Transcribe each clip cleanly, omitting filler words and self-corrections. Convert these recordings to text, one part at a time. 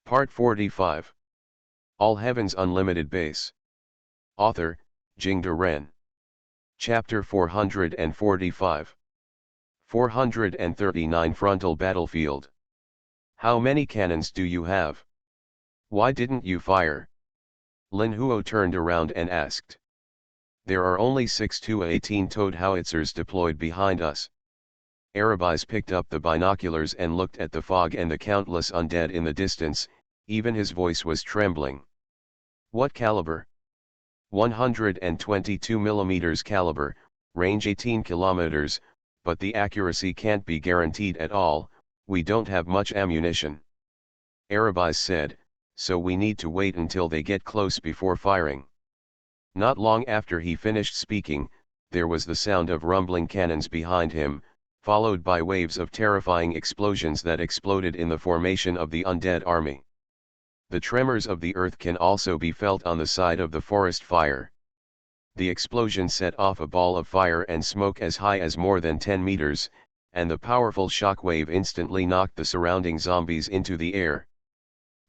Part 45. All Heaven's Unlimited Base. Author, Jingde Ren. Chapter 445. 439 Frontal Battlefield. How many cannons do you have? Why didn't you fire? Lin Huo turned around and asked. There are only 6 Tu-18 towed howitzers deployed behind us. Arabais picked up the binoculars and looked at the fog and the countless undead in the distance. Even his voice was trembling. What caliber? 122 mm caliber, range 18 km, but the accuracy can't be guaranteed at all. We don't have much ammunition. Arabais said, so we need to wait until they get close before firing. Not long after he finished speaking, there was the sound of rumbling cannons behind him, followed by waves of terrifying explosions that exploded in the formation of the undead army. The tremors of the earth can also be felt on the side of the forest fire. The explosion set off a ball of fire and smoke as high as more than 10 meters, and the powerful shock wave instantly knocked the surrounding zombies into the air.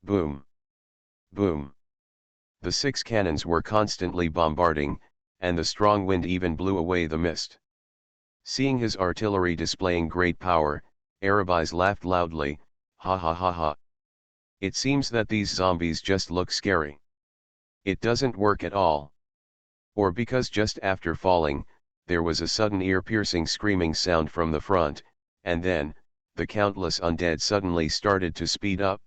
Boom! Boom! The 6 cannons were constantly bombarding, and the strong wind even blew away the mist. Seeing his artillery displaying great power, Arabais laughed loudly, ha ha ha ha. It seems that these zombies just look scary. It doesn't work at all. Or because just after falling, there was a sudden ear-piercing screaming sound from the front, and then, the countless undead suddenly started to speed up.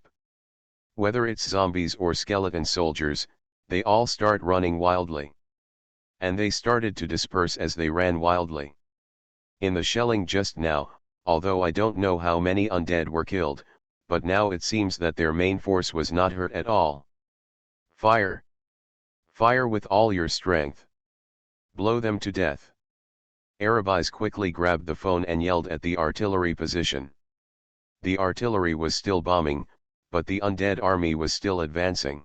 Whether it's zombies or skeleton soldiers, they all start running wildly. And they started to disperse as they ran wildly. In the shelling just now, although I don't know how many undead were killed, but now it seems that their main force was not hurt at all. Fire! Fire with all your strength! Blow them to death! Arabais quickly grabbed the phone and yelled at the artillery position. The artillery was still bombing, but the undead army was still advancing.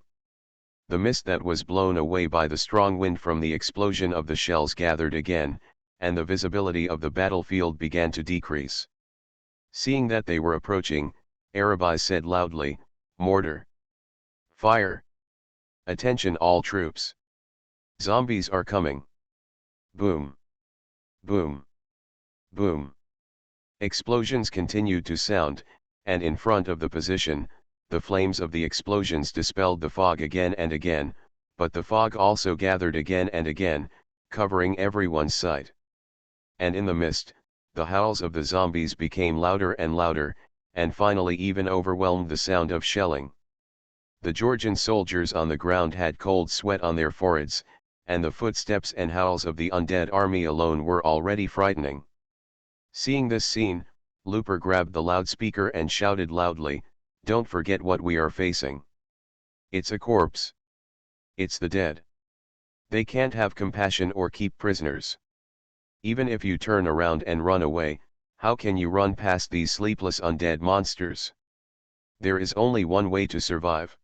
The mist that was blown away by the strong wind from the explosion of the shells gathered again, and the visibility of the battlefield began to decrease. Seeing that they were approaching, Arabais said loudly, "Mortar! Fire! Attention all troops! Zombies are coming!" Boom! Boom! Boom! Explosions continued to sound, and in front of the position, the flames of the explosions dispelled the fog again and again, but the fog also gathered again and again, covering everyone's sight. And in the mist, the howls of the zombies became louder and louder, and finally even overwhelmed the sound of shelling. The Georgian soldiers on the ground had cold sweat on their foreheads, and the footsteps and howls of the undead army alone were already frightening. Seeing this scene, Looper grabbed the loudspeaker and shouted loudly, "Don't forget what we are facing. It's a corpse. It's the dead. They can't have compassion or keep prisoners. Even if you turn around and run away, how can you run past these sleepless undead monsters? There is only one way to survive.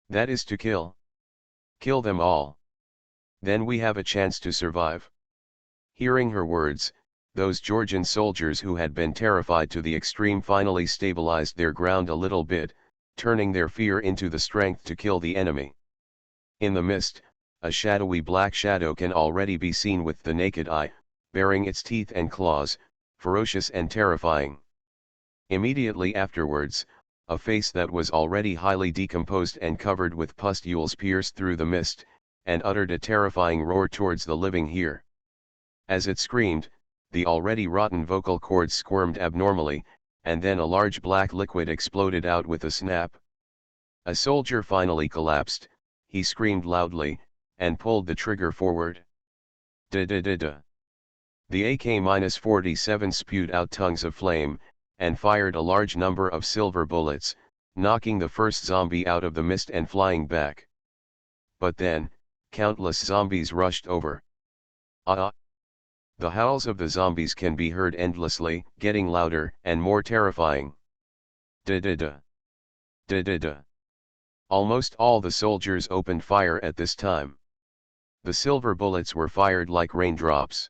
That is to kill. Kill them all. Then we have a chance to survive." Hearing her words, those Georgian soldiers who had been terrified to the extreme finally stabilized their ground a little bit, turning their fear into the strength to kill the enemy. In the mist, a shadowy black shadow can already be seen with the naked eye, baring its teeth and claws, ferocious and terrifying. Immediately afterwards, a face that was already highly decomposed and covered with pustules pierced through the mist, and uttered a terrifying roar towards the living here. As it screamed, the already rotten vocal cords squirmed abnormally, and then a large black liquid exploded out with a snap. A soldier finally collapsed, he screamed loudly, and pulled the trigger forward. Da-da-da-da. The AK-47 spewed out tongues of flame, and fired a large number of silver bullets, knocking the first zombie out of the mist and flying back. But then, countless zombies rushed over. Ah! The howls of the zombies can be heard endlessly, getting louder and more terrifying. Da-da-da. Da-da-da. Almost all the soldiers opened fire at this time. The silver bullets were fired like raindrops.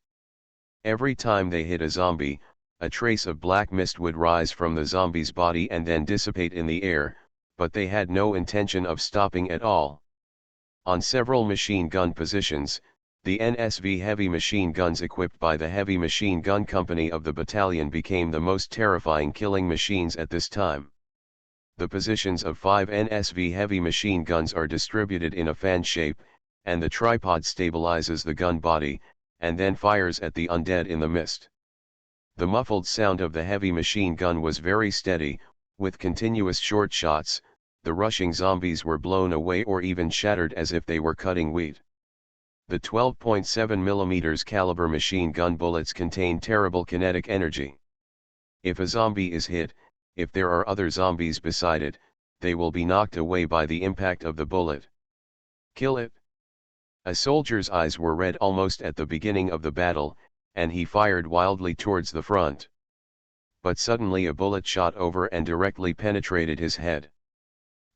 Every time they hit a zombie, a trace of black mist would rise from the zombie's body and then dissipate in the air, but they had no intention of stopping at all. On several machine gun positions, the NSV heavy machine guns equipped by the Heavy Machine Gun Company of the battalion became the most terrifying killing machines at this time. The positions of 5 NSV heavy machine guns are distributed in a fan shape, and the tripod stabilizes the gun body, and then fires at the undead in the mist. The muffled sound of the heavy machine gun was very steady, with continuous short shots. The rushing zombies were blown away or even shattered as if they were cutting wheat. The 12.7 mm caliber machine gun bullets contain terrible kinetic energy. If a zombie is hit, if there are other zombies beside it, they will be knocked away by the impact of the bullet. Kill it. A soldier's eyes were red almost at the beginning of the battle, and he fired wildly towards the front. But suddenly a bullet shot over and directly penetrated his head.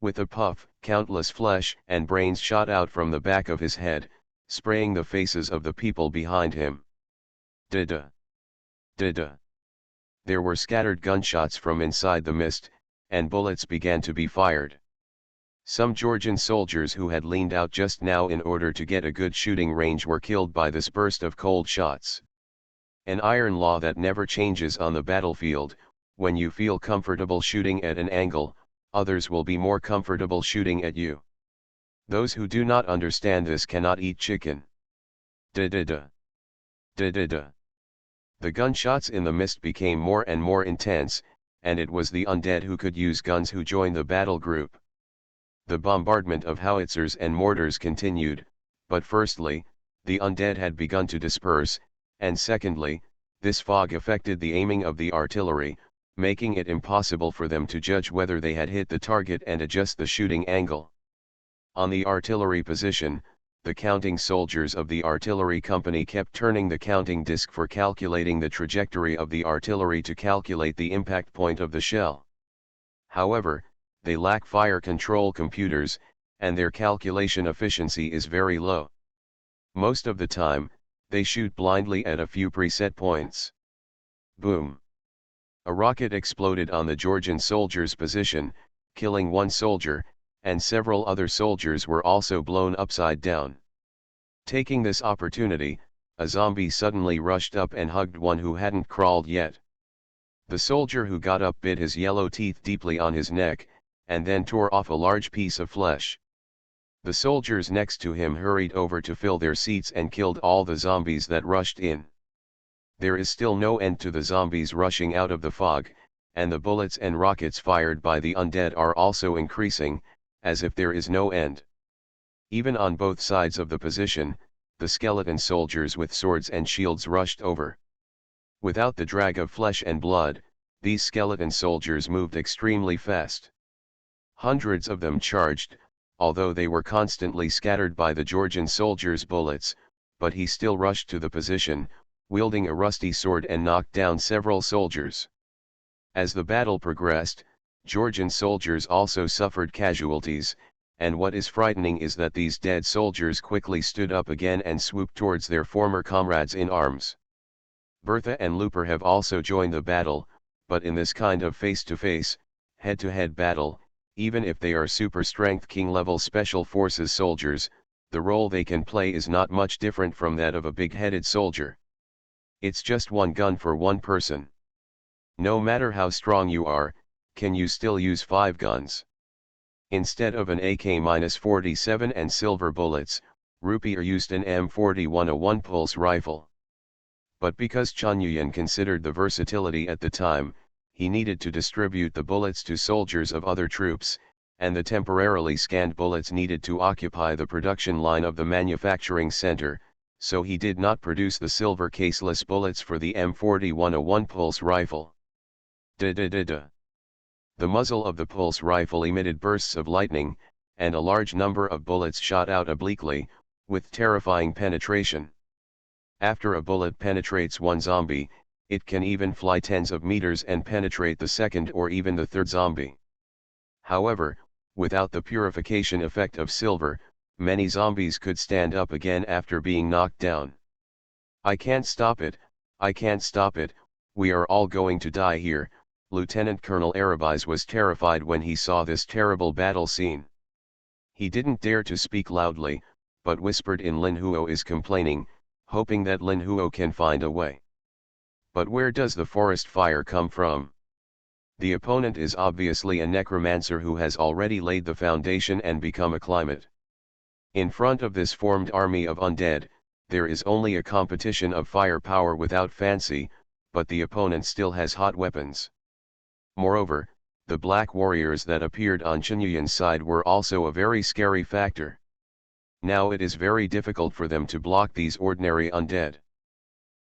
With a puff, countless flesh and brains shot out from the back of his head, spraying the faces of the people behind him. Da-da. Da-da. There were scattered gunshots from inside the mist, and bullets began to be fired. Some Georgian soldiers who had leaned out just now in order to get a good shooting range were killed by this burst of cold shots. An iron law that never changes on the battlefield: when you feel comfortable shooting at an angle, others will be more comfortable shooting at you. Those who do not understand this cannot eat chicken. Da-da-da. Da-da-da. The gunshots in the mist became more and more intense, and it was the undead who could use guns who joined the battle group. The bombardment of howitzers and mortars continued, but firstly, the undead had begun to disperse, and secondly, this fog affected the aiming of the artillery, making it impossible for them to judge whether they had hit the target and adjust the shooting angle. On the artillery position, the counting soldiers of the artillery company kept turning the counting disc for calculating the trajectory of the artillery to calculate the impact point of the shell. However, they lack fire control computers, and their calculation efficiency is very low. Most of the time, they shoot blindly at a few preset points. Boom! A rocket exploded on the Georgian soldier's position, killing one soldier, and several other soldiers were also blown upside down. Taking this opportunity, a zombie suddenly rushed up and hugged one who hadn't crawled yet. The soldier who got up bit his yellow teeth deeply on his neck, and then tore off a large piece of flesh. The soldiers next to him hurried over to fill their seats and killed all the zombies that rushed in. There is still no end to the zombies rushing out of the fog, and the bullets and rockets fired by the undead are also increasing, as if there is no end. Even on both sides of the position, the skeleton soldiers with swords and shields rushed over. Without the drag of flesh and blood, these skeleton soldiers moved extremely fast. Hundreds of them charged, although they were constantly scattered by the Georgian soldier's bullets, but he still rushed to the position, wielding a rusty sword, and knocked down several soldiers. As the battle progressed, Georgian soldiers also suffered casualties, and what is frightening is that these dead soldiers quickly stood up again and swooped towards their former comrades in arms. Bertha and Looper have also joined the battle, but in this kind of face-to-face, head-to-head battle, even if they are super-strength king-level special forces soldiers, the role they can play is not much different from that of a big-headed soldier. It's just one gun for one person. No matter how strong you are, can you still use 5 guns? Instead of an AK-47 and silver bullets, Rupier used an M41, a one-pulse rifle. But because Chun Yuyan considered the versatility at the time, he needed to distribute the bullets to soldiers of other troops, and the temporarily scanned bullets needed to occupy the production line of the manufacturing center, so he did not produce the silver caseless bullets for the M41, a one-pulse rifle. Da-da-da-da. The muzzle of the pulse rifle emitted bursts of lightning, and a large number of bullets shot out obliquely, with terrifying penetration. After a bullet penetrates one zombie, it can even fly tens of meters and penetrate the second or even the third zombie. However, without the purification effect of silver, many zombies could stand up again after being knocked down. I can't stop it, we are all going to die here, Lieutenant Colonel Arabiz was terrified when he saw this terrible battle scene. He didn't dare to speak loudly, but whispered in Lin Huo is complaining, hoping that Lin Huo can find a way. But where does the forest fire come from? The opponent is obviously a necromancer who has already laid the foundation and become a climate. In front of this formed army of undead, there is only a competition of firepower without fancy, but the opponent still has hot weapons. Moreover, the black warriors that appeared on Qinyuan's side were also a very scary factor. Now it is very difficult for them to block these ordinary undead.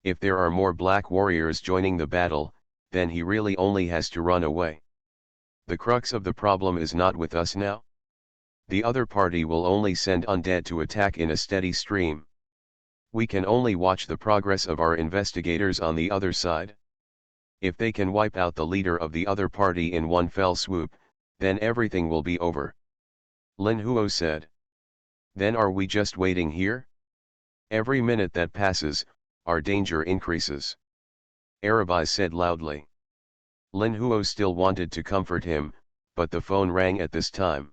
If there are more black warriors joining the battle, then he really only has to run away. The crux of the problem is not with us now. The other party will only send undead to attack in a steady stream. We can only watch the progress of our investigators on the other side. If they can wipe out the leader of the other party in one fell swoop, then everything will be over. Lin Huo said. Then are we just waiting here? Every minute that passes, our danger increases. Arabiz said loudly. Lin Huo still wanted to comfort him, but the phone rang at this time.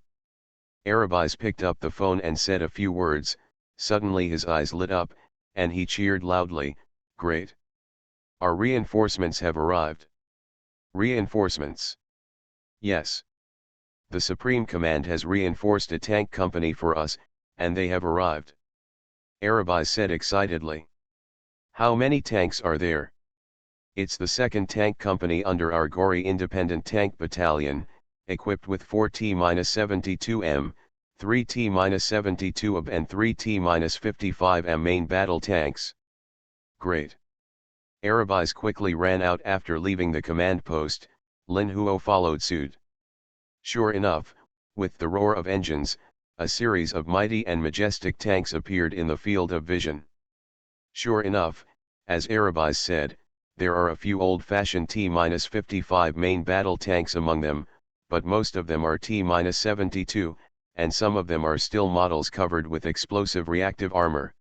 Arabiz picked up the phone and said a few words. Suddenly his eyes lit up, and he cheered loudly, "Great! Our reinforcements have arrived." Reinforcements? Yes. The Supreme Command has reinforced a tank company for us, and they have arrived. Arabiz said excitedly. How many tanks are there? It's the second tank company under our Gori Independent Tank Battalion, equipped with 4 T-72M, 3 T-72AB and 3 T-55M main battle tanks. Great. Arabiz quickly ran out after leaving the command post. Lin Huo followed suit. Sure enough, with the roar of engines, a series of mighty and majestic tanks appeared in the field of vision. Sure enough, as Arabiz said, there are a few old-fashioned T-55 main battle tanks among them, but most of them are T-72, and some of them are still models covered with explosive reactive armor.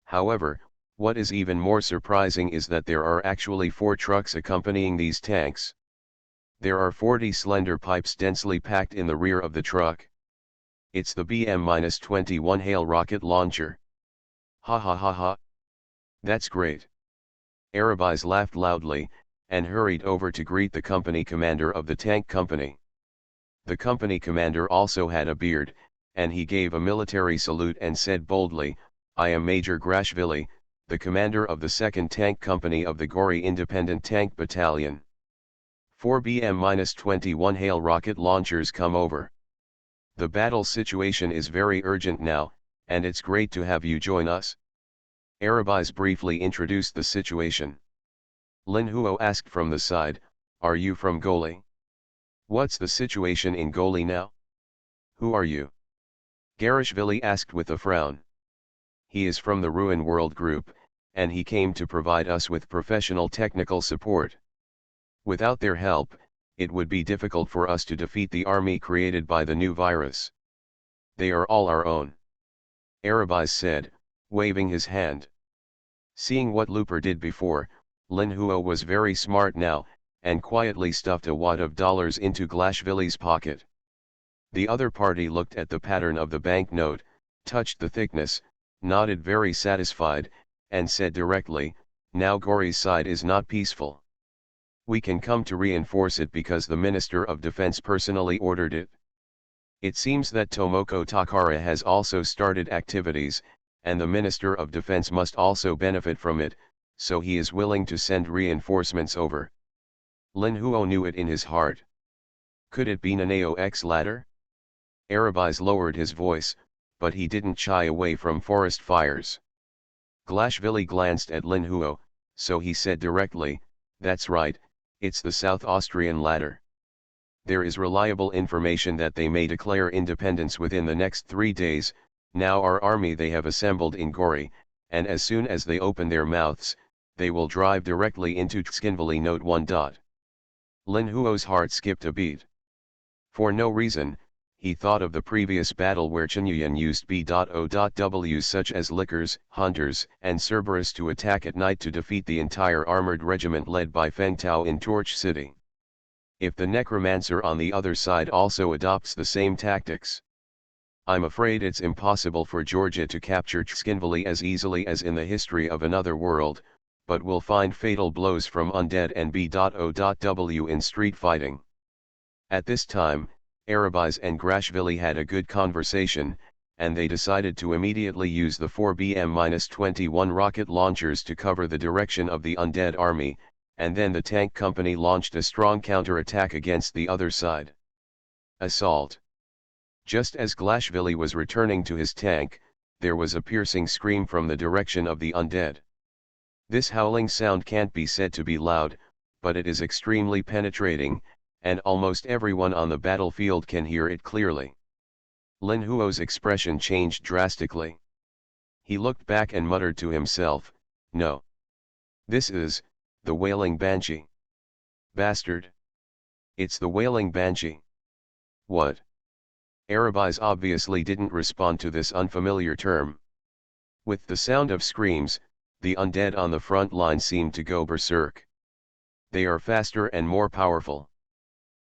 However, what is even more surprising is that there are actually 4 trucks accompanying these tanks. There are 40 slender pipes densely packed in the rear of the truck. It's the BM-21 Hail rocket launcher. Ha ha ha ha. That's great. Arabiz laughed loudly, and hurried over to greet the company commander of the tank company. The company commander also had a beard, and he gave a military salute and said boldly, "I am Major Grashvili, the commander of the 2nd Tank Company of the Gori Independent Tank Battalion. 4 BM-21 Hail rocket launchers come over. The battle situation is very urgent now, and it's great to have you join us." Arabiz briefly introduced the situation. Lin Huo asked from the side, "Are you from Goli? What's the situation in Goli now? Who are you?" Garishvili asked with a frown. "He is from the Ruin World Group, and he came to provide us with professional technical support. Without their help, it would be difficult for us to defeat the army created by the new virus. They are all our own," Arabiz said, waving his hand. Seeing what Looper did before, Lin Huo was very smart now, and quietly stuffed a wad of dollars into Glashvili's pocket. The other party looked at the pattern of the banknote, touched the thickness, nodded very satisfied, and said directly, "Now Gori's side is not peaceful. We can come to reinforce it because the Minister of Defense personally ordered it. It seems that Tomoko Takara has also started activities, and the Minister of Defense must also benefit from it, so he is willing to send reinforcements over." Lin Huo knew it in his heart. Could it be Nanao X ladder? Arabiz lowered his voice, but he didn't shy away from forest fires. Glashvili glanced at Lin Huo, so he said directly, "That's right, it's the South Austrian ladder. There is reliable information that they may declare independence within the next 3 days. Now our army they have assembled in Gori, and as soon as they open their mouths, they will drive directly into Tskinvali. Note 1. Lin Huo's heart skipped a beat. For no reason, he thought of the previous battle where Qinyuan used B.O.Ws such as Lickers, Hunters, and Cerberus to attack at night to defeat the entire armored regiment led by Feng Tao in Torch City. if the necromancer on the other side also adopts the same tactics. I'm afraid it's impossible for Georgia to capture Skinvali as easily as in the history of another world, but will find fatal blows from undead and B.O.W. in street fighting. At this time, Arabais and Grashvili had a good conversation, and they decided to immediately use the 4BM-21 rocket launchers to cover the direction of the undead army, and then the tank company launched a strong counter-attack against the other side. Assault. Just as Glashvili was returning to his tank, there was a piercing scream from the direction of the undead. This howling sound can't be said to be loud, but it is extremely penetrating, and almost everyone on the battlefield can hear it clearly. Lin Huo's expression changed drastically. He looked back and muttered to himself, "No. This is the wailing banshee. Bastard. It's the wailing banshee." What? Arabais obviously didn't respond to this unfamiliar term. With the sound of screams, the undead on the front line seemed to go berserk. They are faster and more powerful.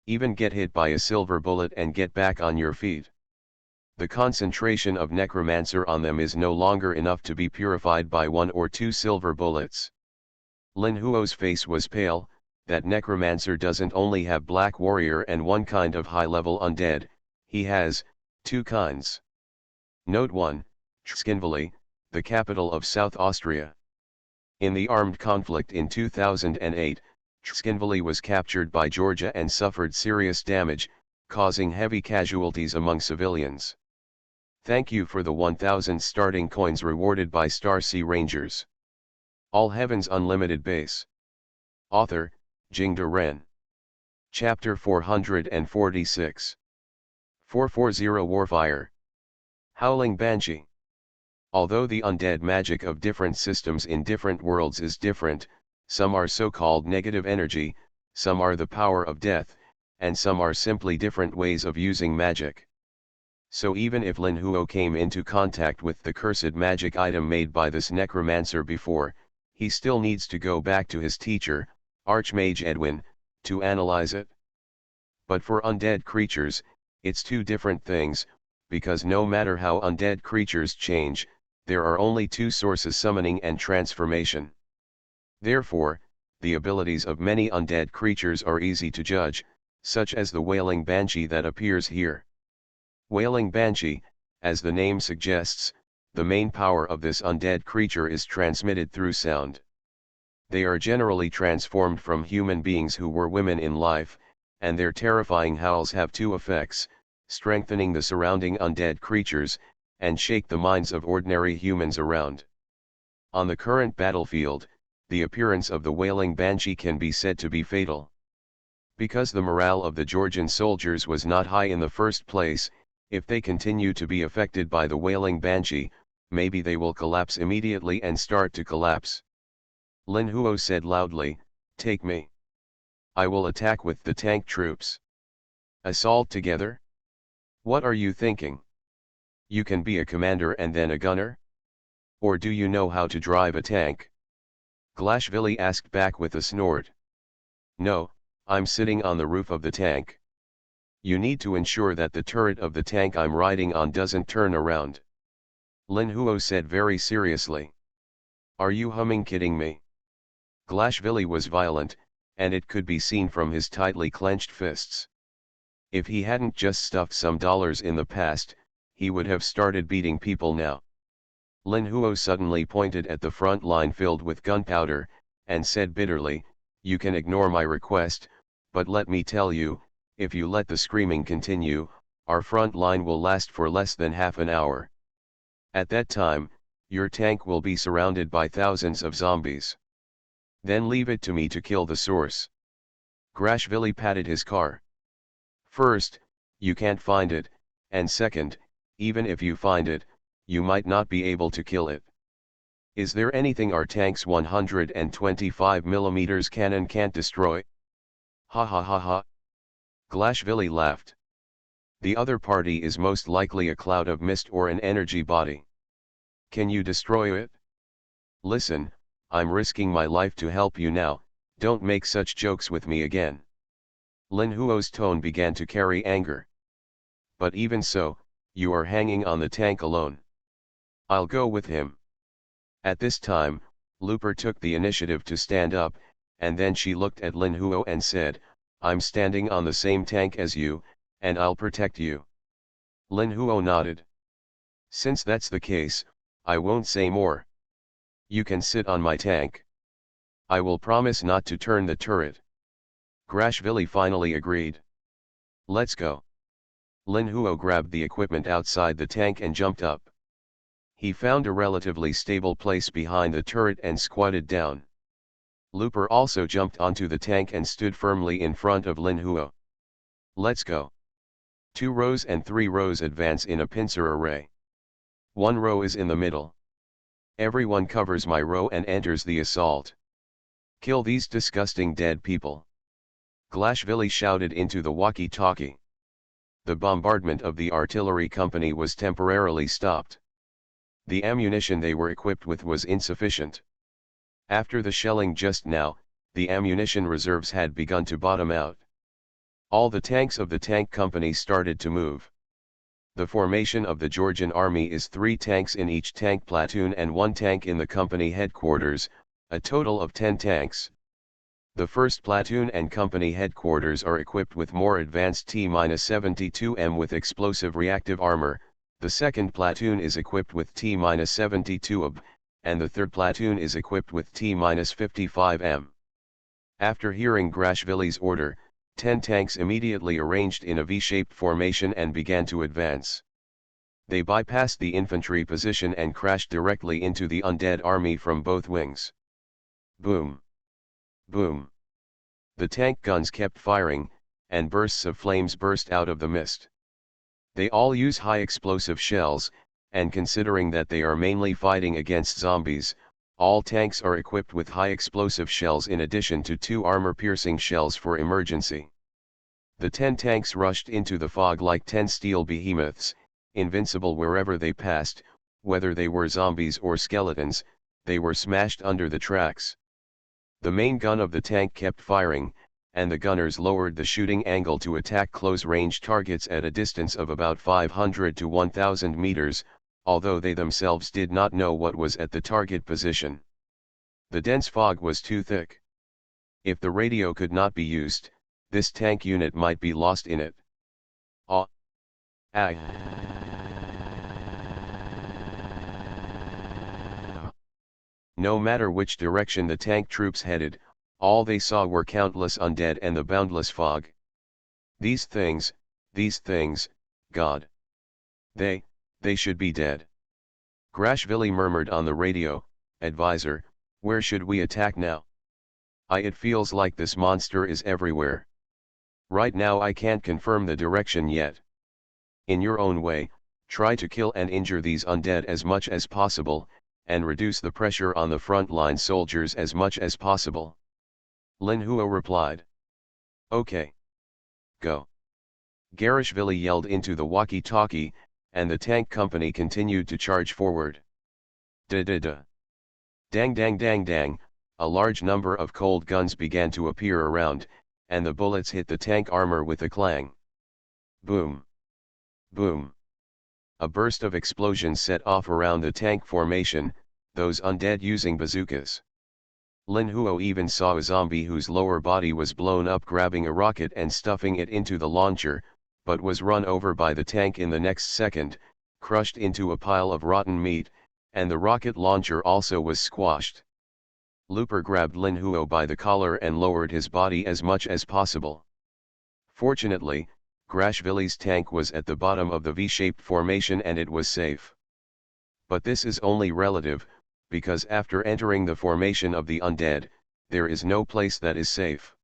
Even get hit by a silver bullet and get back on your feet. The concentration of necromancer on them is no longer enough to be purified by 1 or 2 silver bullets. Lin Huo's face was pale. That necromancer doesn't only have black warrior and one kind of high-level undead, he has 2 kinds. Note 1, Skinvali, the capital of South Austria. In the armed conflict in 2008, Skinvali was captured by Georgia and suffered serious damage, causing heavy casualties among civilians. Thank you for the 1000 starting coins rewarded by Star Sea Rangers. All Heavens Unlimited Base. Author, Jingde Ren. Chapter 446. 440 Warfire. Howling Banshee. Although the undead magic of different systems in different worlds is different, some are so-called negative energy, some are the power of death, and some are simply different ways of using magic. So even if Lin Huo came into contact with the cursed magic item made by this necromancer before, he still needs to go back to his teacher, Archmage Edwin, to analyze it. But for undead creatures, it's 2 different things, because no matter how undead creatures change, there are only 2 sources: summoning and transformation. Therefore, the abilities of many undead creatures are easy to judge, such as the wailing banshee that appears here. Wailing banshee, as the name suggests, the main power of this undead creature is transmitted through sound. They are generally transformed from human beings who were women in life, and their terrifying howls have 2 effects: strengthening the surrounding undead creatures, and shake the minds of ordinary humans around. On the current battlefield, the appearance of the wailing banshee can be said to be fatal. Because the morale of the Georgian soldiers was not high in the first place, if they continue to be affected by the wailing banshee, maybe they will collapse immediately and start to collapse. Lin Huo said loudly, "Take me. I will attack with the tank troops." Assault together? What are you thinking? You can be a commander and then a gunner? Or do you know how to drive a tank? Glashvili asked back with a snort. No, I'm sitting on the roof of the tank. You need to ensure that the turret of the tank I'm riding on doesn't turn around. Lin Huo said very seriously. Are you kidding me? Glashvili was violent, and it could be seen from his tightly clenched fists. If he hadn't just stuffed some dollars in the past, he would have started beating people now. Lin Huo suddenly pointed at the front line filled with gunpowder, and said bitterly, "You can ignore my request, but let me tell you, if you let the screaming continue, our front line will last for less than half an hour. At that time, your tank will be surrounded by thousands of zombies. Then leave it to me to kill the source." Grashvili patted his car. "First, you can't find it, and second, even if you find it, you might not be able to kill it. Is there anything our tank's 125mm cannon can't destroy?" Ha ha ha ha. Glashvili laughed. "The other party is most likely a cloud of mist or an energy body. Can you destroy it? Listen, I'm risking my life to help you now, don't make such jokes with me again." Lin Huo's tone began to carry anger. But even so, you are hanging on the tank alone. I'll go with him. At this time, Looper took the initiative to stand up, and then she looked at Lin Huo and said, I'm standing on the same tank as you, and I'll protect you. Lin Huo nodded. Since that's the case, I won't say more. You can sit on my tank. I will promise not to turn the turret. Grashvili finally agreed. Let's go. Lin Huo grabbed the equipment outside the tank and jumped up. He found a relatively stable place behind the turret and squatted down. Looper also jumped onto the tank and stood firmly in front of Lin Huo. Let's go. 2 rows and 3 rows advance in a pincer array. 1 row is in the middle. Everyone covers my row and enters the assault. Kill these disgusting dead people. Glashvili shouted into the walkie-talkie. The bombardment of the artillery company was temporarily stopped. The ammunition they were equipped with was insufficient. After the shelling just now, the ammunition reserves had begun to bottom out. All the tanks of the tank company started to move. The formation of the Georgian army is 3 tanks in each tank platoon and 1 tank in the company headquarters, a total of 10 tanks. The 1st platoon and company headquarters are equipped with more advanced T-72M with explosive reactive armor, the 2nd platoon is equipped with T-72AB, and the 3rd platoon is equipped with T-55M. After hearing Grashvili's order, 10 tanks immediately arranged in a V-shaped formation and began to advance. They bypassed the infantry position and crashed directly into the undead army from both wings. Boom! Boom! The tank guns kept firing, and bursts of flames burst out of the mist. They all use high explosive shells, and considering that they are mainly fighting against zombies, all tanks are equipped with high explosive shells in addition to 2 armor-piercing shells for emergency. The 10 tanks rushed into the fog like 10 steel behemoths, invincible wherever they passed, whether they were zombies or skeletons, they were smashed under the tracks. The main gun of the tank kept firing, and the gunners lowered the shooting angle to attack close-range targets at a distance of about 500 to 1000 meters, although they themselves did not know what was at the target position. The dense fog was too thick. If the radio could not be used, this tank unit might be lost in it. No matter which direction the tank troops headed, all they saw were countless undead and the boundless fog. These things, God. They should be dead. Grashvili murmured on the radio, Advisor, where should we attack now? It feels like this monster is everywhere. Right now I can't confirm the direction yet. In your own way, try to kill and injure these undead as much as possible, and reduce the pressure on the front-line soldiers as much as possible. Lin Huo replied. Okay. Go. Garishvili yelled into the walkie-talkie, and the tank company continued to charge forward. Da-da-da. Dang dang dang dang, a large number of cold guns began to appear around, and the bullets hit the tank armor with a clang. Boom. Boom. A burst of explosions set off around the tank formation, those undead using bazookas. Lin Huo even saw a zombie whose lower body was blown up grabbing a rocket and stuffing it into the launcher, but was run over by the tank in the next second, crushed into a pile of rotten meat, and the rocket launcher also was squashed. Looper grabbed Lin Huo by the collar and lowered his body as much as possible. Fortunately, Grashvili's tank was at the bottom of the V-shaped formation and it was safe. But this is only relative, because after entering the formation of the undead, there is no place that is safe.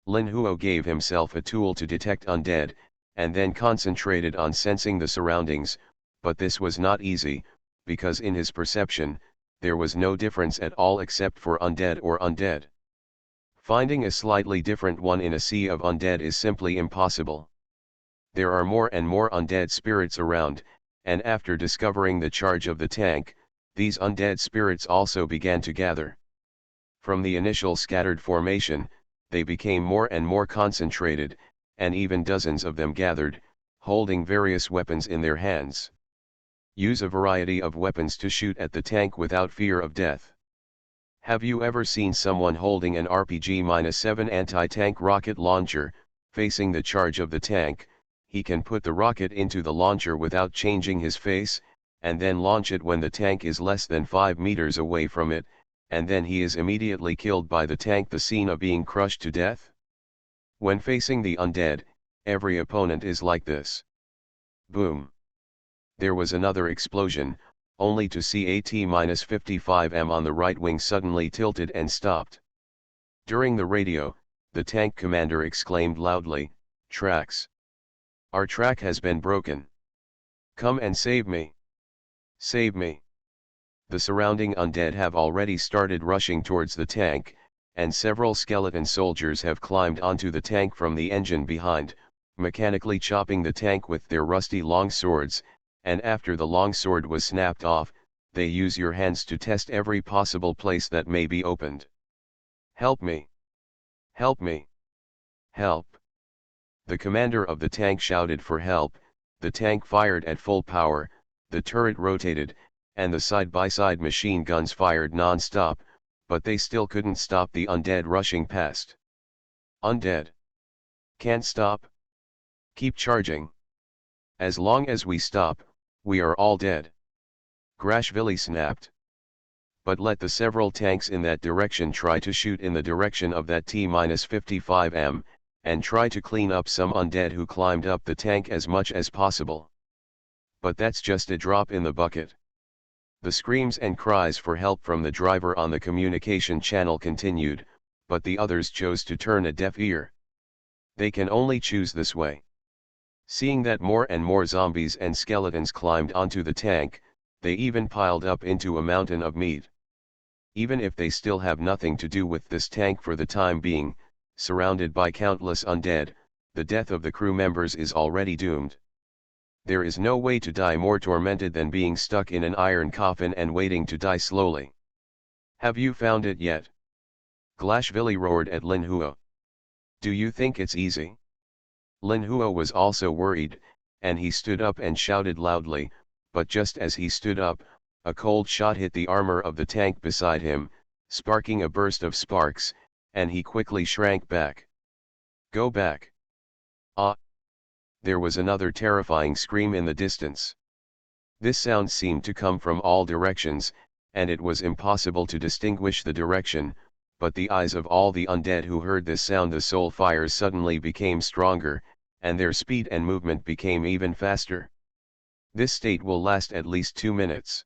Lin Huo gave himself a tool to detect undead, and then concentrated on sensing the surroundings, but this was not easy, because in his perception, there was no difference at all except for undead or undead. Finding a slightly different one in a sea of undead is simply impossible. There are more and more undead spirits around, and after discovering the charge of the tank, these undead spirits also began to gather. From the initial scattered formation, they became more and more concentrated, and even dozens of them gathered, holding various weapons in their hands. Use a variety of weapons to shoot at the tank without fear of death. Have you ever seen someone holding an RPG-7 anti-tank rocket launcher, facing the charge of the tank? He can put the rocket into the launcher without changing his face, and then launch it when the tank is less than 5 meters away from it, and then he is immediately killed by the tank, the scene of being crushed to death. When facing the undead, every opponent is like this. Boom. There was another explosion, only to see AT-55M on the right wing suddenly tilted and stopped. During the radio, the tank commander exclaimed loudly, "Tracks! Our track has been broken. Come and save me! Save me!" The surrounding undead have already started rushing towards the tank, and several skeleton soldiers have climbed onto the tank from the engine behind, mechanically chopping the tank with their rusty long swords, and after the long sword was snapped off, they use your hands to test every possible place that may be opened. "Help me! Help me! Help!" The commander of the tank shouted for help. The tank fired at full power, the turret rotated, and the side-by-side machine guns fired non-stop, but they still couldn't stop the undead rushing past. "Undead! Can't stop? Keep charging! As long as we stop, we are all dead!" Grashvili snapped. "But let the several tanks in that direction try to shoot in the direction of that T-55M, and try to clean up some undead who climbed up the tank as much as possible. But that's just a drop in the bucket." The screams and cries for help from the driver on the communication channel continued, but the others chose to turn a deaf ear. They can only choose this way. Seeing that more and more zombies and skeletons climbed onto the tank, they even piled up into a mountain of meat. Even if they still have nothing to do with this tank for the time being, surrounded by countless undead, the death of the crew members is already doomed. There is no way to die more tormented than being stuck in an iron coffin and waiting to die slowly. Have you found it yet? Glashvili roared at Lin Huo. Do you think it's easy? Lin Huo was also worried, and he stood up and shouted loudly, but just as he stood up, a cold shot hit the armor of the tank beside him, sparking a burst of sparks, and he quickly shrank back. Go back. Ah! There was another terrifying scream in the distance. This sound seemed to come from all directions, and it was impossible to distinguish the direction, but the eyes of all the undead who heard this sound, the soul fires suddenly became stronger, and their speed and movement became even faster. This state will last at least 2 minutes.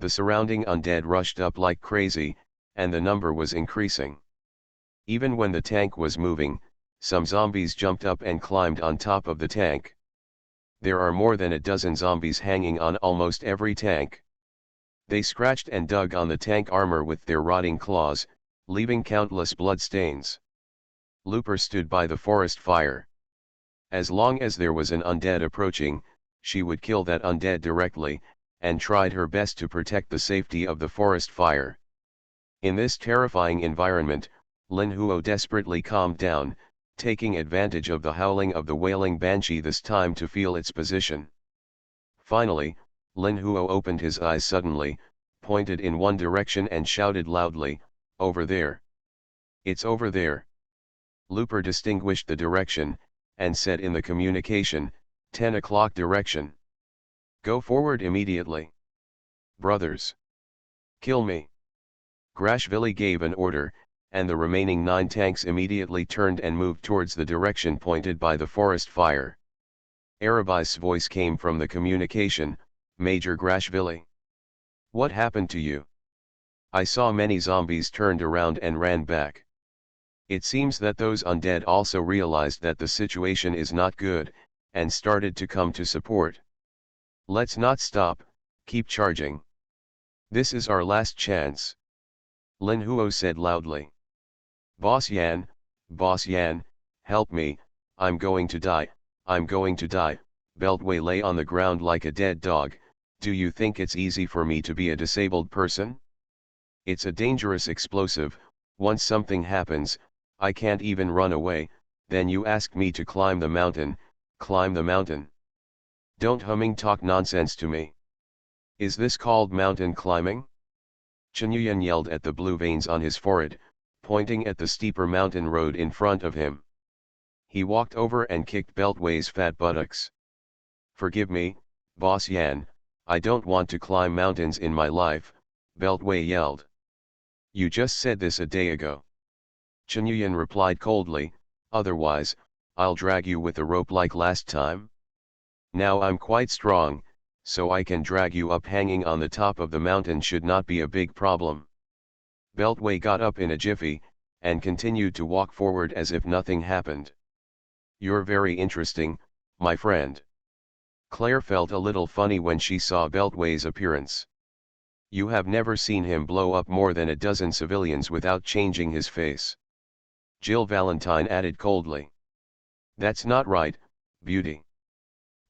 The surrounding undead rushed up like crazy, and the number was increasing. Even when the tank was moving, some zombies jumped up and climbed on top of the tank. There are more than a dozen zombies hanging on almost every tank. They scratched and dug on the tank armor with their rotting claws, leaving countless blood stains. Looper stood by the forest fire. As long as there was an undead approaching, she would kill that undead directly, and tried her best to protect the safety of the forest fire. In this terrifying environment, Lin Huo desperately calmed down, taking advantage of the howling of the wailing banshee this time to feel its position. Finally, Lin Huo opened his eyes suddenly, pointed in one direction and shouted loudly, "Over there! It's over there!" Looper distinguished the direction, and said in the communication, 10 o'clock direction. Go forward immediately. Brothers! Kill me! Grashvili gave an order, and the remaining 9 tanks immediately turned and moved towards the direction pointed by the forest fire. Arabi's voice came from the communication, Major Grashvili. What happened to you? I saw many zombies turned around and ran back. It seems that those undead also realized that the situation is not good, and started to come to support. Let's not stop, keep charging. This is our last chance. Lin Huo said loudly. Boss Yan, help me, I'm going to die, I'm going to die. Beltway lay on the ground like a dead dog. Do you think it's easy for me to be a disabled person? It's a dangerous explosive. Once something happens, I can't even run away, then you ask me to climb the mountain, climb the mountain. Don't humming talk nonsense to me. Is this called mountain climbing? Chen yelled at the blue veins on his forehead, pointing at the steeper mountain road in front of him. He walked over and kicked Beltway's fat buttocks. Forgive me, Boss Yan, I don't want to climb mountains in my life, Beltway yelled. You just said this a day ago. Chen replied coldly, otherwise, I'll drag you with a rope like last time. Now I'm quite strong, so I can drag you up. Hanging on the top of the mountain should not be a big problem. Beltway got up in a jiffy, and continued to walk forward as if nothing happened. You're very interesting, my friend. Claire felt a little funny when she saw Beltway's appearance. You have never seen him blow up more than a dozen civilians without changing his face. Jill Valentine added coldly. That's not right, beauty.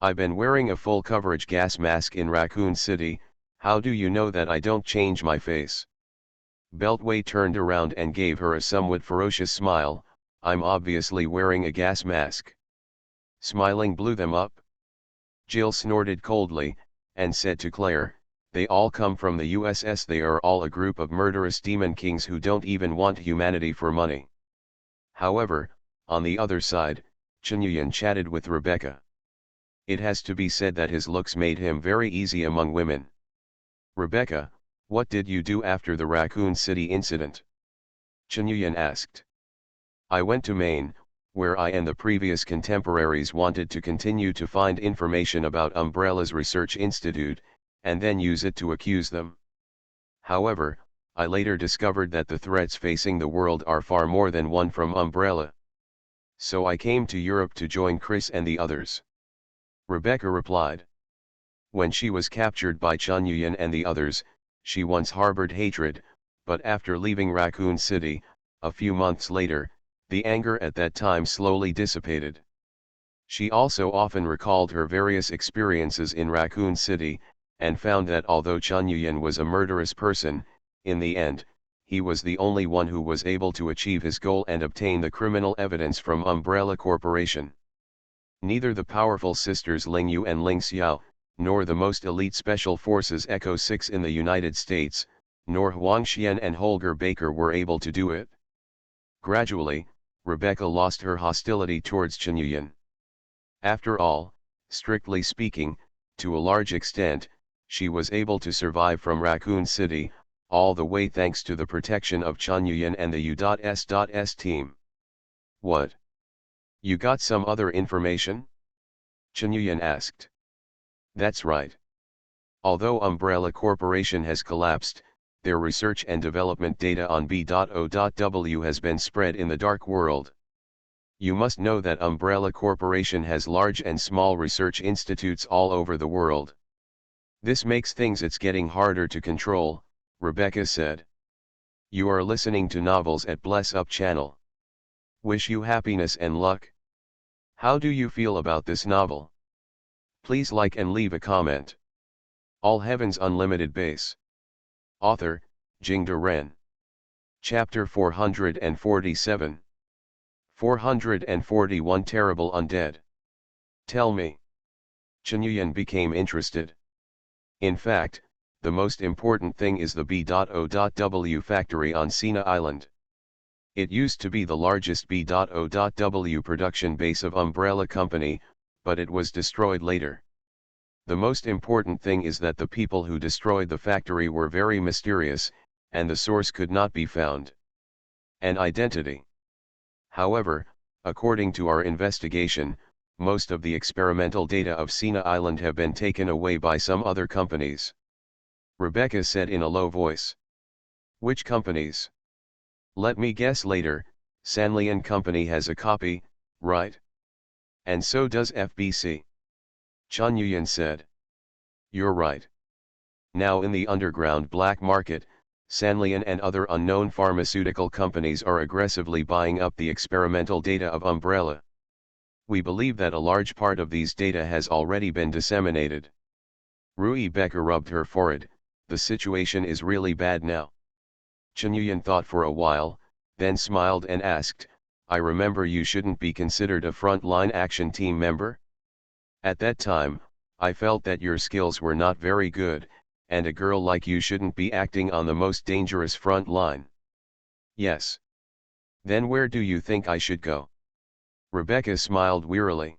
I've been wearing a full coverage gas mask in Raccoon City, how do you know that I don't change my face? Beltway turned around and gave her a somewhat ferocious smile. I'm obviously wearing a gas mask. Smiling blew them up. Jill snorted coldly, and said to Claire, they all come from the USS. They are all a group of murderous demon kings who don't even want humanity for money. However, on the other side, Chen Yuyan chatted with Rebecca. It has to be said that his looks made him very easy among women. Rebecca, what did you do after the Raccoon City incident? Chen Yuyan asked. I went to Maine, where I and the previous contemporaries wanted to continue to find information about Umbrella's research institute, and then use it to accuse them. However, I later discovered that the threats facing the world are far more than one from Umbrella. So I came to Europe to join Chris and the others. Rebecca replied. When she was captured by Chen Yuyan and the others, she once harbored hatred, but after leaving Raccoon City, a few months later, the anger at that time slowly dissipated. She also often recalled her various experiences in Raccoon City, and found that although Chen Yuyan was a murderous person, in the end, he was the only one who was able to achieve his goal and obtain the criminal evidence from Umbrella Corporation. Neither the powerful sisters Ling Yu and Ling Xiao, nor the most elite special forces Echo 6 in the United States, nor Huang Xian and Holger Baker were able to do it. Gradually, Rebecca lost her hostility towards Chen Yuyan. After all, strictly speaking, to a large extent, she was able to survive from Raccoon City, all the way thanks to the protection of Chen Yuyan and the U.S.S team. What? You got some other information? Chen Yuyan asked. That's right. Although Umbrella Corporation has collapsed, their research and development data on B.O.W has been spread in the dark world. You must know that Umbrella Corporation has large and small research institutes all over the world. This makes things it's getting harder to control, Rebecca said. You are listening to novels at Bless Up channel. Wish you happiness and luck. How do you feel about this novel? Please like and leave a comment. All Heavens Unlimited Base. Author, Jingde Ren. Chapter 447. 441 Terrible Undead. Tell me. Chen Yuyan became interested. In fact, the most important thing is the B.O.W factory on Sina Island. It used to be the largest B.O.W production base of Umbrella Company, but it was destroyed later. The most important thing is that the people who destroyed the factory were very mysterious, and the source could not be found. An identity. However, according to our investigation, most of the experimental data of Sina Island have been taken away by some other companies. Rebecca said in a low voice. Which companies? Let me guess later, Sanlian Company has a copy, right? And so does FBC. Chen Yuyan said. You're right. Now in the underground black market, Sanlian and other unknown pharmaceutical companies are aggressively buying up the experimental data of Umbrella. We believe that a large part of these data has already been disseminated. Rebecca rubbed her forehead. The situation is really bad now. Chen Yuyan thought for a while, then smiled and asked, I remember you shouldn't be considered a front-line action team member? At that time, I felt that your skills were not very good, and a girl like you shouldn't be acting on the most dangerous front line. Yes. Then where do you think I should go? Rebecca smiled wearily.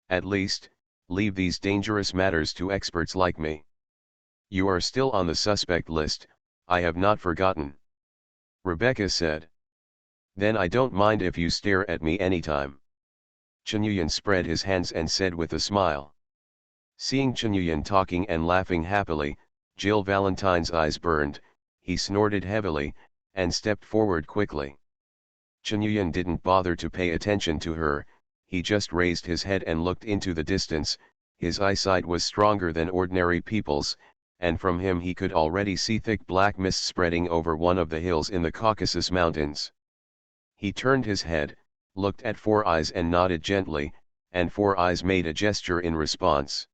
At least, leave these dangerous matters to experts like me. You are still on the suspect list, I have not forgotten. Rebecca said. Then I don't mind if you stare at me anytime. Chunyuan spread his hands and said with a smile. Seeing Chunyuan talking and laughing happily, Jill Valentine's eyes burned, he snorted heavily, and stepped forward quickly. Chunyuan didn't bother to pay attention to her, he just raised his head and looked into the distance. His eyesight was stronger than ordinary people's, and from him he could already see thick black mist spreading over one of the hills in the Caucasus Mountains. He turned his head, looked at Four Eyes and nodded gently, and Four Eyes made a gesture in response.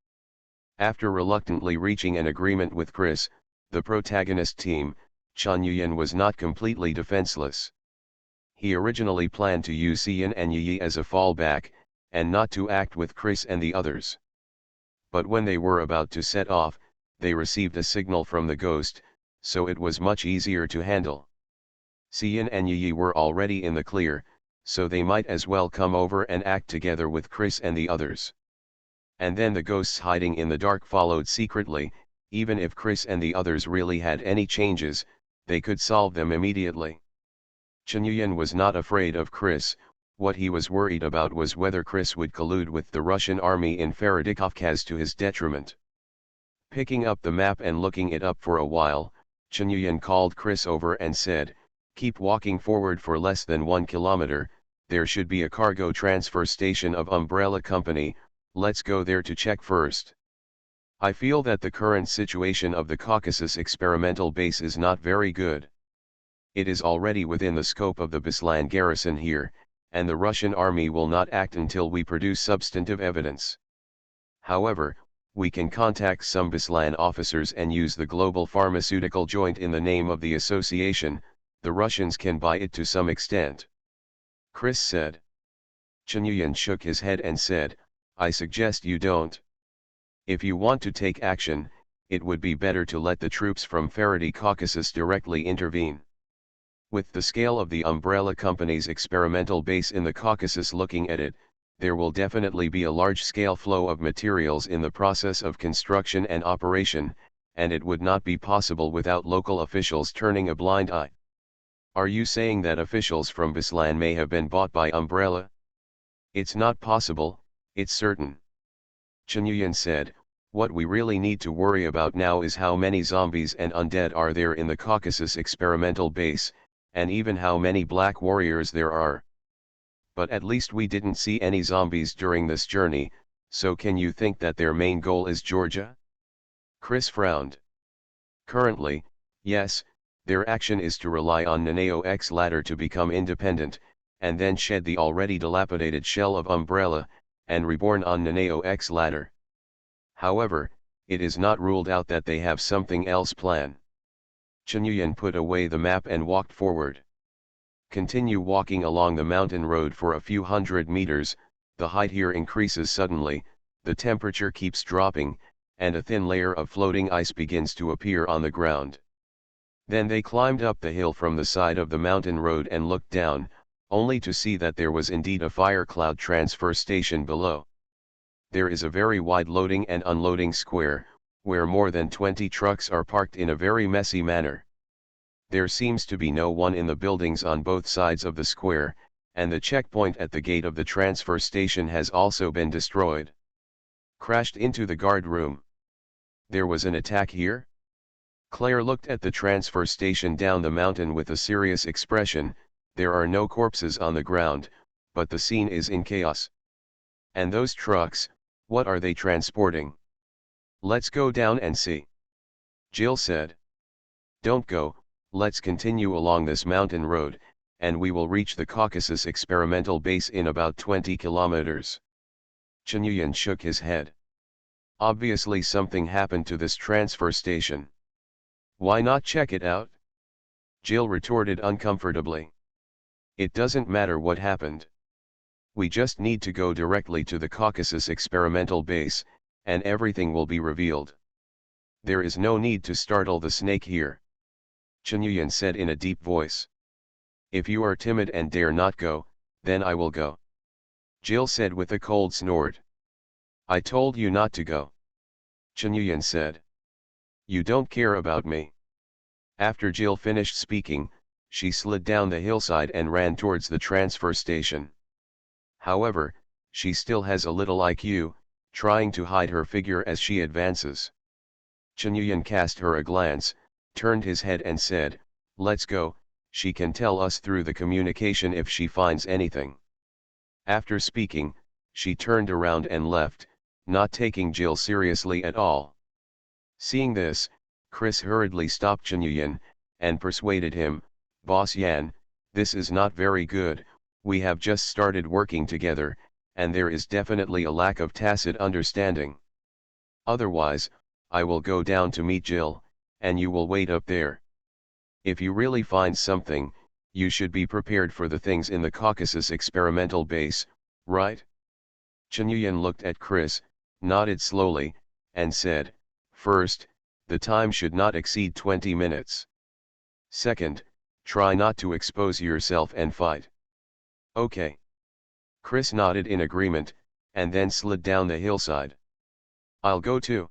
After reluctantly reaching an agreement with Chris, the protagonist team, Chunyuan was not completely defenseless. He originally planned to use Xian and Yi as a fallback, and not to act with Chris and the others. But when they were about to set off, they received a signal from the ghost, so it was much easier to handle. Xian and Yi were already in the clear, so they might as well come over and act together with Chris and the others. And then the ghosts hiding in the dark followed secretly. Even if Chris and the others really had any changes, they could solve them immediately. Chunyuan was not afraid of Chris, what he was worried about was whether Chris would collude with the Russian army in Feridikavkaz to his detriment. Picking up the map and looking it up for a while, Chunyuan called Chris over and said, "Keep walking forward for less than 1 kilometer, there should be a cargo transfer station of Umbrella Company, let's go there to check first. I feel that the current situation of the Caucasus experimental base is not very good. It is already within the scope of the Beslan garrison here, and the Russian army will not act until we produce substantive evidence. However, we can contact some Beslan officers and use the global pharmaceutical joint in the name of the association, the Russians can buy it to some extent." Chris said. Chunyuan shook his head and said, "I suggest you don't. If you want to take action, it would be better to let the troops from Faraday Caucasus directly intervene. With the scale of the Umbrella Company's experimental base in the Caucasus looking at it, there will definitely be a large-scale flow of materials in the process of construction and operation, and it would not be possible without local officials turning a blind eye." "Are you saying that officials from Beslan may have been bought by Umbrella?" "It's not possible, it's certain." Chunyuan said, "What we really need to worry about now is how many zombies and undead are there in the Caucasus experimental base, and even how many black warriors there are. But at least we didn't see any zombies during this journey, so can you think that their main goal is Georgia?" Chris frowned. "Currently, yes, their action is to rely on Nanao's ladder to become independent, and then shed the already dilapidated shell of Umbrella, and reborn on Nanao's ladder. However, it is not ruled out that they have something else planned." Chunyuan put away the map and walked forward. Continue walking along the mountain road for a few hundred meters, the height here increases suddenly, the temperature keeps dropping, and a thin layer of floating ice begins to appear on the ground. Then they climbed up the hill from the side of the mountain road and looked down, only to see that there was indeed a fire cloud transfer station below. There is a very wide loading and unloading square, where more than 20 trucks are parked in a very messy manner. There seems to be no one in the buildings on both sides of the square, and the checkpoint at the gate of the transfer station has also been destroyed. Crashed into the guard room. There was an attack here? Claire looked at the transfer station down the mountain with a serious expression. There are no corpses on the ground, but the scene is in chaos. And those trucks, what are they transporting? Let's go down and see. Jill said. Don't go, let's continue along this mountain road, and we will reach the Caucasus experimental base in about 20 kilometers. Chunyuan shook his head. Obviously something happened to this transfer station. Why not check it out? Jill retorted uncomfortably. It doesn't matter what happened. We just need to go directly to the Caucasus experimental base, and everything will be revealed. There is no need to startle the snake here. Chunyuan said in a deep voice. If you are timid and dare not go, then I will go. Jill said with a cold snort. I told you not to go. Chunyuan said. You don't care about me. After Jill finished speaking, she slid down the hillside and ran towards the transfer station. However, she still has a little IQ, trying to hide her figure as she advances. Chunyuan cast her a glance, turned his head and said, let's go, she can tell us through the communication if she finds anything. After speaking, she turned around and left, not taking Jill seriously at all. Seeing this, Chris hurriedly stopped Chunyuan, and persuaded him, Boss Yan, this is not very good, we have just started working together, and there is definitely a lack of tacit understanding. Otherwise, I will go down to meet Jill, and you will wait up there. If you really find something, you should be prepared for the things in the Caucasus experimental base, right? Chunyuan looked at Chris, nodded slowly, and said, first, the time should not exceed 20 minutes. Second, try not to expose yourself and fight. Okay. Chris nodded in agreement, and then slid down the hillside. I'll go too.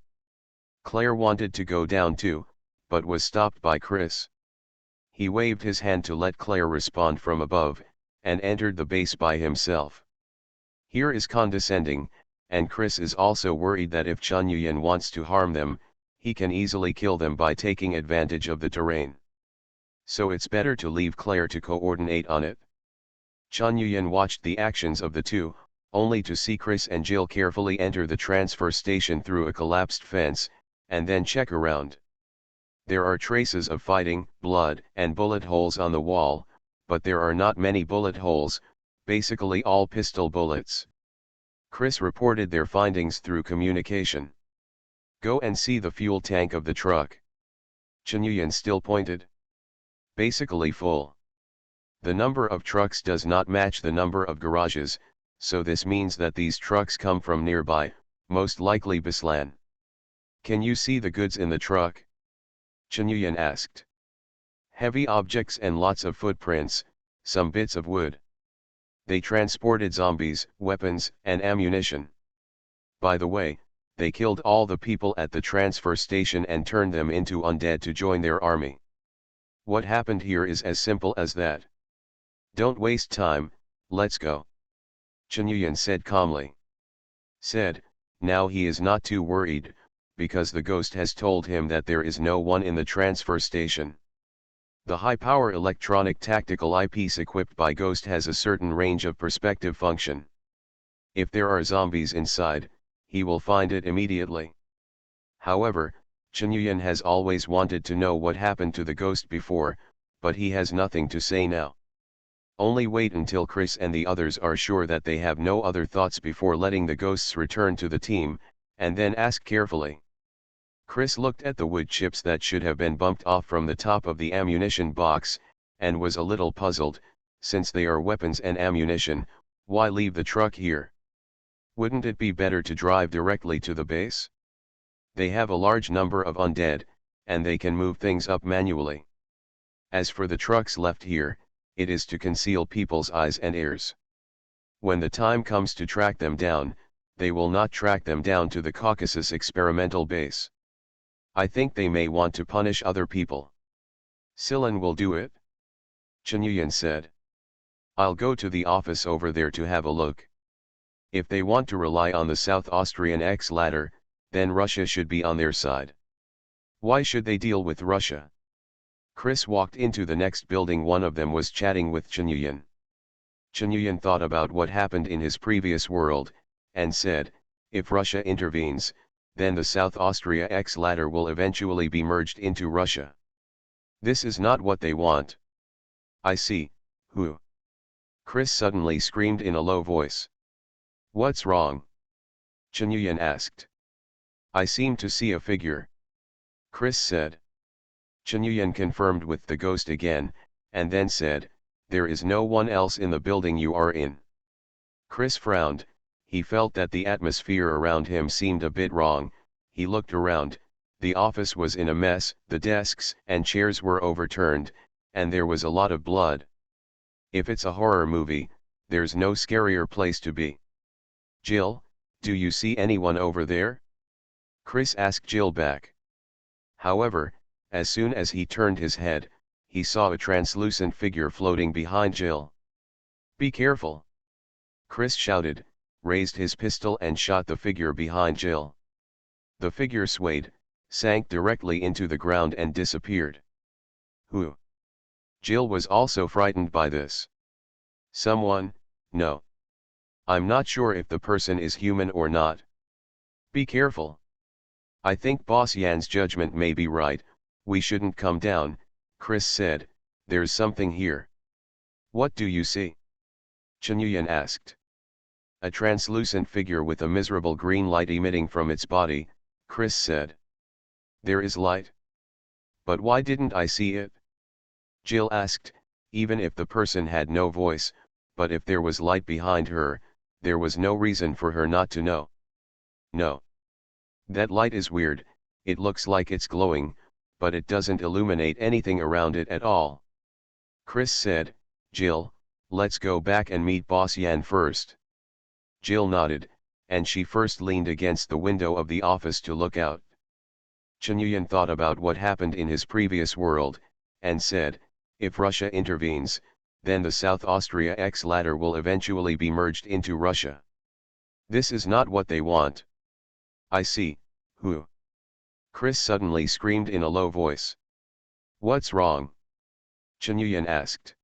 Claire wanted to go down too, but was stopped by Chris. He waved his hand to let Claire respond from above, and entered the base by himself. Here is condescending, and Chris is also worried that if Chunyuan wants to harm them, he can easily kill them by taking advantage of the terrain. So it's better to leave Claire to coordinate on it. Chunyuan watched the actions of the two, only to see Chris and Jill carefully enter the transfer station through a collapsed fence, and then check around. There are traces of fighting, blood, and bullet holes on the wall, but there are not many bullet holes, basically all pistol bullets. Chris reported their findings through communication. Go and see the fuel tank of the truck. Chunyuan still pointed. Basically full. The number of trucks does not match the number of garages, so this means that these trucks come from nearby, most likely Beslan. Can you see the goods in the truck? Chunyuan asked. Heavy objects and lots of footprints, some bits of wood. They transported zombies, weapons, and ammunition. By the way, they killed all the people at the transfer station and turned them into undead to join their army. What happened here is as simple as that. Don't waste time, let's go. Chunyuan said calmly. Said, now he is not too worried, because the ghost has told him that there is no one in the transfer station. The high-power electronic tactical eyepiece equipped by Ghost has a certain range of perspective function. If there are zombies inside, he will find it immediately. However, Chunyuan has always wanted to know what happened to the ghost before, but he has nothing to say now. Only wait until Chris and the others are sure that they have no other thoughts before letting the ghosts return to the team, and then ask carefully. Chris looked at the wood chips that should have been bumped off from the top of the ammunition box, and was a little puzzled, since they are weapons and ammunition, why leave the truck here? Wouldn't it be better to drive directly to the base? They have a large number of undead, and they can move things up manually. As for the trucks left here, it is to conceal people's eyes and ears. When the time comes to track them down, they will not track them down to the Caucasus experimental base. I think they may want to punish other people. Silan will do it. Chunyuan said. I'll go to the office over there to have a look. If they want to rely on the South Austrian X ladder, then Russia should be on their side. Why should they deal with Russia? Chris walked into the next building. One of them was chatting with Chunyuan. Chunyuan thought about what happened in his previous world, and said, if Russia intervenes, then the South Austria X ladder will eventually be merged into Russia. This is not what they want. I see, who? Chris suddenly screamed in a low voice. What's wrong? Chunyuan asked. I seem to see a figure. Chris said. Chunyuan confirmed with the ghost again, and then said, there is no one else in the building you are in. Chris frowned, he felt that the atmosphere around him seemed a bit wrong. He looked around, the office was in a mess, the desks and chairs were overturned, and there was a lot of blood. If it's a horror movie, there's no scarier place to be. Jill, do you see anyone over there? Chris asked Jill back. However, as soon as he turned his head, he saw a translucent figure floating behind Jill. Be careful! Chris shouted, raised his pistol and shot the figure behind Jill. The figure swayed, sank directly into the ground and disappeared. Who? Jill was also frightened by this. Someone, no. I'm not sure if the person is human or not. Be careful. I think Boss Yan's judgment may be right, we shouldn't come down, Chris said, there's something here. What do you see? Chunyuan asked. A translucent figure with a miserable green light emitting from its body, Chris said. There is light. But why didn't I see it? Jill asked, even if the person had no voice, but if there was light behind her, there was no reason for her not to know. No. That light is weird, it looks like it's glowing, but it doesn't illuminate anything around it at all. Chris said, Jill, let's go back and meet Boss Yan first. Jill nodded, and she first leaned against the window of the office to look out. Chunyuan thought about what happened in his previous world, and said, if Russia intervenes, then the South Austria X ladder will eventually be merged into Russia. This is not what they want. I see, who? Chris suddenly screamed in a low voice. What's wrong? Chunyuan asked.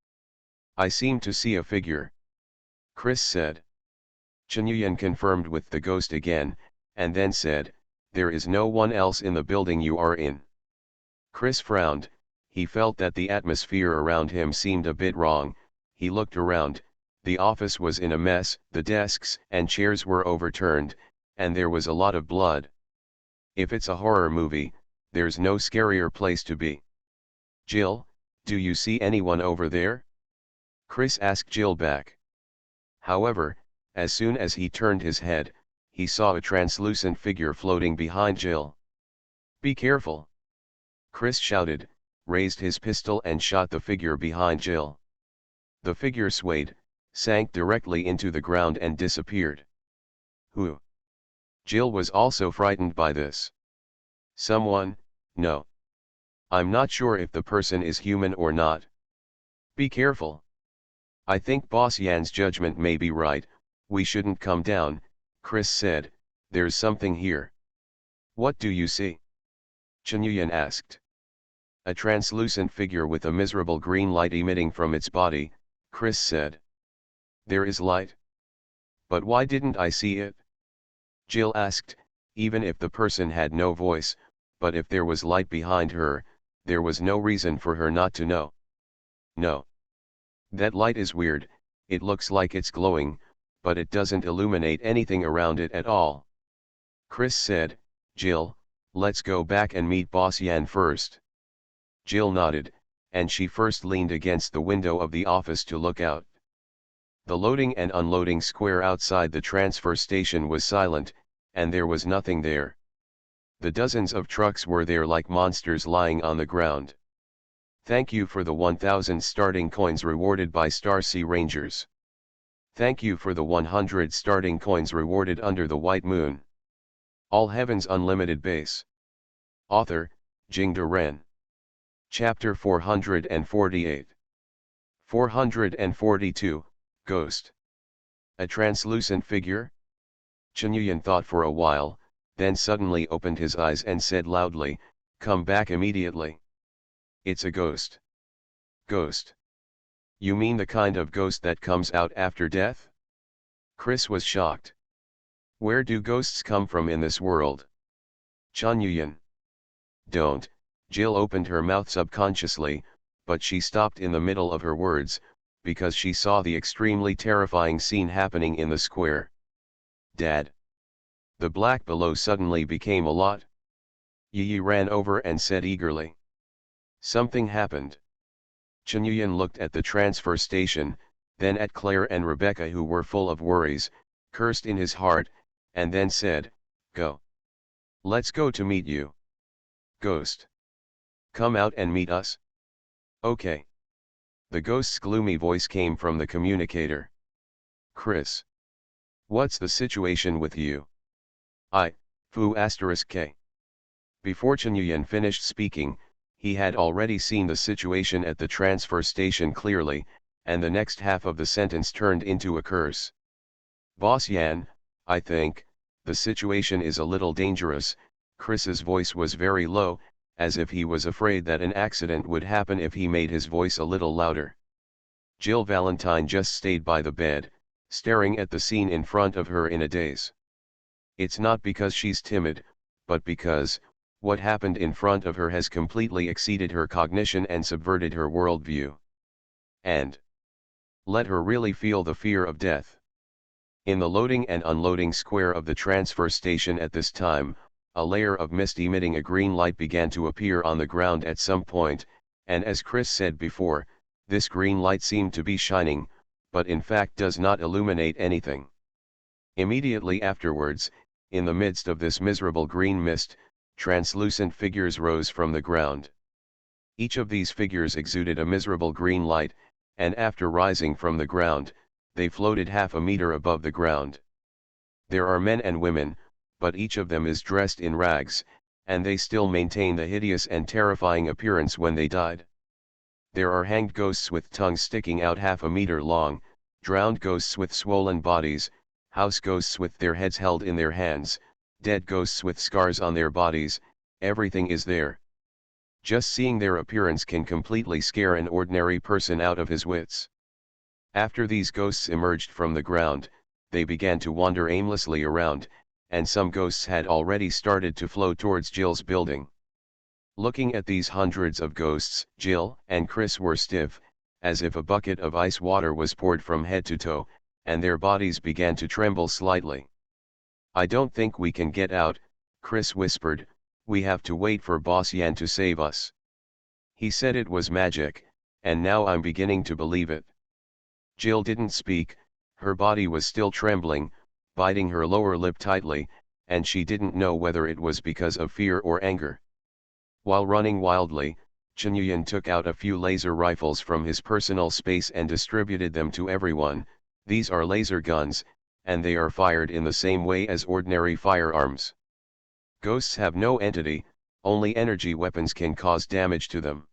I seem to see a figure. Chris said. Chunyuan confirmed with the ghost again, and then said, there is no one else in the building you are in. Chris frowned, he felt that the atmosphere around him seemed a bit wrong. He looked around, the office was in a mess, the desks and chairs were overturned, and there was a lot of blood. If it's a horror movie, there's no scarier place to be. Jill, do you see anyone over there? Chris asked Jill back. However, as soon as he turned his head, he saw a translucent figure floating behind Jill. Be careful! Chris shouted, raised his pistol and shot the figure behind Jill. The figure swayed, sank directly into the ground and disappeared. Who? Jill was also frightened by this. Someone, no. I'm not sure if the person is human or not. Be careful. I think Boss Yan's judgment may be right, we shouldn't come down, Chris said, there's something here. What do you see? Chunyuan asked. A translucent figure with a miserable green light emitting from its body, Chris said. There is light. But why didn't I see it? Jill asked, even if the person had no voice, but if there was light behind her, there was no reason for her not to know. No. That light is weird, it looks like it's glowing, but it doesn't illuminate anything around it at all. Chris said, Jill, let's go back and meet Boss Yan first. Jill nodded, and she first leaned against the window of the office to look out. The loading and unloading square outside the transfer station was silent, and there was nothing there. The dozens of trucks were there like monsters lying on the ground. Thank you for the 1000 starting coins rewarded by Star Sea Rangers. Thank you for the 100 starting coins rewarded under the White Moon. All Heavens Unlimited Base. Author, Jingda Ren. Chapter 448. 442, Ghost. A translucent figure? Chunyuan thought for a while, then suddenly opened his eyes and said loudly, come back immediately. It's a ghost. Ghost. You mean the kind of ghost that comes out after death? Chris was shocked. Where do ghosts come from in this world? Chunyuan. Don't. Jill opened her mouth subconsciously, but she stopped in the middle of her words, because she saw the extremely terrifying scene happening in the square. Dad. The black below suddenly became a lot. Yi ran over and said eagerly. Something happened. Nguyen looked at the transfer station, then at Claire and Rebecca, who were full of worries, cursed in his heart, and then said, "Go. Let's go to meet you. Ghost. Come out and meet us." "Okay." The ghost's gloomy voice came from the communicator. "Chris. What's the situation with you?" Fu*K. Before Nguyen finished speaking, he had already seen the situation at the transfer station clearly, and the next half of the sentence turned into a curse. "Boss Yan, I think, the situation is a little dangerous." Chris's voice was very low, as if he was afraid that an accident would happen if he made his voice a little louder. Jill Valentine just stayed by the bed, staring at the scene in front of her in a daze. It's not because she's timid, but because, what happened in front of her has completely exceeded her cognition and subverted her worldview. And let her really feel the fear of death. In the loading and unloading square of the transfer station at this time, a layer of mist emitting a green light began to appear on the ground at some point, and as Chris said before, this green light seemed to be shining, but in fact does not illuminate anything. Immediately afterwards, in the midst of this miserable green mist, translucent figures rose from the ground. Each of these figures exuded a miserable green light, and after rising from the ground, they floated half a meter above the ground. There are men and women, but each of them is dressed in rags, and they still maintain the hideous and terrifying appearance when they died. There are hanged ghosts with tongues sticking out half a meter long, drowned ghosts with swollen bodies, house ghosts with their heads held in their hands, dead ghosts with scars on their bodies, everything is there. Just seeing their appearance can completely scare an ordinary person out of his wits. After these ghosts emerged from the ground, they began to wander aimlessly around, and some ghosts had already started to flow towards Jill's building. Looking at these hundreds of ghosts, Jill and Chris were stiff, as if a bucket of ice water was poured from head to toe, and their bodies began to tremble slightly. "I don't think we can get out," Chris whispered. "We have to wait for Boss Yan to save us. He said it was magic, and now I'm beginning to believe it." Jill didn't speak, her body was still trembling, biting her lower lip tightly, and she didn't know whether it was because of fear or anger. While running wildly, Nguyen took out a few laser rifles from his personal space and distributed them to everyone. These are laser guns, and they are fired in the same way as ordinary firearms. Ghosts have no entity, only energy weapons can cause damage to them.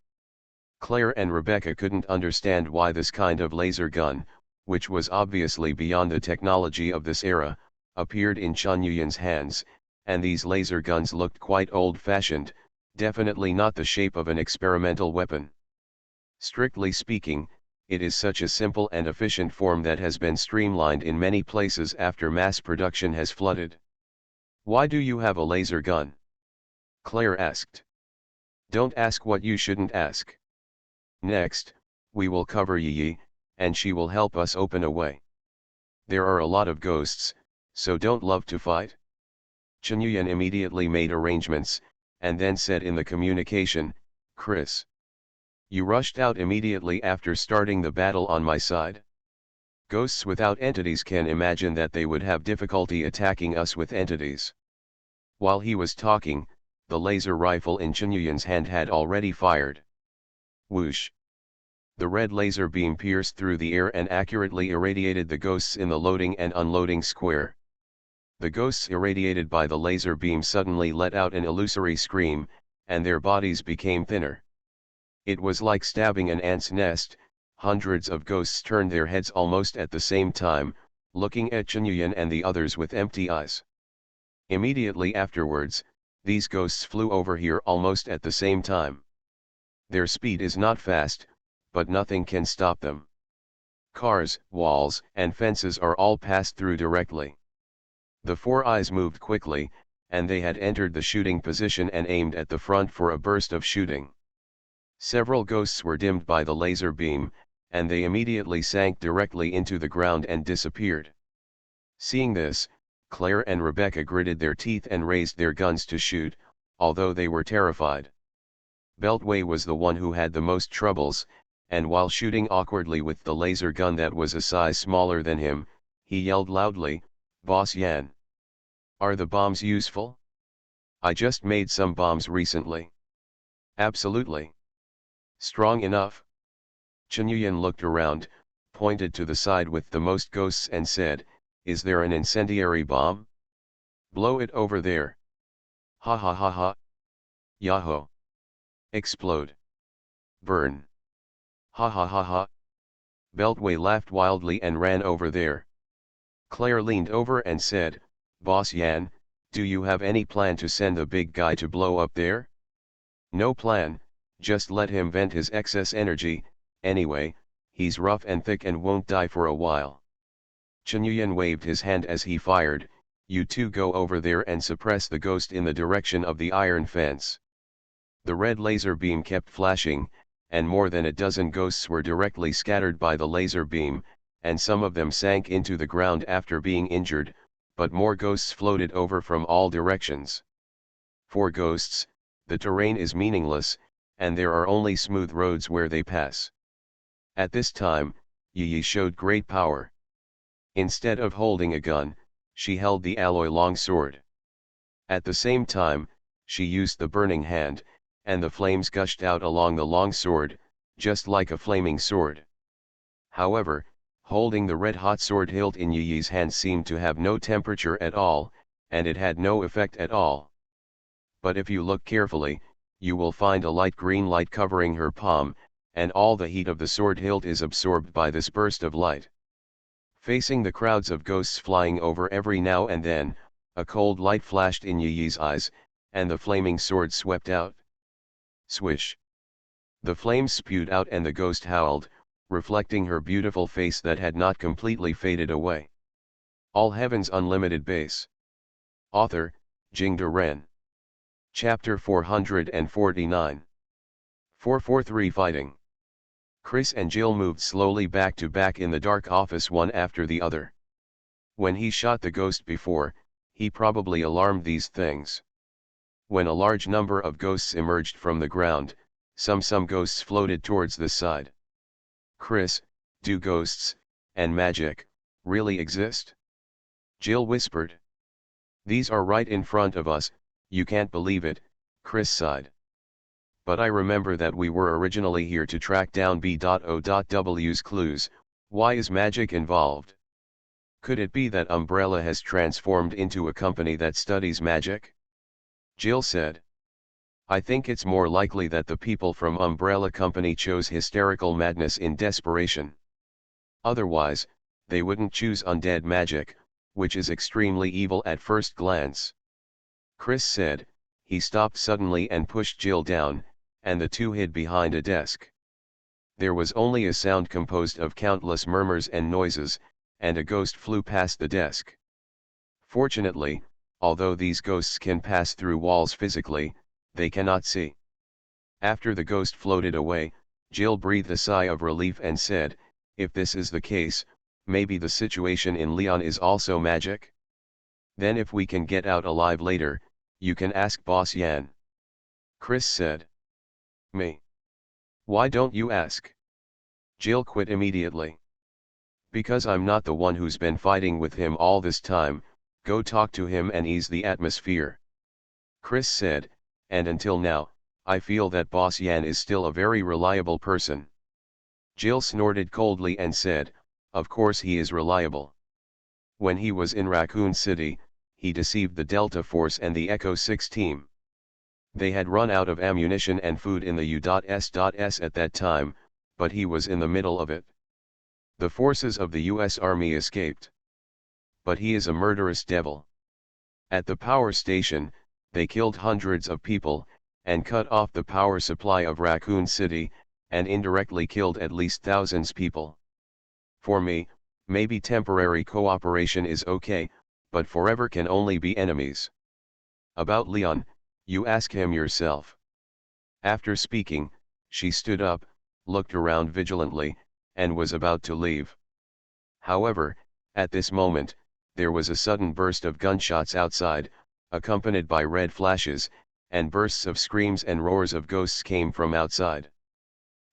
Claire and Rebecca couldn't understand why this kind of laser gun, which was obviously beyond the technology of this era, appeared in Nguyen's hands, and these laser guns looked quite old-fashioned, definitely not the shape of an experimental weapon. Strictly speaking, it is such a simple and efficient form that has been streamlined in many places after mass production has flooded. "Why do you have a laser gun?" Claire asked. "Don't ask what you shouldn't ask. Next, we will cover Yi, and she will help us open a way. There are a lot of ghosts, so don't love to fight." Nguyen immediately made arrangements, and then said in the communication, "Chris, you rushed out immediately after starting the battle on my side. Ghosts without entities can imagine that they would have difficulty attacking us with entities." While he was talking, the laser rifle in Nguyen's hand had already fired. Whoosh! The red laser beam pierced through the air and accurately irradiated the ghosts in the loading and unloading square. The ghosts irradiated by the laser beam suddenly let out an illusory scream, and their bodies became thinner. It was like stabbing an ant's nest. Hundreds of ghosts turned their heads almost at the same time, looking at Nguyen and the others with empty eyes. Immediately afterwards, these ghosts flew over here almost at the same time. Their speed is not fast, but nothing can stop them. Cars, walls, and fences are all passed through directly. The four eyes moved quickly, and they had entered the shooting position and aimed at the front for a burst of shooting. Several ghosts were dimmed by the laser beam, and they immediately sank directly into the ground and disappeared. Seeing this, Claire and Rebecca gritted their teeth and raised their guns to shoot, although they were terrified. Beltway was the one who had the most troubles, and while shooting awkwardly with the laser gun that was a size smaller than him, he yelled loudly, "Boss Yan! Are the bombs useful? I just made some bombs recently." "Absolutely. Strong enough?" Chenyuyan looked around, pointed to the side with the most ghosts and said, "Is there an incendiary bomb? Blow it over there." "Ha ha ha ha. Yahoo! Explode. Burn. Ha ha ha ha." Beltway laughed wildly and ran over there. Claire leaned over and said, "Boss Yan, do you have any plan to send the big guy to blow up there?" "No plan, just let him vent his excess energy, anyway, he's rough and thick and won't die for a while." Chenyuyan waved his hand as he fired, "You two go over there and suppress the ghost in the direction of the iron fence." The red laser beam kept flashing, and more than a dozen ghosts were directly scattered by the laser beam, and some of them sank into the ground after being injured, but more ghosts floated over from all directions. For ghosts, the terrain is meaningless, and there are only smooth roads where they pass. At this time, Yi showed great power. Instead of holding a gun, she held the alloy longsword. At the same time, she used the burning hand, and the flames gushed out along the longsword, just like a flaming sword. However, holding the red-hot sword hilt in Yi's hand seemed to have no temperature at all, and it had no effect at all. But if you look carefully, you will find a light green light covering her palm, and all the heat of the sword hilt is absorbed by this burst of light. Facing the crowds of ghosts flying over every now and then, a cold light flashed in Yi's eyes, and the flaming sword swept out. Swish! The flames spewed out and the ghost howled, reflecting her beautiful face that had not completely faded away. All Heaven's Unlimited Base. Author, Jingde Ren. Chapter 449. 443 Fighting. Chris and Jill moved slowly back to back in the dark office one after the other. When he shot the ghost before, he probably alarmed these things. When a large number of ghosts emerged from the ground, some ghosts floated towards the side. "Chris, do ghosts, and magic, really exist?" Jill whispered. "These are right in front of us, you can't believe it," Chris sighed. "But I remember that we were originally here to track down B.O.W's clues. Why is magic involved? Could it be that Umbrella has transformed into a company that studies magic?" Jill said. "I think it's more likely that the people from Umbrella Company chose hysterical madness in desperation. Otherwise, they wouldn't choose undead magic, which is extremely evil at first glance." Chris said. He stopped suddenly and pushed Jill down, and the two hid behind a desk. There was only a sound composed of countless murmurs and noises, and a ghost flew past the desk. Fortunately, although these ghosts can pass through walls physically, they cannot see. After the ghost floated away, Jill breathed a sigh of relief and said, "If this is the case, maybe the situation in Leon is also magic? Then if we can get out alive later, you can ask Boss Yan." Chris said. "Me? Why don't you ask?" Jill quit immediately. "Because I'm not the one who's been fighting with him all this time. Go talk to him and ease the atmosphere." Chris said, "And until now, I feel that Boss Yan is still a very reliable person." Jill snorted coldly and said, "Of course he is reliable. When he was in Raccoon City, he deceived the Delta Force and the Echo 6 team. They had run out of ammunition and food in the U.S. at that time, but he was in the middle of it. The forces of the U.S. Army escaped. But he is a murderous devil. At the power station, they killed hundreds of people, and cut off the power supply of Raccoon City, and indirectly killed at least thousands of people. For me, maybe temporary cooperation is okay, but forever can only be enemies. About Leon, you ask him yourself." After speaking, she stood up, looked around vigilantly, and was about to leave. However, at this moment, there was a sudden burst of gunshots outside, accompanied by red flashes, and bursts of screams and roars of ghosts came from outside.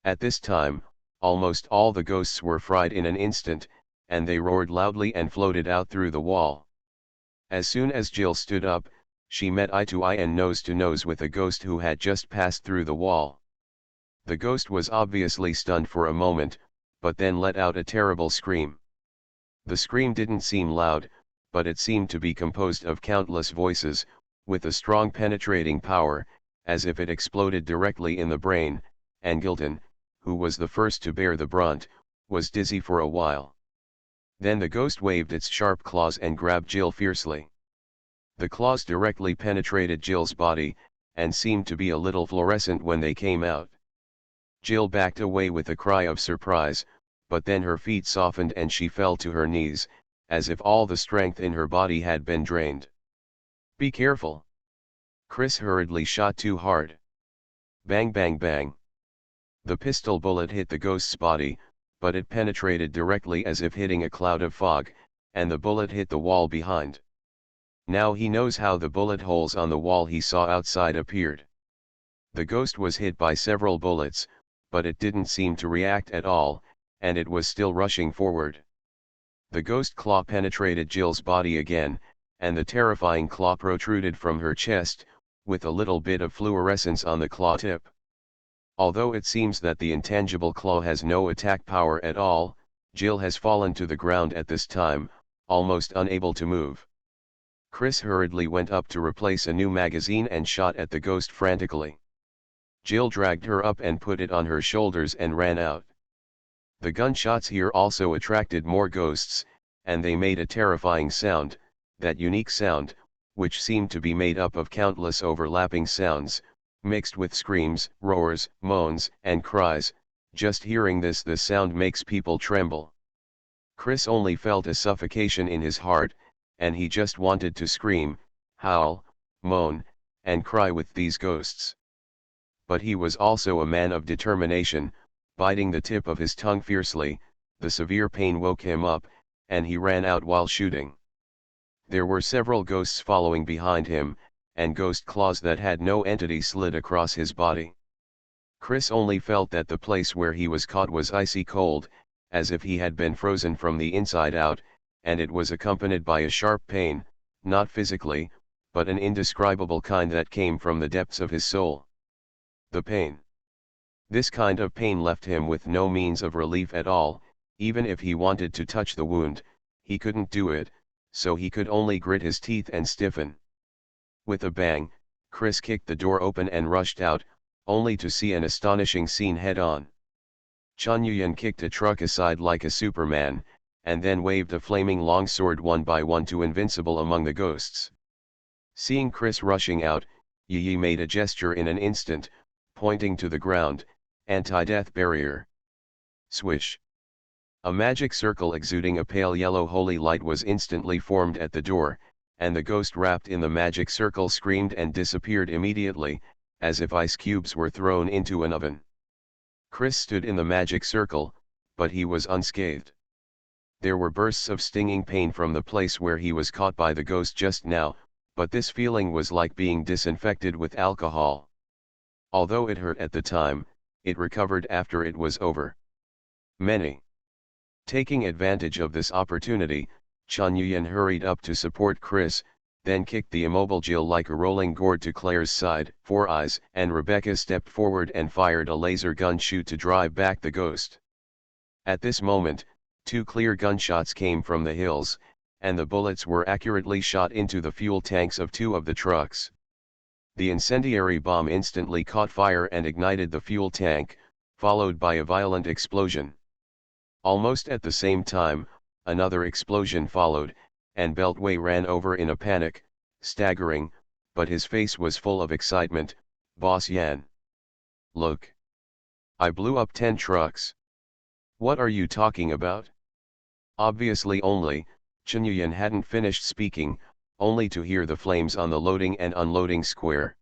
At this time, almost all the ghosts were fried in an instant, and they roared loudly and floated out through the wall. As soon as Jill stood up, she met eye to eye and nose to nose with a ghost who had just passed through the wall. The ghost was obviously stunned for a moment, but then let out a terrible scream. The scream didn't seem loud, but it seemed to be composed of countless voices, with a strong penetrating power, as if it exploded directly in the brain, and Gilton, who was the first to bear the brunt, was dizzy for a while. Then the ghost waved its sharp claws and grabbed Jill fiercely. The claws directly penetrated Jill's body, and seemed to be a little fluorescent when they came out. Jill backed away with a cry of surprise, but then her feet softened and she fell to her knees, as if all the strength in her body had been drained. "Be careful!" Chris hurriedly shot too hard. Bang bang bang. The pistol bullet hit the ghost's body, but it penetrated directly as if hitting a cloud of fog, and the bullet hit the wall behind. Now he knows how the bullet holes on the wall he saw outside appeared. The ghost was hit by several bullets, but it didn't seem to react at all, and it was still rushing forward. The ghost claw penetrated Jill's body again, and the terrifying claw protruded from her chest, with a little bit of fluorescence on the claw tip. Although it seems that the intangible claw has no attack power at all, Jill has fallen to the ground at this time, almost unable to move. Chris hurriedly went up to replace a new magazine and shot at the ghost frantically. Jill dragged her up and put it on her shoulders and ran out. The gunshots here also attracted more ghosts, and they made a terrifying sound, that unique sound, which seemed to be made up of countless overlapping sounds, mixed with screams, roars, moans, and cries. Just hearing this sound makes people tremble. Chris only felt a suffocation in his heart, and he just wanted to scream, howl, moan, and cry with these ghosts. But he was also a man of determination. Biting the tip of his tongue fiercely, the severe pain woke him up, and he ran out while shooting. There were several ghosts following behind him, and ghost claws that had no entity slid across his body. Chris only felt that the place where he was caught was icy cold, as if he had been frozen from the inside out, and it was accompanied by a sharp pain, not physically, but an indescribable kind that came from the depths of his soul. The pain. This kind of pain left him with no means of relief at all. Even if he wanted to touch the wound, he couldn't do it, so he could only grit his teeth and stiffen. With a bang, Chris kicked the door open and rushed out, only to see an astonishing scene head-on. Chun Yuyan kicked a truck aside like a Superman, and then waved a flaming longsword one by one to invincible among the ghosts. Seeing Chris rushing out, Yi made a gesture in an instant, pointing to the ground, anti-death barrier. Swish. A magic circle exuding a pale yellow holy light was instantly formed at the door, and the ghost wrapped in the magic circle screamed and disappeared immediately, as if ice cubes were thrown into an oven. Chris stood in the magic circle, but he was unscathed. There were bursts of stinging pain from the place where he was caught by the ghost just now, but this feeling was like being disinfected with alcohol. Although it hurt at the time, it recovered after it was over. Taking advantage of this opportunity, Chun Yuyan hurried up to support Chris, then kicked the immobile Jill like a rolling gourd to Claire's side. Four Eyes and Rebecca stepped forward and fired a laser gun shoot to drive back the ghost. At this moment, two clear gunshots came from the hills, and the bullets were accurately shot into the fuel tanks of two of the trucks. The incendiary bomb instantly caught fire and ignited the fuel tank, followed by a violent explosion. Almost at the same time, another explosion followed, and Beltway ran over in a panic, staggering, but his face was full of excitement. "Boss Yan. Look. I blew up 10 trucks." "What are you talking about?" Obviously Chun Yuyan hadn't finished speaking, only to hear the flames on the loading and unloading square.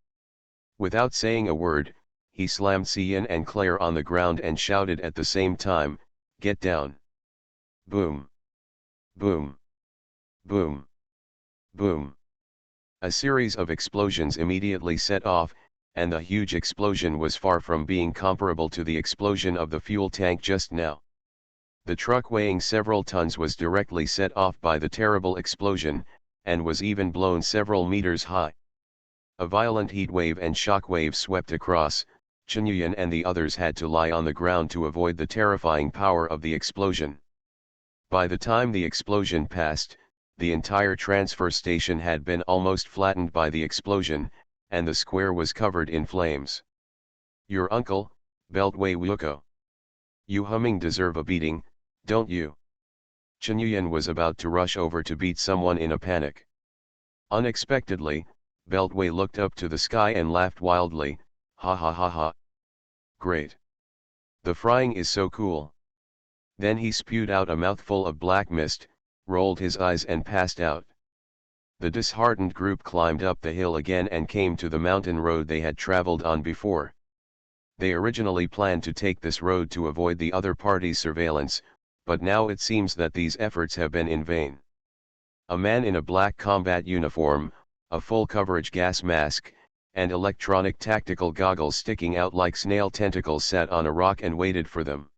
Without saying a word, he slammed Xian and Claire on the ground and shouted at the same time, "Get down." Boom. Boom. Boom. Boom. A series of explosions immediately set off, and the huge explosion was far from being comparable to the explosion of the fuel tank just now. The truck weighing several tons was directly set off by the terrible explosion, and was even blown several meters high. A violent heat wave and shock wave swept across. Chunyuan and the others had to lie on the ground to avoid the terrifying power of the explosion. By the time the explosion passed, the entire transfer station had been almost flattened by the explosion, and the square was covered in flames. "Your uncle, Beltway Wuko. You humming deserve a beating, don't you?" Chunyuan was about to rush over to beat someone in a panic. Unexpectedly, Beltway looked up to the sky and laughed wildly, "Ha ha ha ha. Great. The frying is so cool." Then he spewed out a mouthful of black mist, rolled his eyes and passed out. The disheartened group climbed up the hill again and came to the mountain road they had traveled on before. They originally planned to take this road to avoid the other party's surveillance, but now it seems that these efforts have been in vain. A man in a black combat uniform, a full coverage gas mask, and electronic tactical goggles sticking out like snail tentacles sat on a rock and waited for them.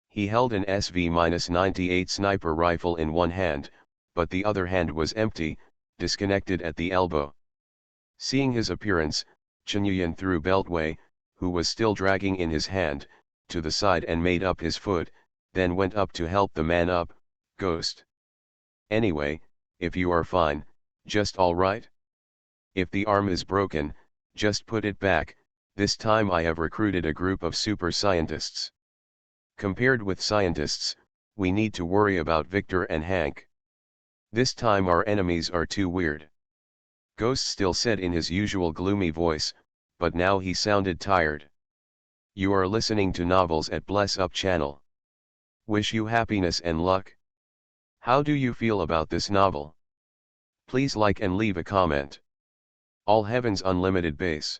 He held an SV-98 sniper rifle in one hand, but the other hand was empty, disconnected at the elbow. Seeing his appearance, Chunyuan threw Beltway, who was still dragging in his hand, to the side and made up his foot, then went up to help the man up. "Ghost. Anyway, if you are fine, just all right? If the arm is broken, just put it back. This time I have recruited a group of super scientists. Compared with scientists, we need to worry about Victor and Hank. This time our enemies are too weird." Ghost still said in his usual gloomy voice, but now he sounded tired. "You are listening to novels at Bless Up channel. Wish you happiness and luck. How do you feel about this novel? Please like and leave a comment. All Heaven's Unlimited Base.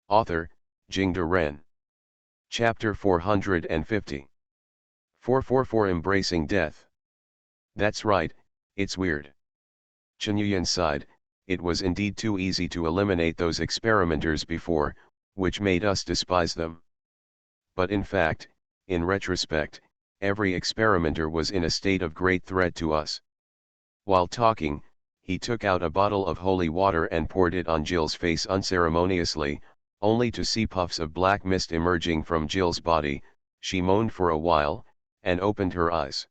Author, Jingde Ren. Chapter 450. 444 Embracing Death. That's right, it's weird. Chunyuan sighed. It was indeed too easy to eliminate those experimenters before, which made us despise them. But in fact, in retrospect, every experimenter was in a state of great threat to us. While talking, he took out a bottle of holy water and poured it on Jill's face unceremoniously, only to see puffs of black mist emerging from Jill's body. She moaned for a while, and opened her eyes.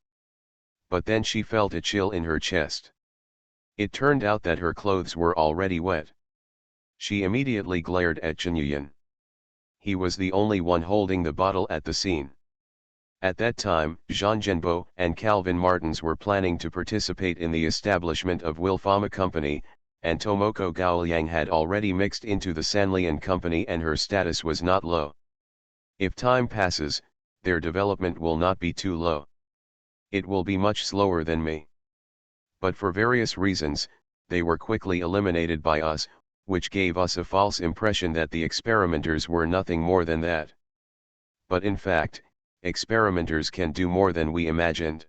But then she felt a chill in her chest. It turned out that her clothes were already wet. She immediately glared at Chunyuan. He was the only one holding the bottle at the scene. At that time, Jean Genbo and Calvin Martins were planning to participate in the establishment of Wilfama Company, and Tomoko Gaoliang had already mixed into the Sanlian Company and her status was not low. If time passes, their development will not be too low. It will be much slower than me. But for various reasons, they were quickly eliminated by us, which gave us a false impression that the experimenters were nothing more than that. But in fact, experimenters can do more than we imagined.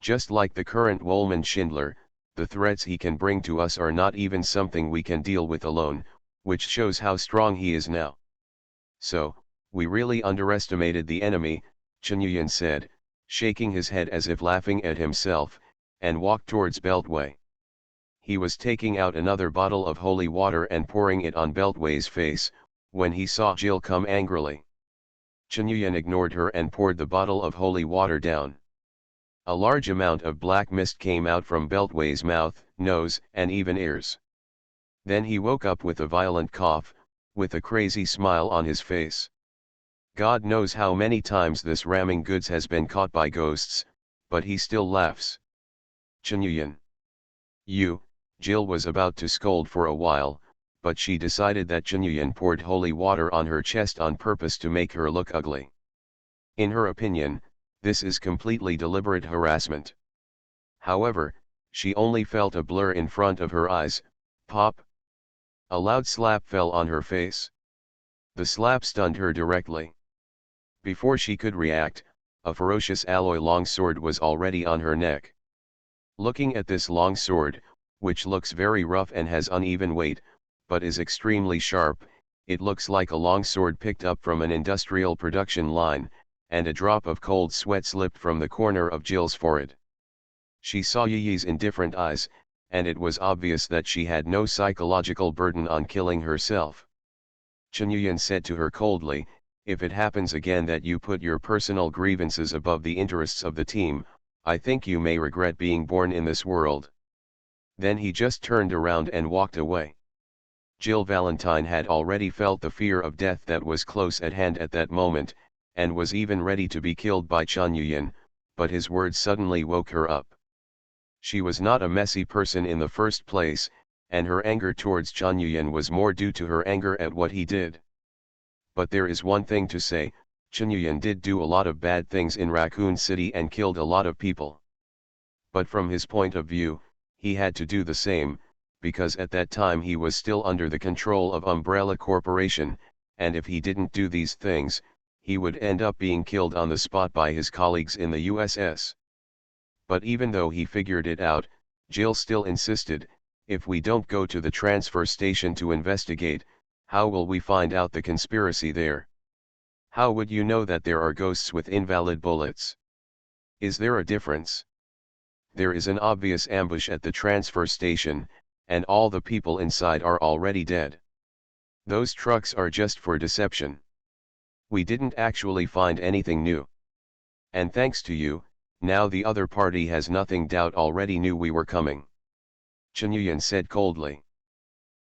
Just like the current Woolman Schindler, the threats he can bring to us are not even something we can deal with alone, which shows how strong he is now. So, we really underestimated the enemy, Chunyuan said, shaking his head as if laughing at himself, and walked towards Beltway. He was taking out another bottle of holy water and pouring it on Beltway's face, when he saw Jill come angrily. Chunyuan ignored her and poured the bottle of holy water down. A large amount of black mist came out from Beltway's mouth, nose, and even ears. Then he woke up with a violent cough, with a crazy smile on his face. God knows how many times this ramming goods has been caught by ghosts, but he still laughs. Chunyuan. Jill was about to scold for a while, but she decided that Chunyuan poured holy water on her chest on purpose to make her look ugly. In her opinion, this is completely deliberate harassment. However, she only felt a blur in front of her eyes. Pop! A loud slap fell on her face. The slap stunned her directly. Before she could react, a ferocious alloy longsword was already on her neck. Looking at this longsword, which looks very rough and has uneven weight, but is extremely sharp, It looks like a long sword picked up from an industrial production line, and a drop of cold sweat slipped from the corner of Jill's forehead. She saw Yi's indifferent eyes, and it was obvious that she had no psychological burden on killing herself. Chen Yuyan said to her coldly, "If it happens again that you put your personal grievances above the interests of the team, I think you may regret being born in this world." Then he just turned around and walked away. Jill Valentine had already felt the fear of death that was close at hand at that moment, and was even ready to be killed by Chen Yuyan, but his words suddenly woke her up. She was not a messy person in the first place, and her anger towards Chen Yuyan was more due to her anger at what he did. But there is one thing to say, Chen Yuyan did do a lot of bad things in Raccoon City and killed a lot of people. But from his point of view, he had to do the same, because at that time he was still under the control of Umbrella Corporation, and if he didn't do these things, he would end up being killed on the spot by his colleagues in the USS. But even though he figured it out, Jill still insisted, "If we don't go to the transfer station to investigate, how will we find out the conspiracy there? How would you know that there are ghosts with invalid bullets? Is there a difference? There is an obvious ambush at the transfer station, and all the people inside are already dead. Those trucks are just for deception. We didn't actually find anything new. And thanks to you, now the other party has nothing doubt already knew we were coming." Chen Yuyan said coldly.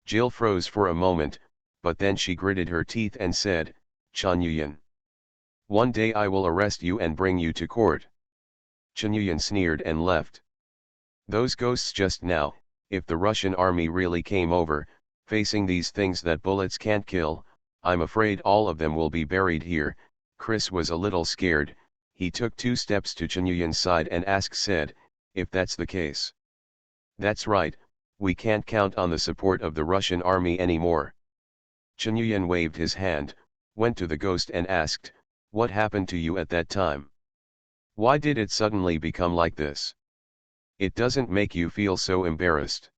Jill froze for a moment, but then she gritted her teeth and said, "Chen Yuyan, one day I will arrest you and bring you to court." Chen Yuyan sneered and left. "Those ghosts just now, if the Russian army really came over, facing these things that bullets can't kill, I'm afraid all of them will be buried here." Chris was a little scared. He took 2 steps to Chen Yuyan's side and said, "If that's the case." "That's right, we can't count on the support of the Russian army anymore." Chen Yuyan waved his hand, went to the ghost and asked, "What happened to you at that time? Why did it suddenly become like this? It doesn't make you feel so embarrassed?"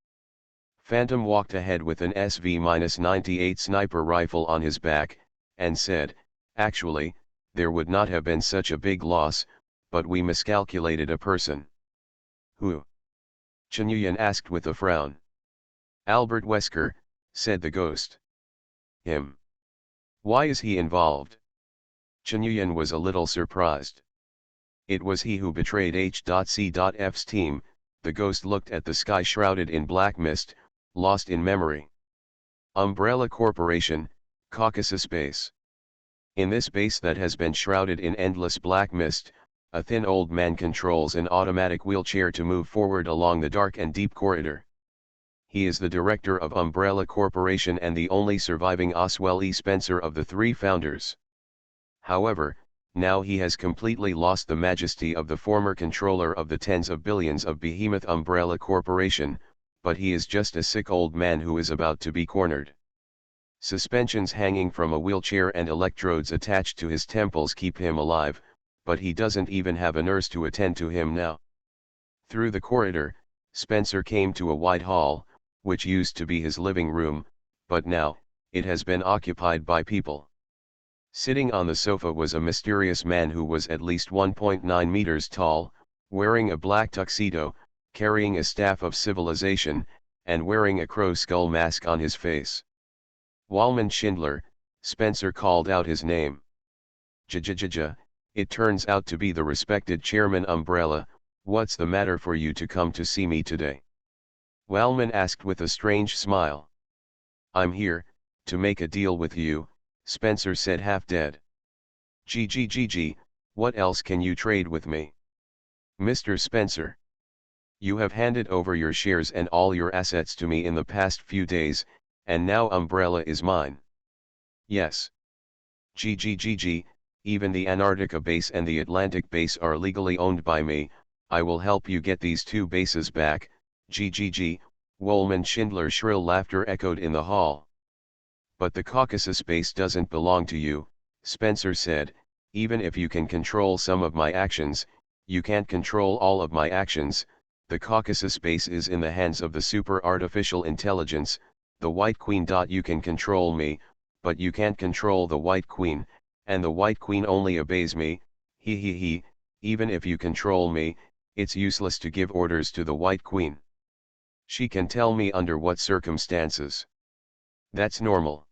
Phantom walked ahead with an SV-98 sniper rifle on his back, and said, "Actually, there would not have been such a big loss, but we miscalculated a person." "Who?" Chen Yuyan asked with a frown. "Albert Wesker," said the ghost. "Him? Why is he involved?" Chen Yuyan was a little surprised. "It was he who betrayed H.C.F's team." The ghost looked at the sky shrouded in black mist, lost in memory. "Umbrella Corporation, Caucasus Base. In this base that has been shrouded in endless black mist, a thin old man controls an automatic wheelchair to move forward along the dark and deep corridor. He is the director of Umbrella Corporation and the only surviving Oswell E. Spencer of the 3 founders. However, now he has completely lost the majesty of the former controller of the tens of billions of behemoth Umbrella Corporation, but he is just a sick old man who is about to be cornered. Suspensions hanging from a wheelchair and electrodes attached to his temples keep him alive, but he doesn't even have a nurse to attend to him now." Through the corridor, Spencer came to a wide hall, which used to be his living room, but now, it has been occupied by people. Sitting on the sofa was a mysterious man who was at least 1.9 meters tall, wearing a black tuxedo, carrying a staff of civilization, and wearing a crow skull mask on his face. "Wallman Schindler," Spencer called out his name. "Jajajaja, it turns out to be the respected Chairman Umbrella. What's the matter for you to come to see me today?" Wallman asked with a strange smile. "I'm here, to make a deal with you," Spencer said half dead. "Gg, what else can you trade with me?" "Mr. Spencer, you have handed over your shares and all your assets to me in the past few days, and now Umbrella is mine." "Yes. Gg, even the Antarctica base and the Atlantic base are legally owned by me. I will help you get these 2 bases back." Gg, Wallman Schindler's shrill laughter echoed in the hall. "But the Caucasus base doesn't belong to you," Spencer said. "Even if you can control some of my actions, you can't control all of my actions. The Caucasus base is in the hands of the super artificial intelligence, the White Queen. You can control me, but you can't control the White Queen, and the White Queen only obeys me, he, even if you control me, it's useless to give orders to the White Queen. She can tell me under what circumstances. That's normal.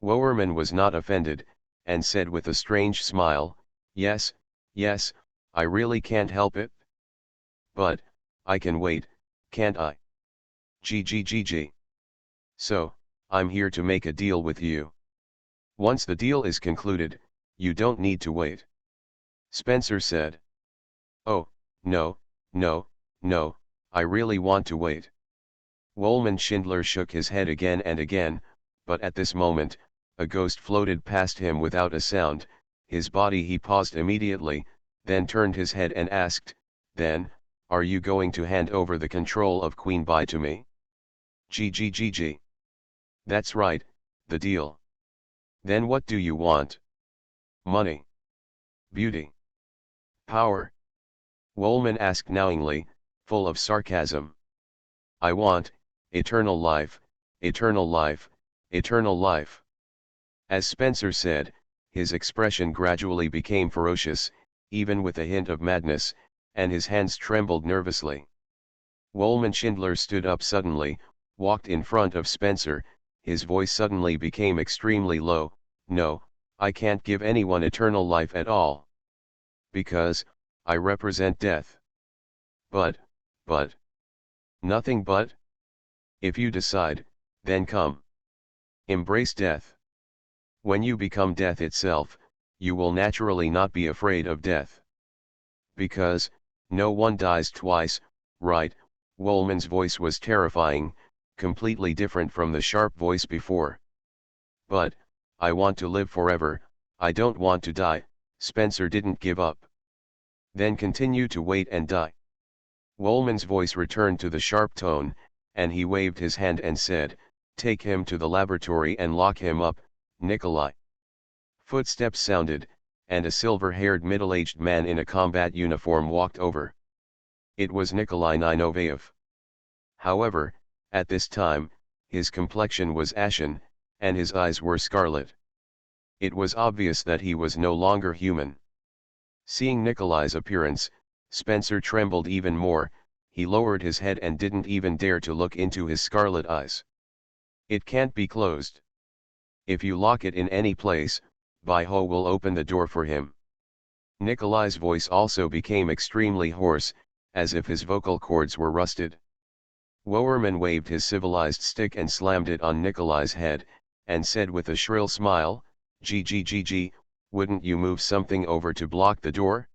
Woerman was not offended, and said with a strange smile, yes, I really can't help it. But, I can wait, can't I? Gg. So, I'm here to make a deal with you. Once the deal is concluded, you don't need to wait. Spencer said. Oh, no, I really want to wait. Woolman Schindler shook his head again and again, but at this moment, a ghost floated past him without a sound. His body he paused immediately, then turned his head and asked, then, are you going to hand over the control of Queen Bai to me? Gg. That's right, the deal. Then what do you want? Money? Beauty? Power? Woolman asked knowingly, full of sarcasm. I want, eternal life, eternal life, eternal life. As Spencer said, his expression gradually became ferocious, even with a hint of madness, and his hands trembled nervously. Woolman Schindler stood up suddenly, walked in front of Spencer, his voice suddenly became extremely low. No, I can't give anyone eternal life at all. Because, I represent death. But. Nothing but? If you decide, then come. Embrace death. When you become death itself, you will naturally not be afraid of death. Because, no one dies twice, right? Woolman's voice was terrifying, completely different from the sharp voice before. But, I want to live forever, I don't want to die. Spencer didn't give up. Then continue to wait and die. Woolman's voice returned to the sharp tone, and he waved his hand and said, take him to the laboratory and lock him up, Nikolai. Footsteps sounded, and a silver-haired middle-aged man in a combat uniform walked over. It was Nikolai Ninovayev. However, at this time, his complexion was ashen, and his eyes were scarlet. It was obvious that he was no longer human. Seeing Nikolai's appearance, Spencer trembled even more. He lowered his head and didn't even dare to look into his scarlet eyes. It can't be closed. If you lock it in any place, Bai-Ho will open the door for him. Nikolai's voice also became extremely hoarse, as if his vocal cords were rusted. Woerman waved his civilized stick and slammed it on Nikolai's head, and said with a shrill smile, Gg, wouldn't you move something over to block the door?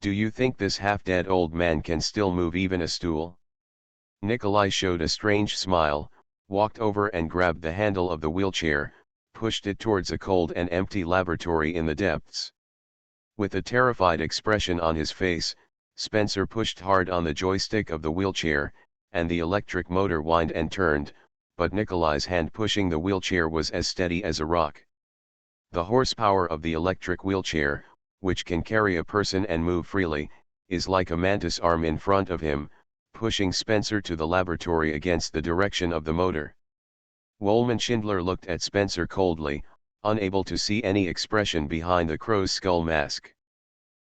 Do you think this half-dead old man can still move even a stool? Nikolai showed a strange smile, walked over and grabbed the handle of the wheelchair, pushed it towards a cold and empty laboratory in the depths. With a terrified expression on his face, Spencer pushed hard on the joystick of the wheelchair, and the electric motor whined and turned, but Nikolai's hand pushing the wheelchair was as steady as a rock. The horsepower of the electric wheelchair, which can carry a person and move freely, is like a mantis arm in front of him, pushing Spencer to the laboratory against the direction of the motor. Woolman Schindler looked at Spencer coldly, unable to see any expression behind the crow's skull mask.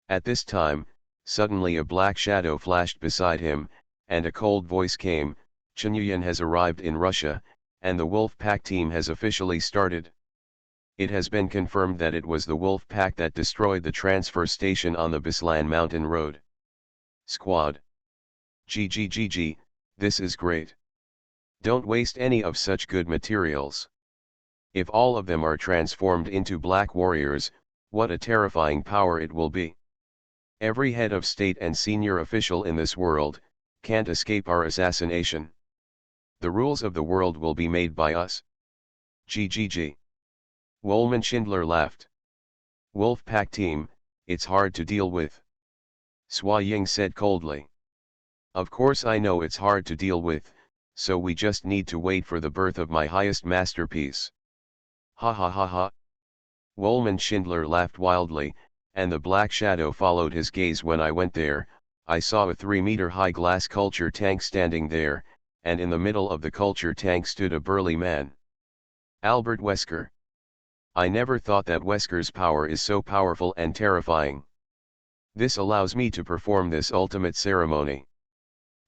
At this time, suddenly a black shadow flashed beside him, and a cold voice came, Chen Yuyan has arrived in Russia, and the Wolf Pack team has officially started. It has been confirmed that it was the Wolf Pack that destroyed the transfer station on the Beslan Mountain Road. Squad. Gg, this is great. Don't waste any of such good materials. If all of them are transformed into black warriors, what a terrifying power it will be. Every head of state and senior official in this world can't escape our assassination. The rules of the world will be made by us. Gg. Woolman Schindler laughed. Wolf Pack team, it's hard to deal with. Swa Ying said coldly. Of course I know it's hard to deal with, so we just need to wait for the birth of my highest masterpiece. Ha ha ha ha. Woolman Schindler laughed wildly, and the black shadow followed his gaze. When I went there, I saw a 3-meter-high glass culture tank standing there, and in the middle of the culture tank stood a burly man. Albert Wesker. I never thought that Wesker's power is so powerful and terrifying. This allows me to perform this ultimate ceremony.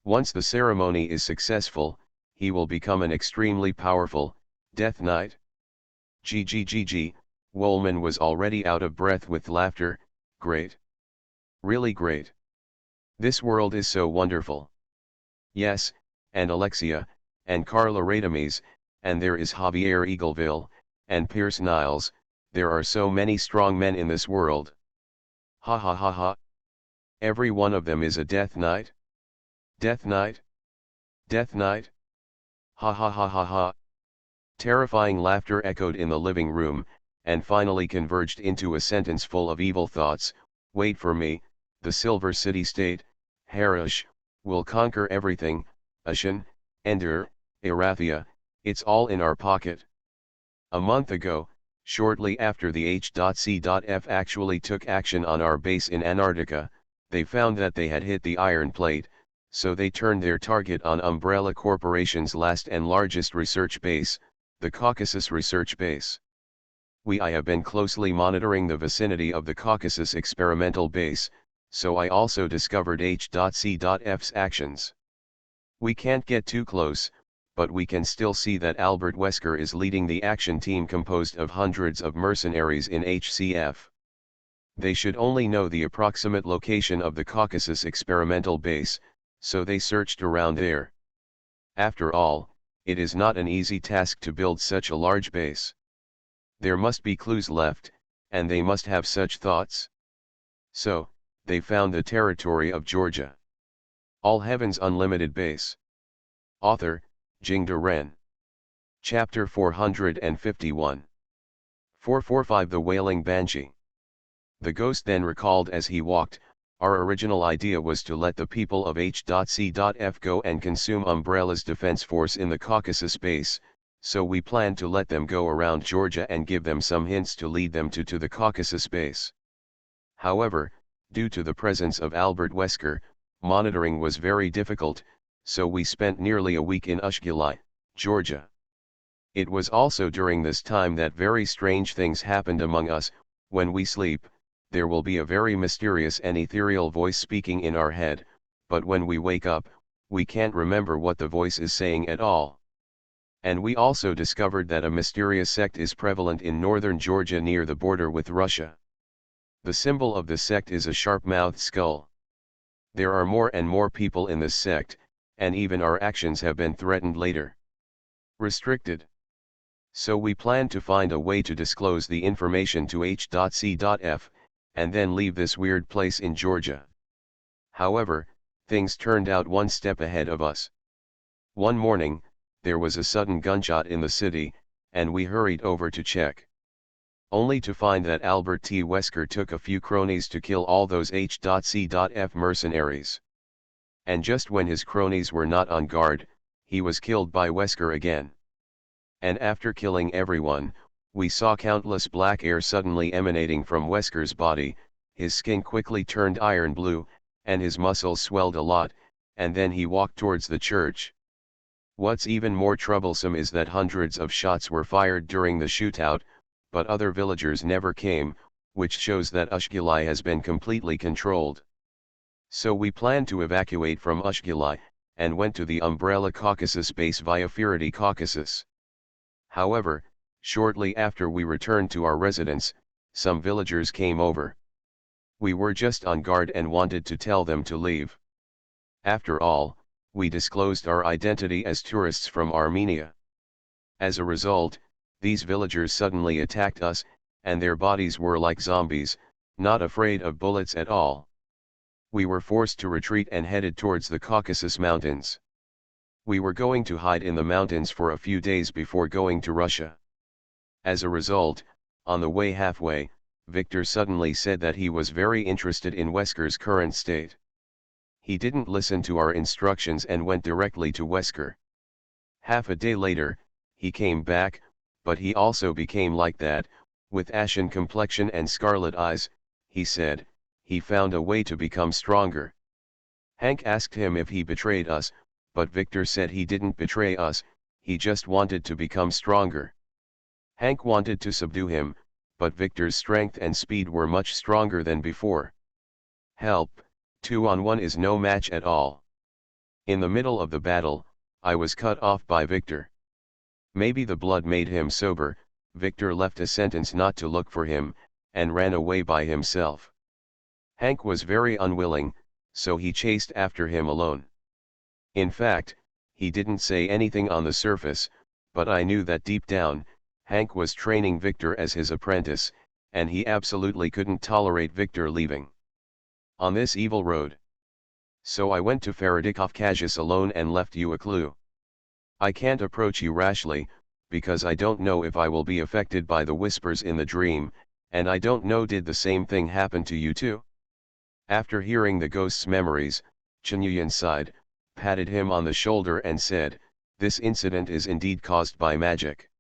Once the ceremony is successful, he will become an extremely powerful Death Knight. GGGG, Woolman was already out of breath with laughter. Great. Really great. This world is so wonderful. Yes, and Alexia, and Carla Radames, and there is Javier Eagleville, and Pierce Niles, there are so many strong men in this world. Ha ha ha ha. Every one of them is a Death Knight? Death Knight? Death Knight? Ha ha ha ha ha. Terrifying laughter echoed in the living room, and finally converged into a sentence full of evil thoughts. Wait for me, the Silver City State, Harish, will conquer everything, Ashen, Ender, Arathia, it's all in our pocket. A month ago, shortly after the H.C.F actually took action on our base in Antarctica, they found that they had hit the iron plate, so they turned their target on Umbrella Corporation's last and largest research base, the Caucasus Research Base. I have been closely monitoring the vicinity of the Caucasus experimental base, so I also discovered H.C.F's actions. We can't get too close, but we can still see that Albert Wesker is leading the action team composed of hundreds of mercenaries in HCF. They should only know the approximate location of the Caucasus experimental base, so they searched around there. After all, it is not an easy task to build such a large base. There must be clues left, and they must have such thoughts. So, they found the territory of Georgia. All Heaven's Unlimited Base. Author, Jingda Ren. Chapter 451. 445 The Wailing Banshee. The ghost then recalled as he walked, our original idea was to let the people of H.C.F go and consume Umbrella's defense force in the Caucasus base, so we planned to let them go around Georgia and give them some hints to lead them to the Caucasus base. However, due to the presence of Albert Wesker, monitoring was very difficult, so we spent nearly a week in Ushguli, Georgia. It was also during this time that very strange things happened among us. When we sleep, there will be a very mysterious and ethereal voice speaking in our head, but when we wake up, we can't remember what the voice is saying at all. And we also discovered that a mysterious sect is prevalent in northern Georgia near the border with Russia. The symbol of the sect is a sharp-mouthed skull. There are more and more people in this sect, and even our actions have been threatened later. Restricted. So we plan to find a way to disclose the information to H.C.F, and then leave this weird place in Georgia. However, things turned out one step ahead of us. One morning, there was a sudden gunshot in the city, and we hurried over to check. Only to find that Albert T. Wesker took a few cronies to kill all those H.C.F mercenaries. And just when his cronies were not on guard, he was killed by Wesker again. And after killing everyone, we saw countless black air suddenly emanating from Wesker's body, his skin quickly turned iron blue, and his muscles swelled a lot, and then he walked towards the church. What's even more troublesome is that hundreds of shots were fired during the shootout, but other villagers never came, which shows that Ushguli has been completely controlled. So we planned to evacuate from Ushguli, and went to the Umbrella Caucasus base via Furity Caucasus. However, shortly after we returned to our residence, some villagers came over. We were just on guard and wanted to tell them to leave. After all, we disclosed our identity as tourists from Armenia. As a result, these villagers suddenly attacked us, and their bodies were like zombies, not afraid of bullets at all. We were forced to retreat and headed towards the Caucasus Mountains. We were going to hide in the mountains for a few days before going to Russia. As a result, on the way halfway, Victor suddenly said that he was very interested in Wesker's current state. He didn't listen to our instructions and went directly to Wesker. Half a day later, he came back, but he also became like that, with ashen complexion and scarlet eyes. He said, he found a way to become stronger. Hank asked him if he betrayed us, but Victor said he didn't betray us, he just wanted to become stronger. Hank wanted to subdue him, but Victor's strength and speed were much stronger than before. Help, 2-on-1 is no match at all. In the middle of the battle, I was cut off by Victor. Maybe the blood made him sober. Victor left a sentence not to look for him, and ran away by himself. Hank was very unwilling, so he chased after him alone. In fact, he didn't say anything on the surface, but I knew that deep down, Hank was training Victor as his apprentice, and he absolutely couldn't tolerate Victor leaving on this evil road. So I went to FuturisticSetting alone and left you a clue. I can't approach you rashly, because I don't know if I will be affected by the whispers in the dream, and I don't know did the same thing happen to you too? After hearing the ghost's memories, Chunyuan sighed, patted him on the shoulder and said, "This incident is indeed caused by magic.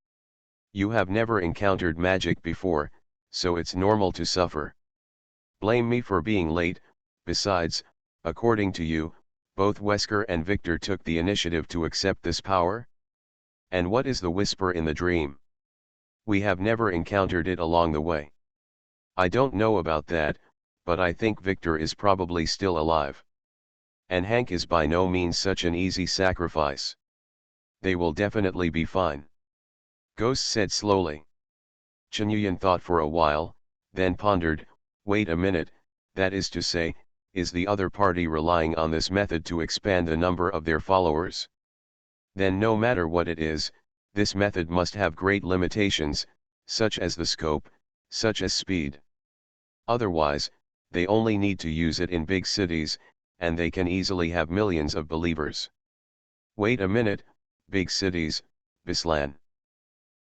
You have never encountered magic before, so it's normal to suffer. Blame me for being late. Besides, according to you, both Wesker and Victor took the initiative to accept this power? And what is the whisper in the dream? We have never encountered it along the way. I don't know about that, but I think Victor is probably still alive. And Hank is by no means such an easy sacrifice. They will definitely be fine." Ghost said slowly. Chunyuan thought for a while, then pondered, "Wait a minute, that is to say, is the other party relying on this method to expand the number of their followers? Then no matter what it is, this method must have great limitations, such as the scope, such as speed. Otherwise, they only need to use it in big cities, and they can easily have millions of believers." "Wait a minute, big cities, Bislan."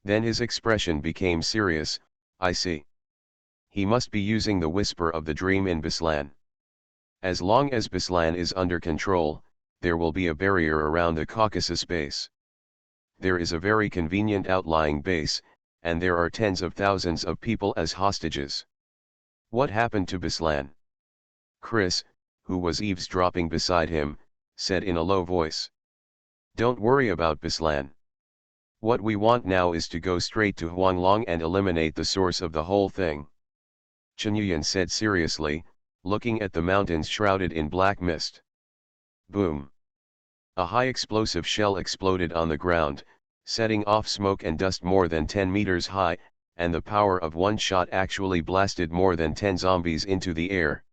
Then his expression became serious. "I see. He must be using the whisper of the dream in Bislan. As long as Bislan is under control, there will be a barrier around the Caucasus base. There is a very convenient outlying base, and there are tens of thousands of people as hostages. What happened to Bislan?" Chris, who was eavesdropping beside him, said in a low voice. "Don't worry about Bislan. What we want now is to go straight to Huanglong and eliminate the source of the whole thing." Chunyuan said seriously, looking at the mountains shrouded in black mist. Boom! A high explosive shell exploded on the ground, setting off smoke and dust more than 10 meters high, and the power of one shot actually blasted more than 10 zombies into the air.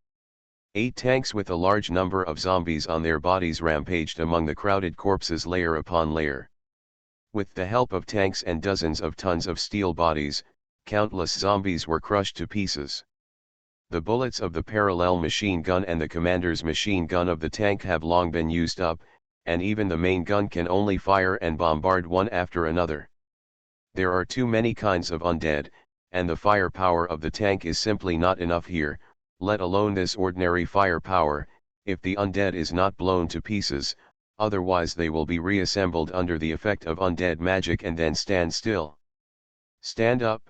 8 tanks with a large number of zombies on their bodies rampaged among the crowded corpses layer upon layer. With the help of tanks and dozens of tons of steel bodies, countless zombies were crushed to pieces. The bullets of the parallel machine gun and the commander's machine gun of the tank have long been used up, and even the main gun can only fire and bombard one after another. There are too many kinds of undead, and the firepower of the tank is simply not enough here, let alone this ordinary firepower, if the undead is not blown to pieces, otherwise they will be reassembled under the effect of undead magic and then stand still. Stand up.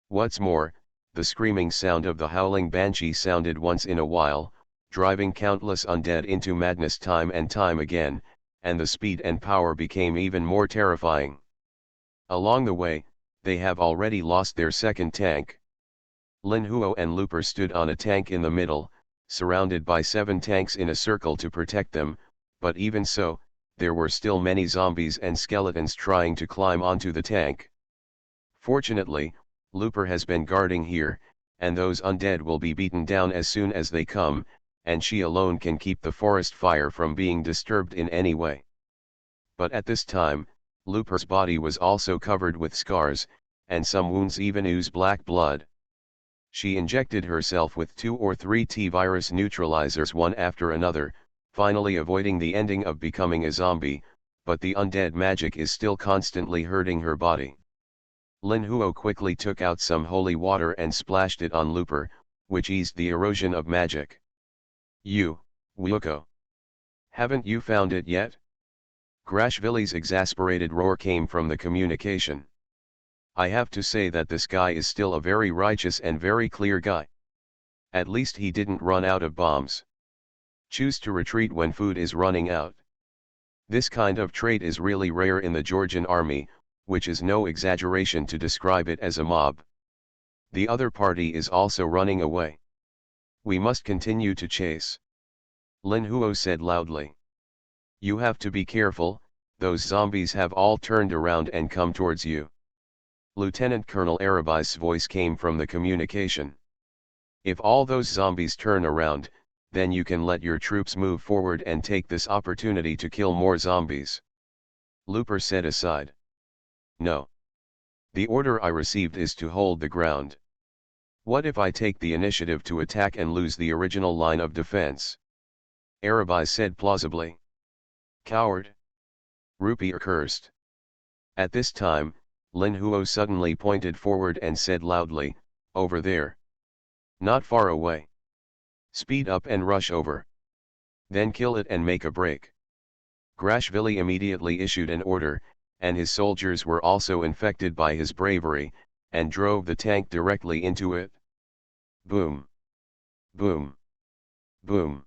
What's more, the screaming sound of the howling banshee sounded once in a while, driving countless undead into madness time and time again, and the speed and power became even more terrifying. Along the way, they have already lost their second tank. Lin Huo and Looper stood on a tank in the middle, surrounded by 7 tanks in a circle to protect them, but even so, there were still many zombies and skeletons trying to climb onto the tank. Fortunately, Looper has been guarding here, and those undead will be beaten down as soon as they come, and she alone can keep the forest fire from being disturbed in any way. But at this time, Looper's body was also covered with scars, and some wounds even ooze black blood. She injected herself with 2 or 3 T-virus neutralizers one after another, finally avoiding the ending of becoming a zombie, but the undead magic is still constantly hurting her body. Lin Huo quickly took out some holy water and splashed it on Looper, which eased the erosion of magic. "You, Wuko. Haven't you found it yet?" Grashvili's exasperated roar came from the communication. "I have to say that this guy is still a very righteous and very clear guy. At least he didn't run out of bombs. Choose to retreat when food is running out. This kind of trait is really rare in the Georgian army, which is no exaggeration to describe it as a mob. The other party is also running away. We must continue to chase. Lin Huo said loudly. You have to be careful, those zombies have all turned around and come towards you. Lieutenant Colonel Arabi's voice came from the communication. If all those zombies turn around, then you can let your troops move forward and take this opportunity to kill more zombies. Looper said aside. No. The order I received is to hold the ground. What if I take the initiative to attack and lose the original line of defense? Arabi said plausibly. Coward. Rupier cursed. At this time, Lin Huo suddenly pointed forward and said loudly, over there. Not far away. Speed up and rush over. Then kill it and make a break. Grashvili immediately issued an order, and his soldiers were also infected by his bravery, and drove the tank directly into it. Boom. Boom. Boom.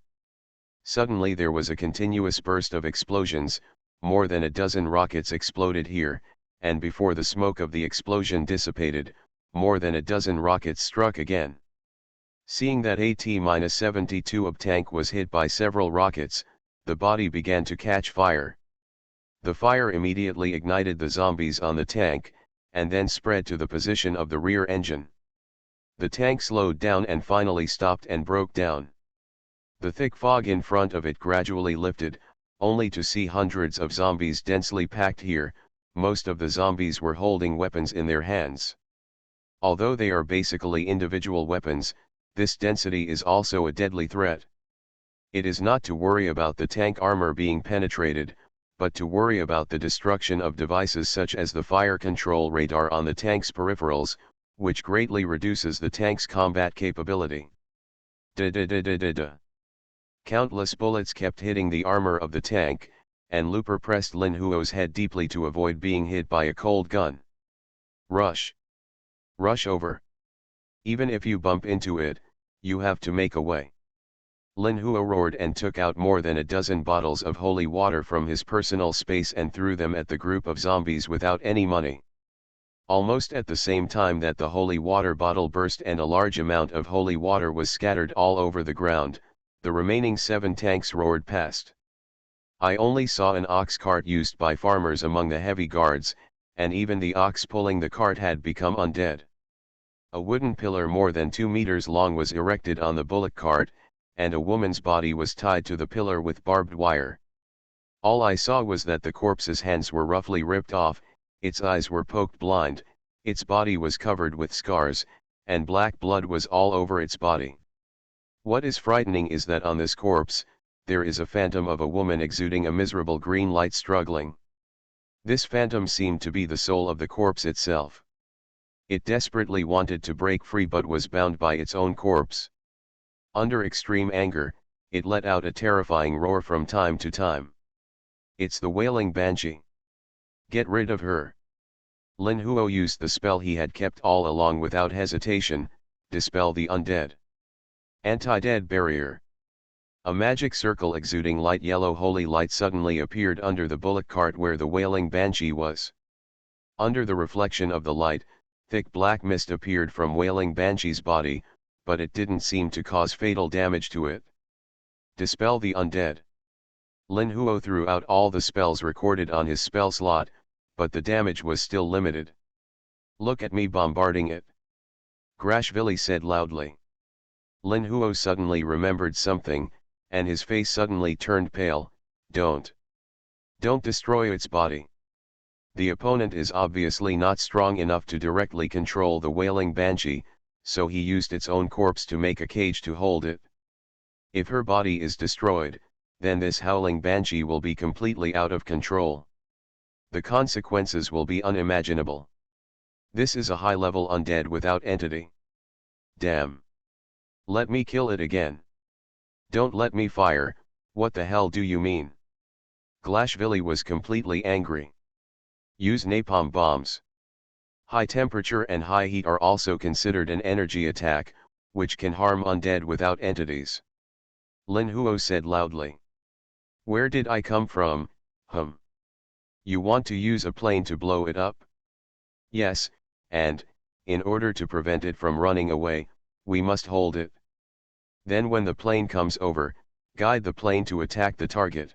Suddenly there was a continuous burst of explosions, more than a dozen rockets exploded here, and before the smoke of the explosion dissipated, more than a dozen rockets struck again. Seeing that AT-72 of tank was hit by several rockets, the body began to catch fire. The fire immediately ignited the zombies on the tank, and then spread to the position of the rear engine. The tank slowed down and finally stopped and broke down. The thick fog in front of it gradually lifted, only to see hundreds of zombies densely packed here. Most of the zombies were holding weapons in their hands. Although they are basically individual weapons, this density is also a deadly threat. It is not to worry about the tank armor being penetrated, but to worry about the destruction of devices such as the fire control radar on the tank's peripherals, which greatly reduces the tank's combat capability. Countless bullets kept hitting the armor of the tank, and Looper pressed Lin Huo's head deeply to avoid being hit by a cold gun. Rush. Rush over. Even if you bump into it, you have to make a way. Lin Huo roared and took out more than a dozen bottles of holy water from his personal space and threw them at the group of zombies without any money. Almost at the same time that the holy water bottle burst and a large amount of holy water was scattered all over the ground, the remaining 7 tanks roared past. I only saw an ox cart used by farmers among the heavy guards, and even the ox pulling the cart had become undead. A wooden pillar more than 2 meters long was erected on the bullock cart, and a woman's body was tied to the pillar with barbed wire. All I saw was that the corpse's hands were roughly ripped off, its eyes were poked blind, its body was covered with scars, and black blood was all over its body. What is frightening is that on this corpse, there is a phantom of a woman exuding a miserable green light struggling. This phantom seemed to be the soul of the corpse itself. It desperately wanted to break free but was bound by its own corpse. Under extreme anger, it let out a terrifying roar from time to time. It's the wailing banshee. Get rid of her. Lin Huo used the spell he had kept all along without hesitation, dispel the undead. Anti-dead barrier. A magic circle exuding light yellow holy light suddenly appeared under the bullock cart where the wailing banshee was. Under the reflection of the light, thick black mist appeared from wailing banshee's body, but it didn't seem to cause fatal damage to it. Dispel the undead. Lin Huo threw out all the spells recorded on his spell slot, but the damage was still limited. Look at me bombarding it. Grashvili said loudly. Lin Huo suddenly remembered something, and his face suddenly turned pale. Don't destroy its body. The opponent is obviously not strong enough to directly control the wailing banshee, so he used its own corpse to make a cage to hold it. If her body is destroyed, then this howling banshee will be completely out of control. The consequences will be unimaginable. This is a high-level undead without entity. Damn. Let me kill it again. Don't let me fire, what the hell do you mean? Glashvili was completely angry. Use napalm bombs. High temperature and high heat are also considered an energy attack, which can harm undead without entities. Lin Huo said loudly. Where did I come from, You want to use a plane to blow it up? Yes, and, in order to prevent it from running away, we must hold it. Then when the plane comes over, guide the plane to attack the target.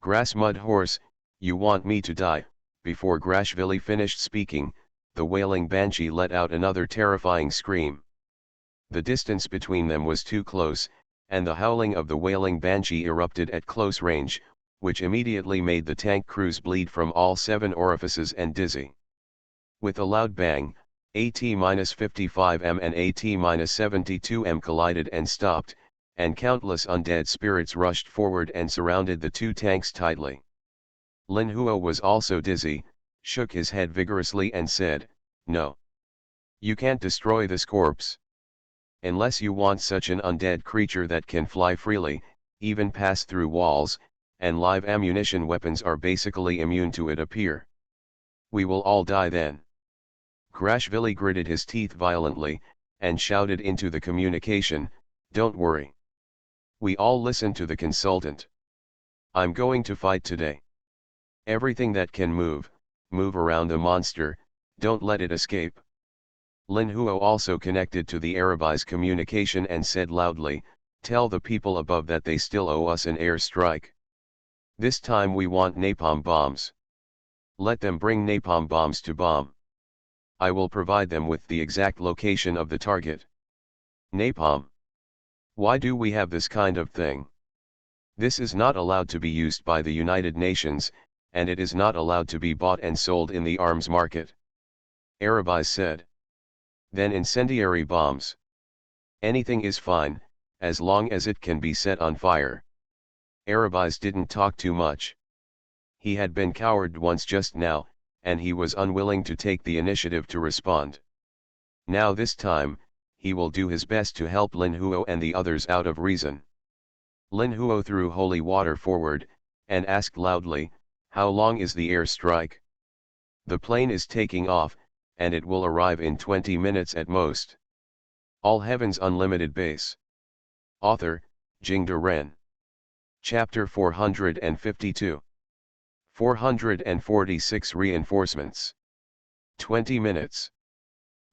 Grass Mud Horse, you want me to die? Before Grashvili finished speaking, the wailing banshee let out another terrifying scream. The distance between them was too close, and the howling of the wailing banshee erupted at close range, which immediately made the tank crews bleed from all 7 orifices and dizzy. With a loud bang, AT-55M and AT-72M collided and stopped, and countless undead spirits rushed forward and surrounded the 2 tanks tightly. Lin Huo was also dizzy, shook his head vigorously and said, "No. You can't destroy this corpse. Unless you want such an undead creature that can fly freely, even pass through walls, and live ammunition weapons are basically immune to it appear. We will all die then." Grashvili gritted his teeth violently, and shouted into the communication, "Don't worry. We all listen to the consultant. I'm going to fight today. Everything that can move around the monster, don't let it escape." Lin Huo also connected to the Arabi's communication and said loudly, "Tell the people above that they still owe us an air strike. This time we want napalm bombs. Let them bring napalm bombs to bomb. I will provide them with the exact location of the target." Napalm. Why do we have this kind of thing? This is not allowed to be used by the United Nations, and it is not allowed to be bought and sold in the arms market. Arabi's said. Then incendiary bombs. Anything is fine, as long as it can be set on fire. Arabi's didn't talk too much. He had been coward once just now, and he was unwilling to take the initiative to respond. Now this time, he will do his best to help Lin Huo and the others out of reason. Lin Huo threw holy water forward, and asked loudly, "How long is the air strike?" "The plane is taking off, and it will arrive in 20 minutes at most." All Heavens Unlimited Base. Author, Jingde Ren. Chapter 452. 446 Reinforcements. 20 minutes.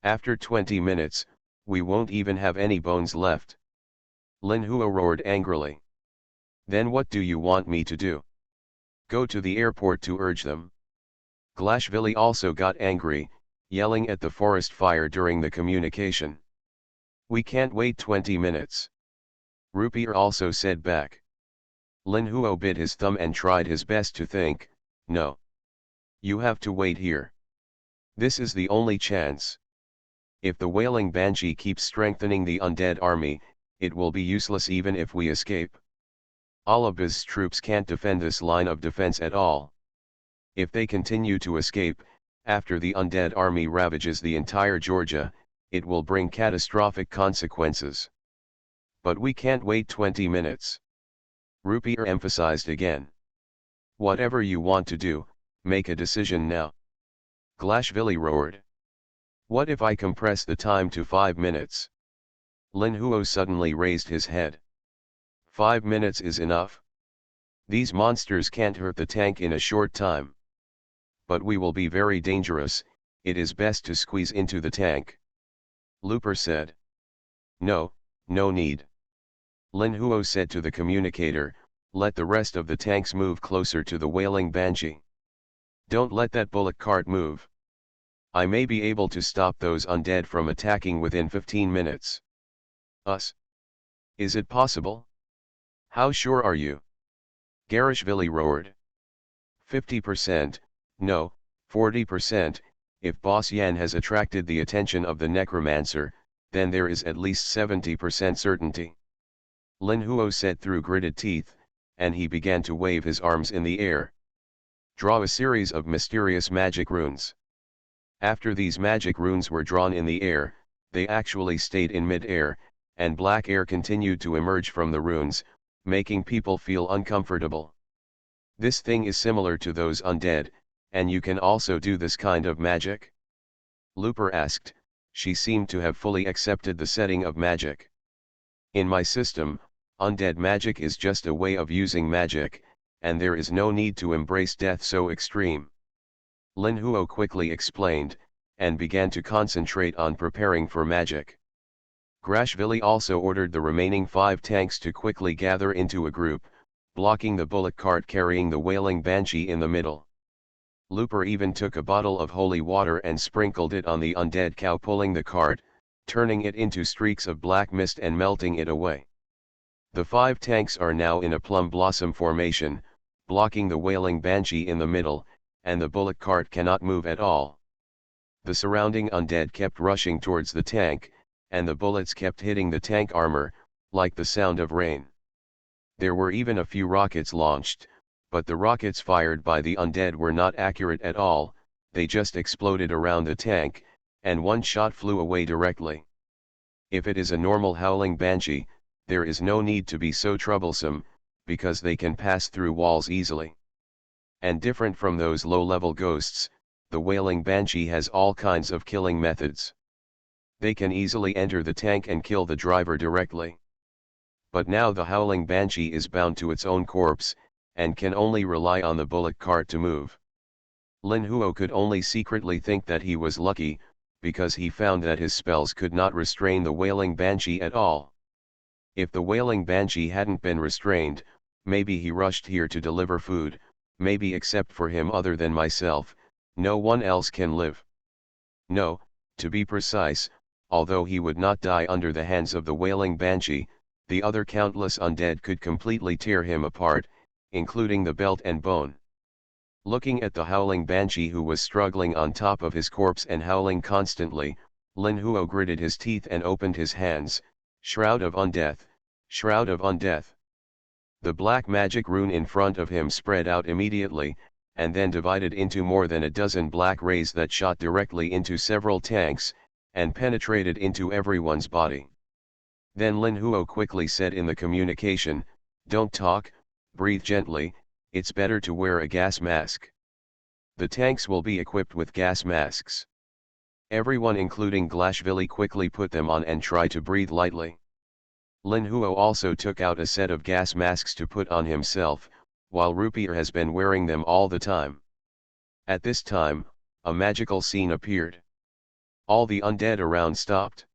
After 20 minutes, we won't even have any bones left. Lin Huo roared angrily. "Then what do you want me to do? Go to the airport to urge them?" Glashvili also got angry, yelling at the forest fire during the communication. "We can't wait 20 minutes. Rupier also said back. Lin Huo bit his thumb and tried his best to think, "No. You have to wait here. This is the only chance. If the wailing banshee keeps strengthening the undead army, it will be useless even if we escape. Alabaz's troops can't defend this line of defense at all. If they continue to escape, after the undead army ravages the entire Georgia, it will bring catastrophic consequences. But we can't wait 20 minutes. Rupier emphasized again. "Whatever you want to do, make a decision now." Glashvili roared. "What if I compress the time to 5 minutes? Lin Huo suddenly raised his head. 5 minutes is enough. These monsters can't hurt the tank in a short time. But we will be very dangerous, it is best to squeeze into the tank." Looper said. "No, no need." Lin Huo said to the communicator, "Let the rest of the tanks move closer to the wailing banshee. Don't let that bullock cart move. I may be able to stop those undead from attacking within 15 minutes. Us? Is it possible? How sure are you?" Garishvili roared. 50%, no, 40%, if Boss Yan has attracted the attention of the necromancer, then there is at least 70% certainty. Lin Huo said through gritted teeth, and he began to wave his arms in the air. "Draw a series of mysterious magic runes." After these magic runes were drawn in the air, they actually stayed in mid-air, and black air continued to emerge from the runes, making people feel uncomfortable. "This thing is similar to those undead, and you can also do this kind of magic?" Looper asked. She seemed to have fully accepted the setting of magic. "In my system, undead magic is just a way of using magic, and there is no need to embrace death so extreme." Lin Huo quickly explained, and began to concentrate on preparing for magic. Grashvili also ordered the remaining 5 tanks to quickly gather into a group, blocking the bullock cart carrying the wailing banshee in the middle. Looper even took a bottle of holy water and sprinkled it on the undead cow pulling the cart, turning it into streaks of black mist and melting it away. The 5 tanks are now in a plum blossom formation, blocking the wailing banshee in the middle, and the bullock cart cannot move at all. The surrounding undead kept rushing towards the tank, and the bullets kept hitting the tank armor, like the sound of rain. There were even a few rockets launched, but the rockets fired by the undead were not accurate at all, they just exploded around the tank, and one shot flew away directly. If it is a normal howling banshee, there is no need to be so troublesome, because they can pass through walls easily. And different from those low-level ghosts, the wailing banshee has all kinds of killing methods. They can easily enter the tank and kill the driver directly. But now the howling banshee is bound to its own corpse, and can only rely on the bullock cart to move. Lin Huo could only secretly think that he was lucky, because he found that his spells could not restrain the wailing banshee at all. If the wailing banshee hadn't been restrained, maybe he rushed here to deliver food, maybe except for him other than myself, no one else can live. No, to be precise, although he would not die under the hands of the wailing banshee, the other countless undead could completely tear him apart, including the belt and bone. Looking at the howling banshee who was struggling on top of his corpse and howling constantly, Lin Huo gritted his teeth and opened his hands. Shroud of Undeath, Shroud of Undeath. The black magic rune in front of him spread out immediately, and then divided into more than a dozen black rays that shot directly into several tanks, and penetrated into everyone's body. Then Lin Huo quickly said in the communication, "Don't talk, breathe gently, it's better to wear a gas mask. The tanks will be equipped with gas masks." Everyone including Glashvili quickly put them on and tried to breathe lightly. Lin Huo also took out a set of gas masks to put on himself, while Rupier has been wearing them all the time. At this time, a magical scene appeared. All the undead around stopped.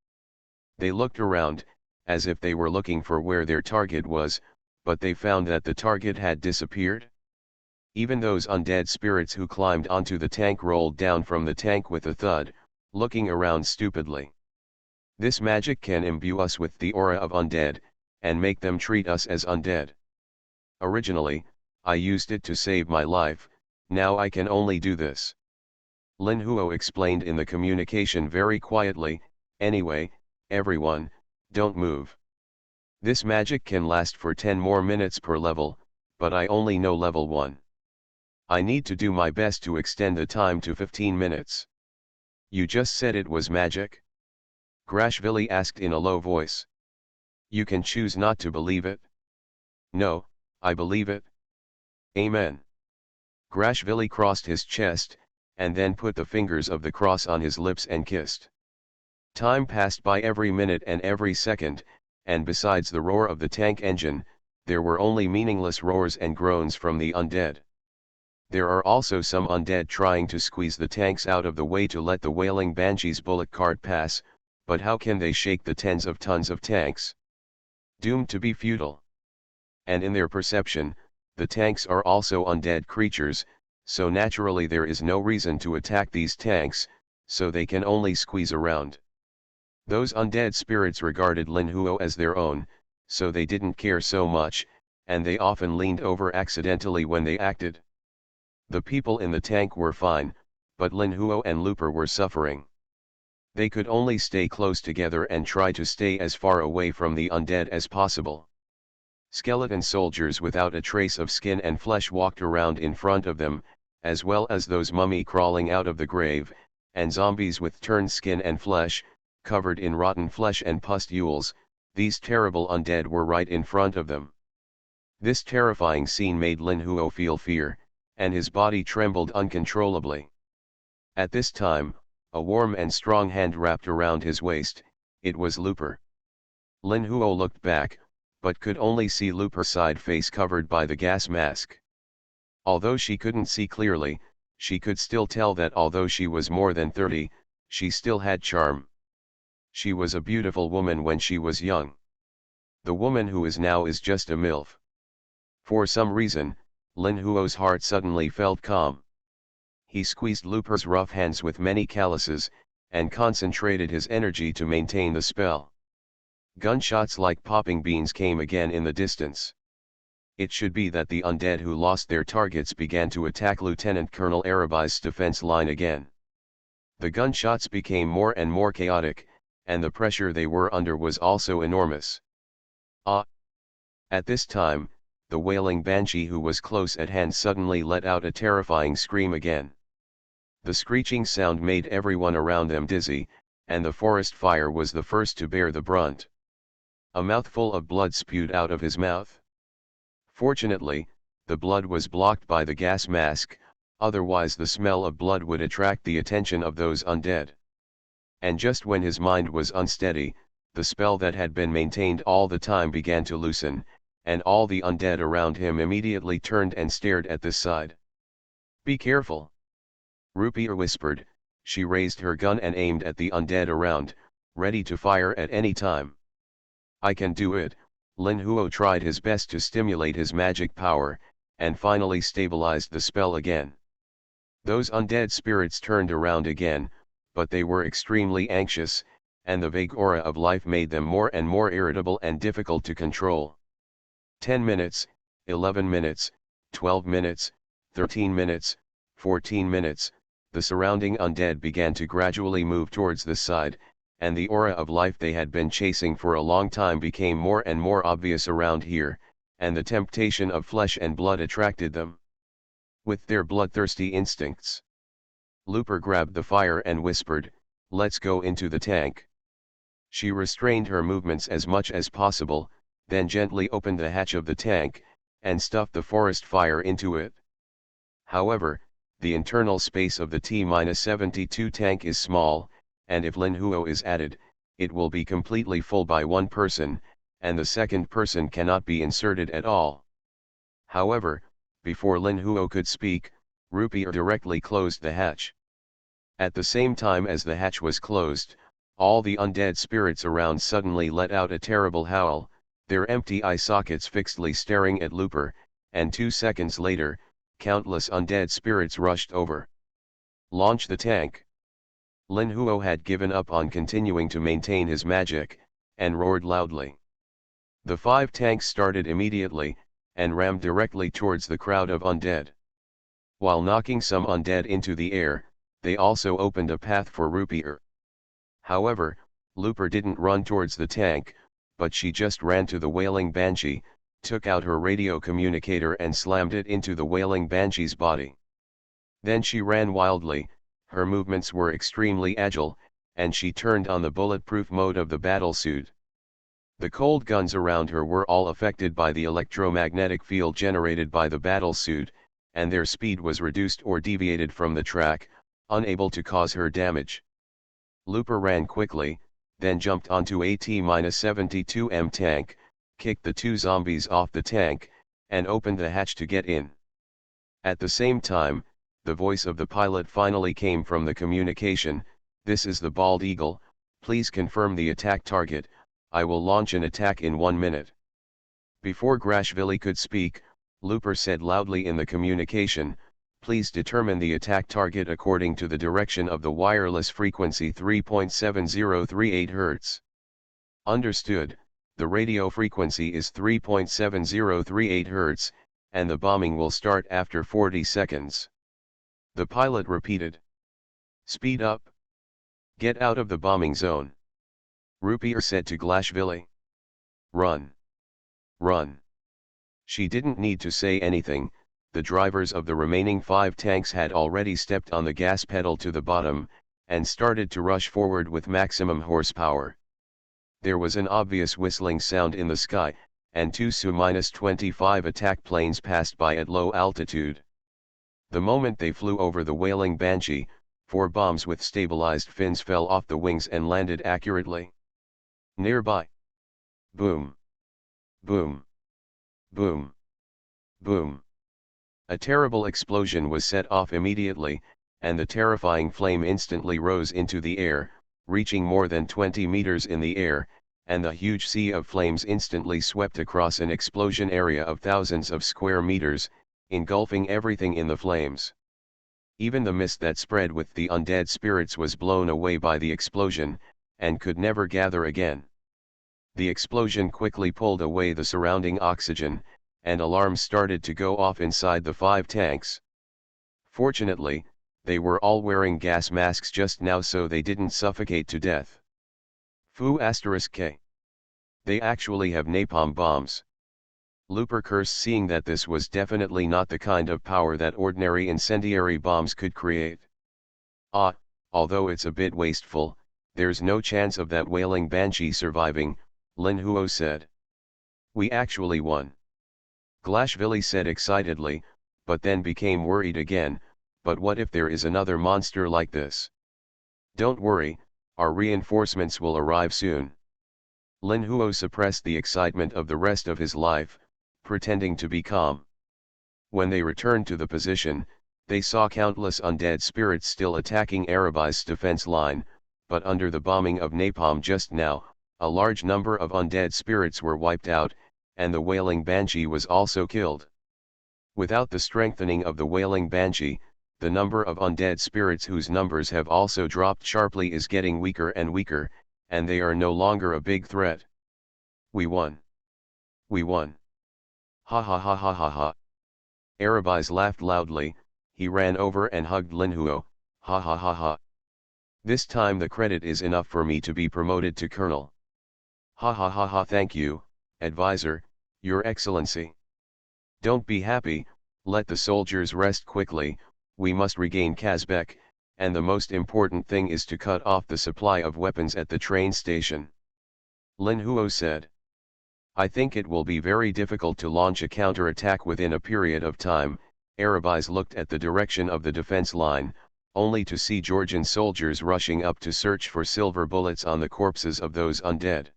They looked around, as if they were looking for where their target was, but they found that the target had disappeared. Even those undead spirits who climbed onto the tank rolled down from the tank with a thud, looking around stupidly. This magic can imbue us with the aura of undead, and make them treat us as undead. Originally, I used it to save my life, now I can only do this. Lin Huo explained in the communication very quietly, "Anyway, everyone, don't move. This magic can last for 10 more minutes per level, but I only know level 1. I need to do my best to extend the time to 15 minutes. You just said it was magic?" Grashvili asked in a low voice. "You can choose not to believe it." "No, I believe it." "Amen." Grashvili crossed his chest, and then put the fingers of the cross on his lips and kissed. Time passed by every minute and every second, and besides the roar of the tank engine, there were only meaningless roars and groans from the undead. There are also some undead trying to squeeze the tanks out of the way to let the wailing banshee's bullock cart pass, but how can they shake the tens of tons of tanks? Doomed to be futile. And in their perception, the tanks are also undead creatures, so naturally there is no reason to attack these tanks, so they can only squeeze around. Those undead spirits regarded Lin Huo as their own, so they didn't care so much, and they often leaned over accidentally when they acted. The people in the tank were fine, but Lin Huo and Looper were suffering. They could only stay close together and try to stay as far away from the undead as possible. Skeleton soldiers without a trace of skin and flesh walked around in front of them, as well as those mummy crawling out of the grave, and zombies with turned skin and flesh, covered in rotten flesh and pustules. These terrible undead were right in front of them. This terrifying scene made Lin Huo feel fear, and his body trembled uncontrollably. At this time, a warm and strong hand wrapped around his waist. It was Looper. Lin Huo looked back, but could only see Looper's side face covered by the gas mask. Although she couldn't see clearly, She could still tell that although she was more than 30, she still had charm. She was a beautiful woman when she was young. The woman who is now is just a MILF. For some reason, Lin Huo's heart suddenly felt calm. He squeezed Looper's rough hands with many calluses, and concentrated his energy to maintain the spell. Gunshots like popping beans came again in the distance. It should be that the undead who lost their targets began to attack Lieutenant Colonel Arabi's defense line again. The gunshots became more and more chaotic, and the pressure they were under was also enormous. Ah! At this time, the wailing banshee who was close at hand suddenly let out a terrifying scream again. The screeching sound made everyone around them dizzy, and the forest fire was the first to bear the brunt. A mouthful of blood spewed out of his mouth. Fortunately, the blood was blocked by the gas mask, otherwise the smell of blood would attract the attention of those undead. And just when his mind was unsteady, the spell that had been maintained all the time began to loosen, and all the undead around him immediately turned and stared at this side. "Be careful!" Rupiah whispered. She raised her gun and aimed at the undead around, ready to fire at any time. "I can do it." Lin Huo tried his best to stimulate his magic power, and finally stabilized the spell again. Those undead spirits turned around again, but they were extremely anxious, and the vague aura of life made them more and more irritable and difficult to control. 10 minutes, 11 minutes, 12 minutes, 13 minutes, 14 minutes, the surrounding undead began to gradually move towards the side, and the aura of life they had been chasing for a long time became more and more obvious around here, and the temptation of flesh and blood attracted them. With their bloodthirsty instincts, Looper grabbed the fire and whispered, "Let's go into the tank." She restrained her movements as much as possible, then gently opened the hatch of the tank, and stuffed the forest fire into it. However, the internal space of the T-72 tank is small, and if Lin Huo is added, it will be completely full by one person, and the second person cannot be inserted at all. However, before Lin Huo could speak, Rupiah directly closed the hatch. At the same time as the hatch was closed, all the undead spirits around suddenly let out a terrible howl, their empty eye sockets fixedly staring at Looper, and 2 seconds later, countless undead spirits rushed over. "Launch the tank!" Lin Huo had given up on continuing to maintain his magic, and roared loudly. The 5 tanks started immediately, and rammed directly towards the crowd of undead. While knocking some undead into the air, they also opened a path for Rupiah. However, Looper didn't run towards the tank, but she just ran to the wailing banshee, took out her radio communicator and slammed it into the wailing banshee's body. Then she ran wildly. Her movements were extremely agile, and she turned on the bulletproof mode of the battlesuit. The cold guns around her were all affected by the electromagnetic field generated by the battlesuit, and their speed was reduced or deviated from the track, unable to cause her damage. Looper ran quickly, then jumped onto a T-72M tank, kicked the 2 zombies off the tank, and opened the hatch to get in. At the same time, the voice of the pilot finally came from the communication. "This is the Bald Eagle, please confirm the attack target, I will launch an attack in 1 minute." Before Grashvili could speak, Looper said loudly in the communication, "Please determine the attack target according to the direction of the wireless frequency 3.7038 Hz. "Understood, the radio frequency is 3.7038 Hz, and the bombing will start after 40 seconds. The pilot repeated. "Speed up. Get out of the bombing zone." Rupiah said to Glashvili. "Run. Run." She didn't need to say anything. The drivers of the remaining 5 tanks had already stepped on the gas pedal to the bottom, and started to rush forward with maximum horsepower. There was an obvious whistling sound in the sky, and 2 Su-25 attack planes passed by at low altitude. The moment they flew over the wailing banshee, 4 bombs with stabilized fins fell off the wings and landed accurately nearby. Boom. Boom. Boom. Boom. A terrible explosion was set off immediately, and the terrifying flame instantly rose into the air, reaching more than 20 meters in the air, and the huge sea of flames instantly swept across an explosion area of thousands of square meters, engulfing everything in the flames. Even the mist that spread with the undead spirits was blown away by the explosion, and could never gather again. The explosion quickly pulled away the surrounding oxygen, and alarms started to go off inside the 5 tanks. Fortunately, they were all wearing gas masks just now, so they didn't suffocate to death. Fu*K. They actually have napalm bombs. Looper cursed, seeing that this was definitely not the kind of power that ordinary incendiary bombs could create. Although it's a bit wasteful, there's no chance of that wailing banshee surviving, Lin Huo said. We actually won. Glashvili said excitedly, but then became worried again. But what if there is another monster like this? Don't worry, our reinforcements will arrive soon. Lin Huo suppressed the excitement of the rest of his life, pretending to be calm. When they returned to the position, they saw countless undead spirits still attacking Arabi's defense line, but under the bombing of napalm just now, a large number of undead spirits were wiped out, and the wailing banshee was also killed. Without the strengthening of the wailing banshee, the number of undead spirits whose numbers have also dropped sharply is getting weaker and weaker, and they are no longer a big threat. We won. We won. Ha ha ha ha ha ha. Arabi's laughed loudly. He ran over and hugged Lin Huo. Ha ha ha ha. This time the credit is enough for me to be promoted to colonel. Ha ha ha ha. Thank you, advisor, your excellency. Don't be happy, let the soldiers rest quickly. We must regain Kazbek, and the most important thing is to cut off the supply of weapons at the train station. Lin Huo said. I think it will be very difficult to launch a counterattack within a period of time. Arabi's looked at the direction of the defense line, only to see Georgian soldiers rushing up to search for silver bullets on the corpses of those undead.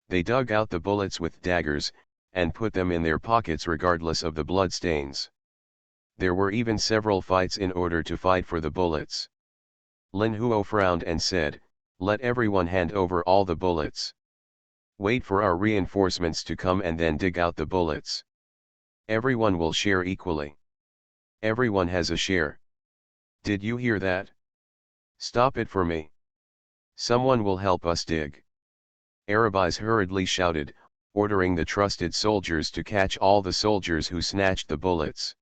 They dug out the bullets with daggers, and put them in their pockets regardless of the bloodstains. There were even several fights in order to fight for the bullets. Lin Huo frowned and said, let everyone hand over all the bullets. Wait for our reinforcements to come and then dig out the bullets. Everyone will share equally. Everyone has a share. Did you hear that? Stop it for me. Someone will help us dig. Arabi's hurriedly shouted, ordering the trusted soldiers to catch all the soldiers who snatched the bullets.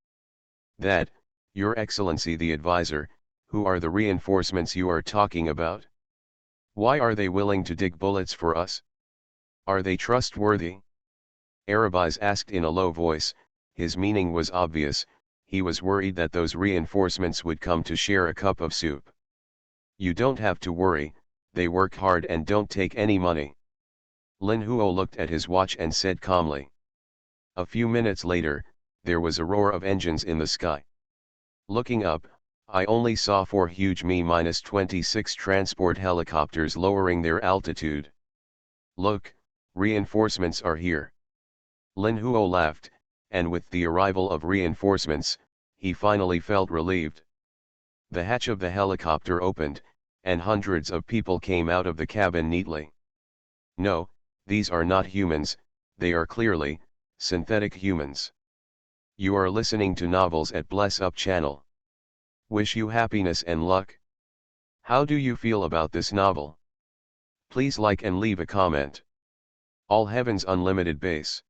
That, Your Excellency the advisor, who are the reinforcements you are talking about? Why are they willing to dig bullets for us? Are they trustworthy? Arabi's asked in a low voice. His meaning was obvious. He was worried that those reinforcements would come to share a cup of soup. You don't have to worry, they work hard and don't take any money. Lin Huo looked at his watch and said calmly. A few minutes later, there was a roar of engines in the sky. Looking up, I only saw 4 huge Mi-26 transport helicopters lowering their altitude. Look, reinforcements are here. Lin Huo laughed, and with the arrival of reinforcements, he finally felt relieved. The hatch of the helicopter opened, and hundreds of people came out of the cabin neatly. No, these are not humans, they are clearly synthetic humans. You are listening to Novels at Bless Up channel. Wish you happiness and luck. How do you feel about this novel? Please like and leave a comment. All Heavens Unlimited Base.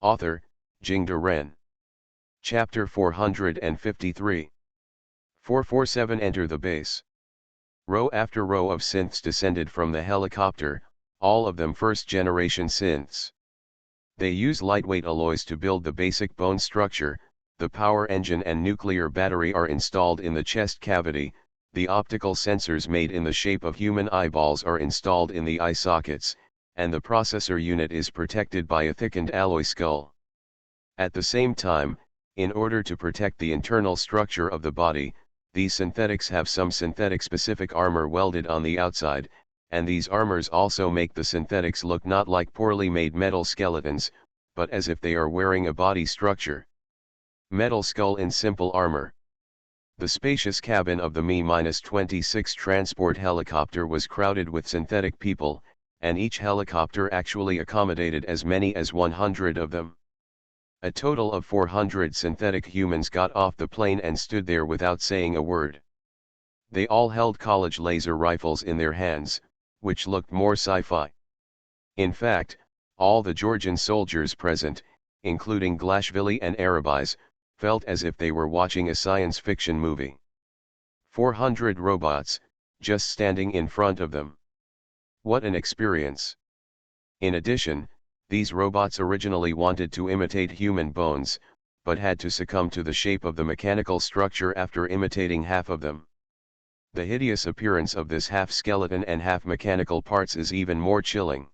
Author, Jingde Ren. Chapter 453. 447 Enter the base. Row after row of synths descended from the helicopter, all of them first-generation synths. They use lightweight alloys to build the basic bone structure. The power engine and nuclear battery are installed in the chest cavity, the optical sensors made in the shape of human eyeballs are installed in the eye sockets, and the processor unit is protected by a thickened alloy skull. At the same time, in order to protect the internal structure of the body, these synthetics have some synthetic-specific armor welded on the outside, and these armors also make the synthetics look not like poorly made metal skeletons, but as if they are wearing a body structure. Metal skull in simple armor. The spacious cabin of the Mi-26 transport helicopter was crowded with synthetic people, and each helicopter actually accommodated as many as 100 of them. A total of 400 synthetic humans got off the plane and stood there without saying a word. They all held college laser rifles in their hands, which looked more sci-fi. In fact, all the Georgian soldiers present, including Glashvili and Arabais, felt as if they were watching a science fiction movie. 400 robots, just standing in front of them. What an experience! In addition, these robots originally wanted to imitate human bones, but had to succumb to the shape of the mechanical structure after imitating half of them. The hideous appearance of this half-skeleton and half-mechanical parts is even more chilling.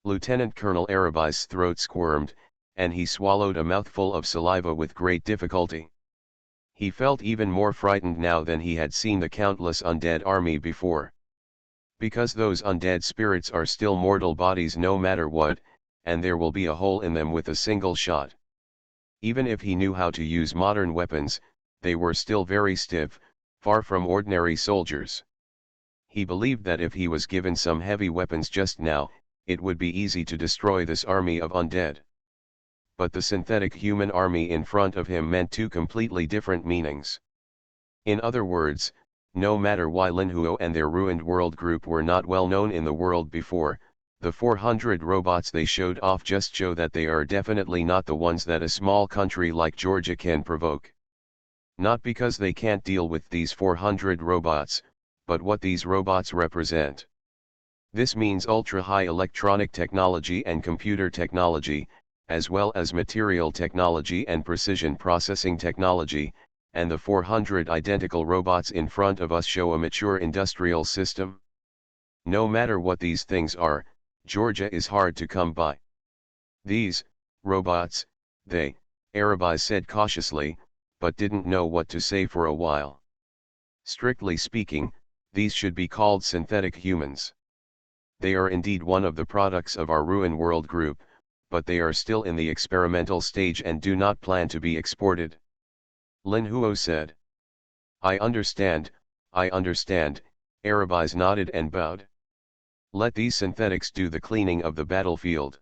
Lieutenant Colonel Arabais' throat squirmed, and he swallowed a mouthful of saliva with great difficulty. He felt even more frightened now than he had seen the countless undead army before. Because those undead spirits are still mortal bodies no matter what, and there will be a hole in them with a single shot. Even if he knew how to use modern weapons, they were still very stiff, far from ordinary soldiers. He believed that if he was given some heavy weapons just now, it would be easy to destroy this army of undead. But the synthetic human army in front of him meant two completely different meanings. In other words, no matter why Lin Huo and their ruined world group were not well known in the world before, the 400 robots they showed off just show that they are definitely not the ones that a small country like Georgia can provoke. Not because they can't deal with these 400 robots, but what these robots represent. This means ultra-high electronic technology and computer technology, as well as material technology and precision processing technology, and the 400 identical robots in front of us show a mature industrial system. No matter what these things are, Georgia is hard to come by. These robots, Arabais said cautiously, but didn't know what to say for a while. Strictly speaking, these should be called synthetic humans. They are indeed one of the products of our ruin world group, but they are still in the experimental stage and do not plan to be exported. Lin Huo said. I understand, Arabais nodded and bowed. Let these synthetics do the cleaning of the battlefield.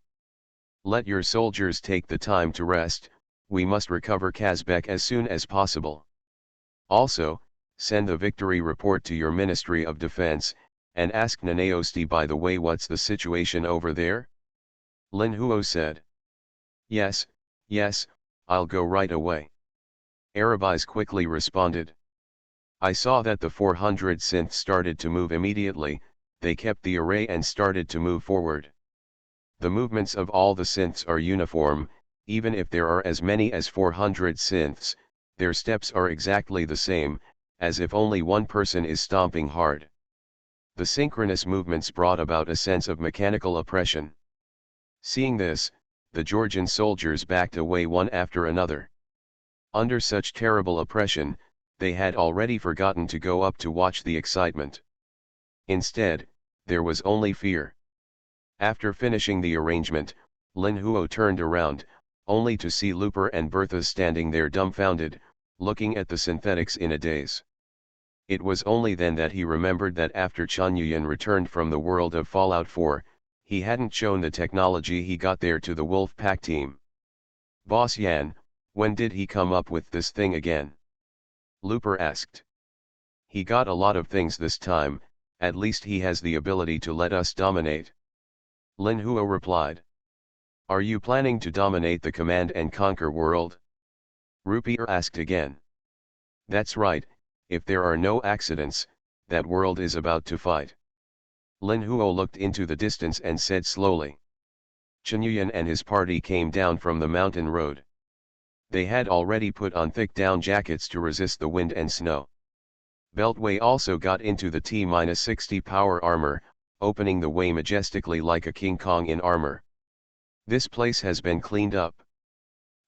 Let your soldiers take the time to rest, we must recover Kazbek as soon as possible. Also, send the victory report to your Ministry of Defense, and ask Nanaosti by the way what's the situation over there? Lin Huo said. Yes, I'll go right away. Arabais quickly responded. I saw that the 400 synths started to move immediately, they kept the array and started to move forward. The movements of all the synths are uniform, even if there are as many as 400 synths, their steps are exactly the same, as if only one person is stomping hard. The synchronous movements brought about a sense of mechanical oppression. Seeing this, the Georgian soldiers backed away one after another. Under such terrible oppression, they had already forgotten to go up to watch the excitement. Instead, there was only fear. After finishing the arrangement, Lin Huo turned around, only to see Looper and Bertha standing there dumbfounded, looking at the synthetics in a daze. It was only then that he remembered that after Chunyuan returned from the world of Fallout 4, he hadn't shown the technology he got there to the Wolf Pack team. Boss Yan, when did he come up with this thing again? Looper asked. He got a lot of things this time, at least he has the ability to let us dominate. Lin Huo replied. Are you planning to dominate the Command and Conquer world? Rupier asked again. That's right, if there are no accidents, that world is about to fight. Lin Huo looked into the distance and said slowly. Chunyuan and his party came down from the mountain road. They had already put on thick down jackets to resist the wind and snow. Beltway also got into the T-60 power armor, opening the way majestically like a King Kong in armor. This place has been cleaned up.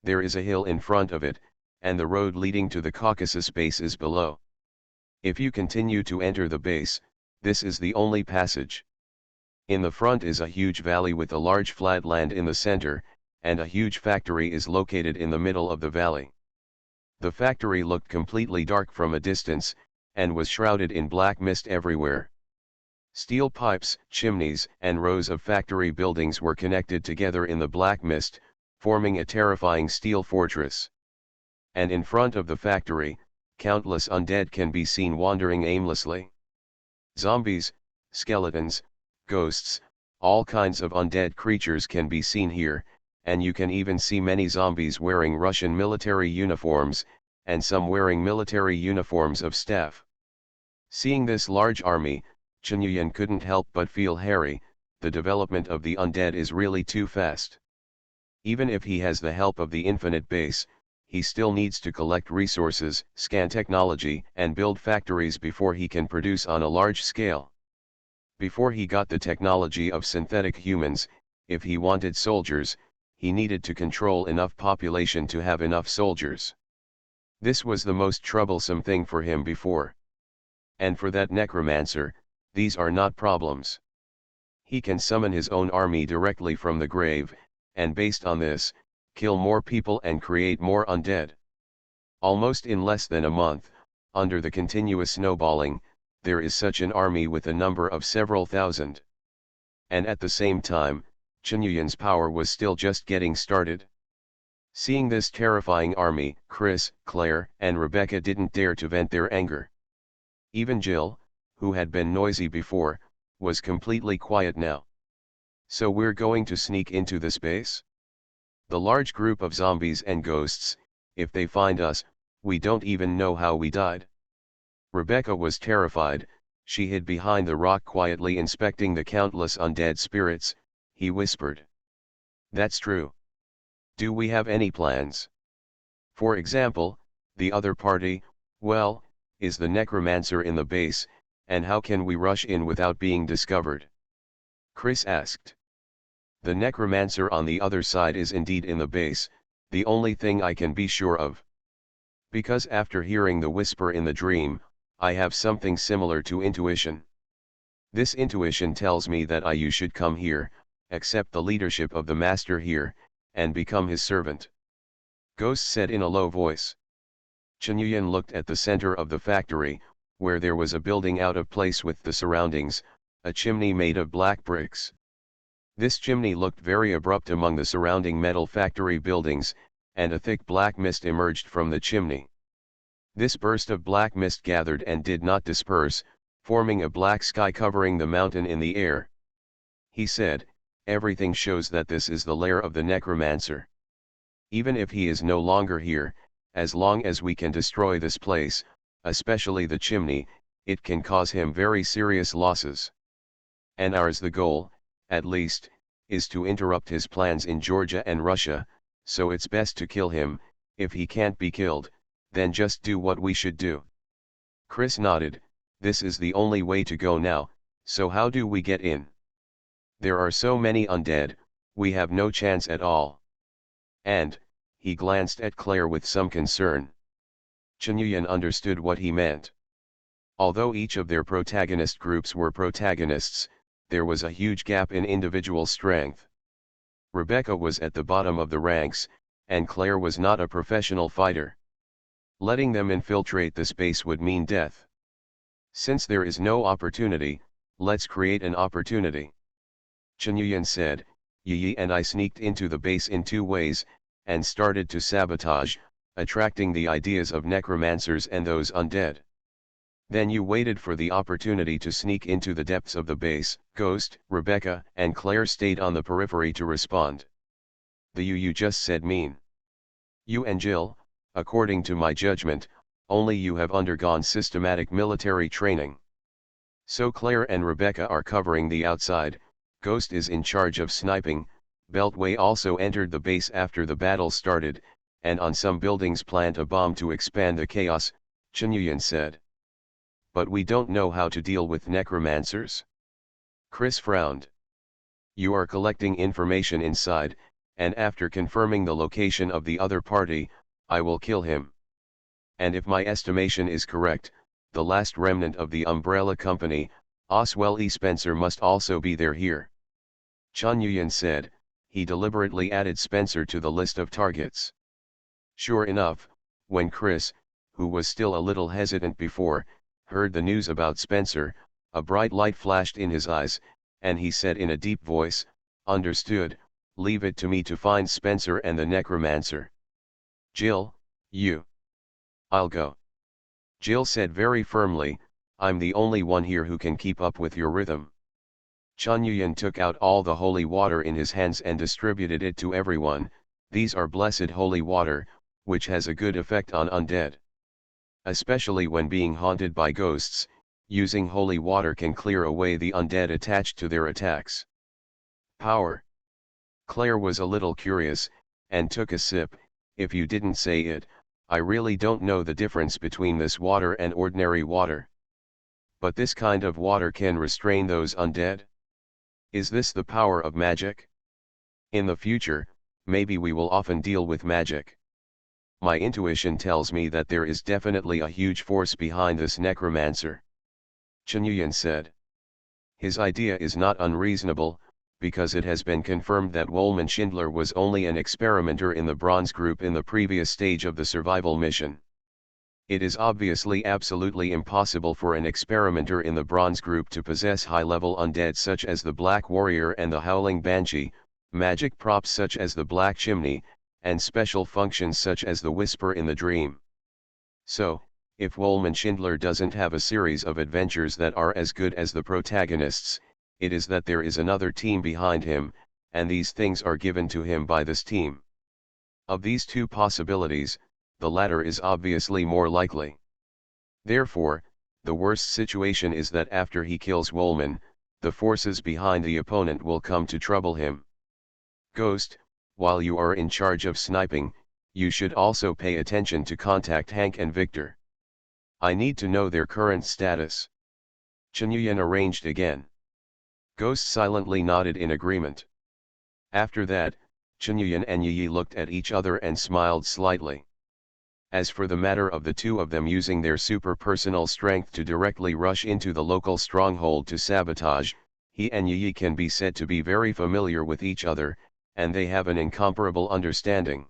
There is a hill in front of it, and the road leading to the Caucasus base is below. If you continue to enter the base, this is the only passage. In the front is a huge valley with a large flat land in the center, and a huge factory is located in the middle of the valley. The factory looked completely dark from a distance, and was shrouded in black mist everywhere. Steel pipes, chimneys, and rows of factory buildings were connected together in the black mist, forming a terrifying steel fortress. And in front of the factory, countless undead can be seen wandering aimlessly. Zombies, skeletons, ghosts, all kinds of undead creatures can be seen here, and you can even see many zombies wearing Russian military uniforms, and some wearing military uniforms of staff. Seeing this large army, Chunyuan couldn't help but feel hairy. The development of the undead is really too fast. Even if he has the help of the infinite base, he still needs to collect resources, scan technology, and build factories before he can produce on a large scale. Before he got the technology of synthetic humans, if he wanted soldiers, he needed to control enough population to have enough soldiers. This was the most troublesome thing for him before. And for that necromancer, these are not problems. He can summon his own army directly from the grave, and based on this, kill more people and create more undead. Almost in less than a month, under the continuous snowballing, there is such an army with a number of several thousand. And at the same time, Chunyuan's power was still just getting started. Seeing this terrifying army, Chris, Claire, and Rebecca didn't dare to vent their anger. Even Jill, who had been noisy before, was completely quiet now. So we're going to sneak into the space? The large group of zombies and ghosts, if they find us, we don't even know how we died. Rebecca was terrified. She hid behind the rock quietly inspecting the countless undead spirits. He whispered. That's true. Do we have any plans? For example, the other party, well, is the necromancer in the base, and how can we rush in without being discovered? Chris asked. The necromancer on the other side is indeed in the base, the only thing I can be sure of. Because after hearing the whisper in the dream, I have something similar to intuition. This intuition tells me that you should come here, accept the leadership of the master here, and become his servant. Ghost said in a low voice. Chunyuan looked at the center of the factory, where there was a building out of place with the surroundings, a chimney made of black bricks. This chimney looked very abrupt among the surrounding metal factory buildings, and a thick black mist emerged from the chimney. This burst of black mist gathered and did not disperse, forming a black sky covering the mountain in the air. He said, everything shows that this is the lair of the necromancer. Even if he is no longer here, as long as we can destroy this place, especially the chimney, it can cause him very serious losses. And ours the goal, at least, is to interrupt his plans in Georgia and Russia, so it's best to kill him. If he can't be killed, then just do what we should do. Chris nodded. This is the only way to go now, so how do we get in? There are so many undead, we have no chance at all. And, he glanced at Claire with some concern. Chunyuan understood what he meant. Although each of their protagonist groups were protagonists, there was a huge gap in individual strength. Rebecca was at the bottom of the ranks, and Claire was not a professional fighter. Letting them infiltrate the space would mean death. Since there is no opportunity, let's create an opportunity. Chunyuan said, Yi and I sneaked into the base in two ways, and started to sabotage, attracting the ideas of necromancers and those undead. Then you waited for the opportunity to sneak into the depths of the base. Ghost, Rebecca, and Claire stayed on the periphery to respond. The you just said mean. You and Jill, according to my judgment, only you have undergone systematic military training. So Claire and Rebecca are covering the outside, Ghost is in charge of sniping. Beltway also entered the base after the battle started, and on some buildings plant a bomb to expand the chaos, Chunyuan said. But we don't know how to deal with necromancers. Chris frowned. You are collecting information inside, and after confirming the location of the other party, I will kill him. And if my estimation is correct, the last remnant of the umbrella company, Oswell E. Spencer must also be there here. Chunyuan said. He deliberately added Spencer to the list of targets. Sure enough, When Chris, who was still a little hesitant before, heard the news about Spencer, a bright light flashed in his eyes, and he said in a deep voice, "Understood, leave it to me to find Spencer and the necromancer. Jill, you. I'll go." Jill said very firmly, "I'm the only one here who can keep up with your rhythm." Chunyuan took out all the holy water in his hands and distributed it to everyone. "These are blessed holy water, which has a good effect on undead. Especially when being haunted by ghosts, using holy water can clear away the undead attached to their attacks." Power. Claire was a little curious, and took a sip. "If you didn't say it, I really don't know the difference between this water and ordinary water. But this kind of water can restrain those undead? Is this the power of magic? In the future, maybe we will often deal with magic. My intuition tells me that there is definitely a huge force behind this necromancer," Chunyuan said. His idea is not unreasonable, because it has been confirmed that Wollman Schindler was only an experimenter in the Bronze Group in the previous stage of the survival mission. It is obviously absolutely impossible for an experimenter in the Bronze Group to possess high-level undead such as the Black Warrior and the Howling Banshee, magic props such as the Black Chimney, and special functions such as the Whisper in the Dream. So, if Wollman Schindler doesn't have a series of adventures that are as good as the protagonists, it is that there is another team behind him, and these things are given to him by this team. Of these two possibilities, the latter is obviously more likely. Therefore, the worst situation is that after he kills Wollman, the forces behind the opponent will come to trouble him. Ghost, while you are in charge of sniping, you should also pay attention to contact Hank and Victor. I need to know their current status." Chunyuan arranged again. Ghost silently nodded in agreement. After that, Chunyuan and Yi looked at each other and smiled slightly. As for the matter of the two of them using their super-personal strength to directly rush into the local stronghold to sabotage, he and Yi can be said to be very familiar with each other, and they have an incomparable understanding.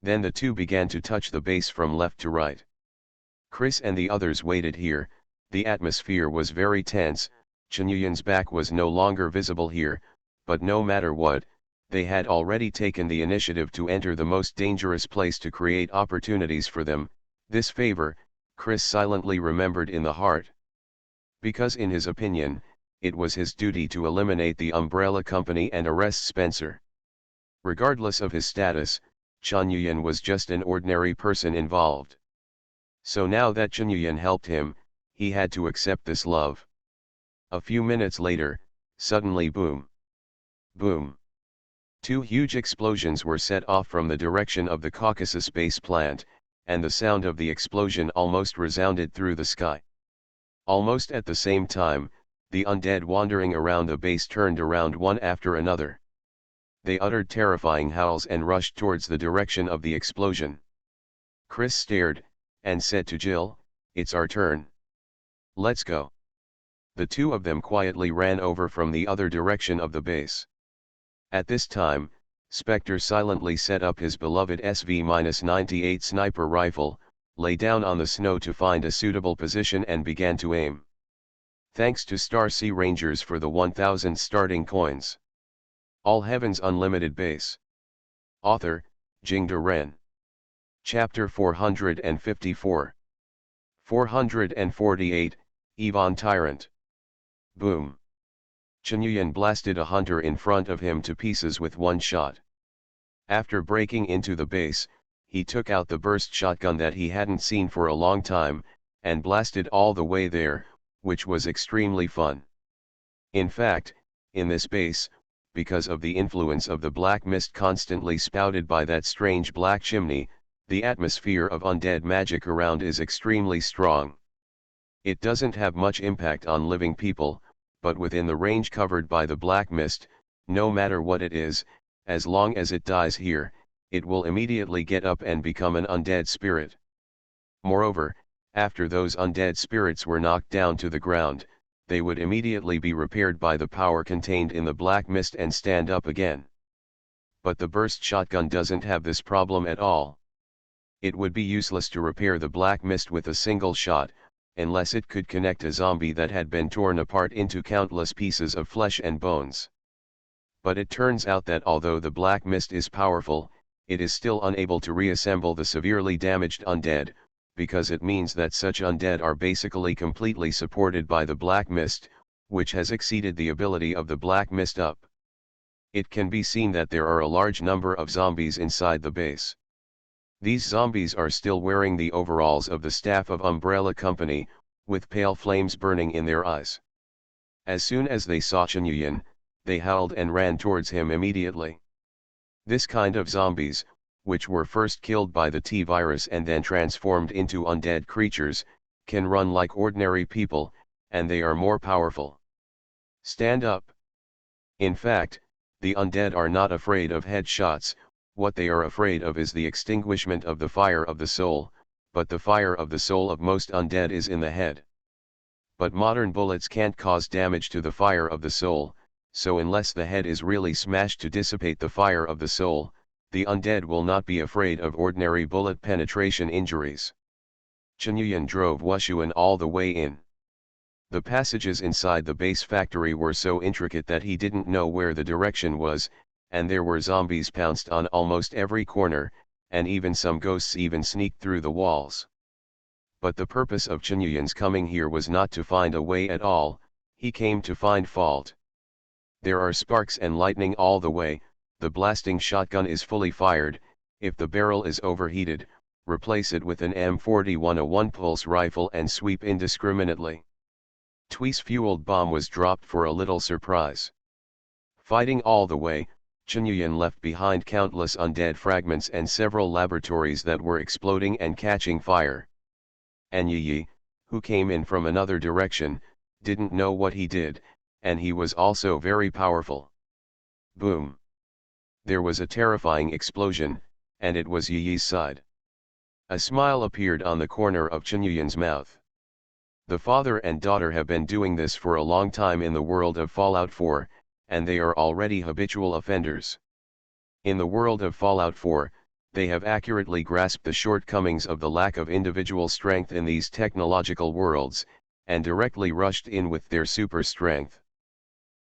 Then the two began to touch the base from left to right. Chris and the others waited here. The atmosphere was very tense. Chunyuan's back was no longer visible here, but no matter what, they had already taken the initiative to enter the most dangerous place to create opportunities for them. This favor, Chris silently remembered in the heart. Because in his opinion, it was his duty to eliminate the Umbrella Company and arrest Spencer. Regardless of his status, Chunyuan was just an ordinary person involved. So now that Chunyuan helped him, he had to accept this love. A few minutes later, suddenly boom. Boom. Two huge explosions were set off from the direction of the Caucasus base plant, and the sound of the explosion almost resounded through the sky. Almost at the same time, the undead wandering around the base turned around one after another. They uttered terrifying howls and rushed towards the direction of the explosion. Chris stared, and said to Jill, "It's our turn. Let's go." The two of them quietly ran over from the other direction of the base. At this time, Spectre silently set up his beloved SV-98 sniper rifle, lay down on the snow to find a suitable position and began to aim. Thanks to Star Sea Rangers for the 1000 starting coins. All Heaven's Unlimited Base. Author, Jingde Ren. Chapter 454. 448, Yvonne Tyrant. Boom. Chunyuan blasted a hunter in front of him to pieces with one shot. After breaking into the base, he took out the burst shotgun that he hadn't seen for a long time, and blasted all the way there, which was extremely fun. In fact, in this base, because of the influence of the black mist constantly spouted by that strange black chimney, the atmosphere of undead magic around is extremely strong. It doesn't have much impact on living people, but within the range covered by the black mist, no matter what it is, as long as it dies here, it will immediately get up and become an undead spirit. Moreover, after those undead spirits were knocked down to the ground, they would immediately be repaired by the power contained in the black mist and stand up again. But the burst shotgun doesn't have this problem at all. It would be useless to repair the black mist with a single shot, unless it could connect a zombie that had been torn apart into countless pieces of flesh and bones. But it turns out that although the black mist is powerful, it is still unable to reassemble the severely damaged undead, because it means that such undead are basically completely supported by the black mist, which has exceeded the ability of the black mist up. It can be seen that there are a large number of zombies inside the base. These zombies are still wearing the overalls of the staff of Umbrella Company, with pale flames burning in their eyes. As soon as they saw Chen, they howled and ran towards him immediately. This kind of zombies, which were first killed by the T-virus and then transformed into undead creatures, can run like ordinary people, and they are more powerful. Stand up. In fact, the undead are not afraid of headshots. What they are afraid of is the extinguishment of the fire of the soul, but the fire of the soul of most undead is in the head. But modern bullets can't cause damage to the fire of the soul, so unless the head is really smashed to dissipate the fire of the soul, the undead will not be afraid of ordinary bullet penetration injuries. Chen Yuyan drove Wuxian all the way in. The passages inside the base factory were so intricate that he didn't know where the direction was, and there were zombies pounced on almost every corner, and even some ghosts even sneaked through the walls. But the purpose of Chen Yuyan's coming here was not to find a way at all, he came to find fault. There are sparks and lightning all the way, the blasting shotgun is fully fired, if the barrel is overheated, replace it with an M41, a one-pulse rifle, and sweep indiscriminately. Twice-fueled bomb was dropped for a little surprise. Fighting all the way, Chen Yuyan left behind countless undead fragments and several laboratories that were exploding and catching fire. And Yi, who came in from another direction, didn't know what he did, and he was also very powerful. Boom! There was a terrifying explosion, and it was Yi's side. A smile appeared on the corner of Chen Yuyan's mouth. The father and daughter have been doing this for a long time in the world of Fallout 4, and they are already habitual offenders. In the world of Fallout 4, they have accurately grasped the shortcomings of the lack of individual strength in these technological worlds, and directly rushed in with their super strength.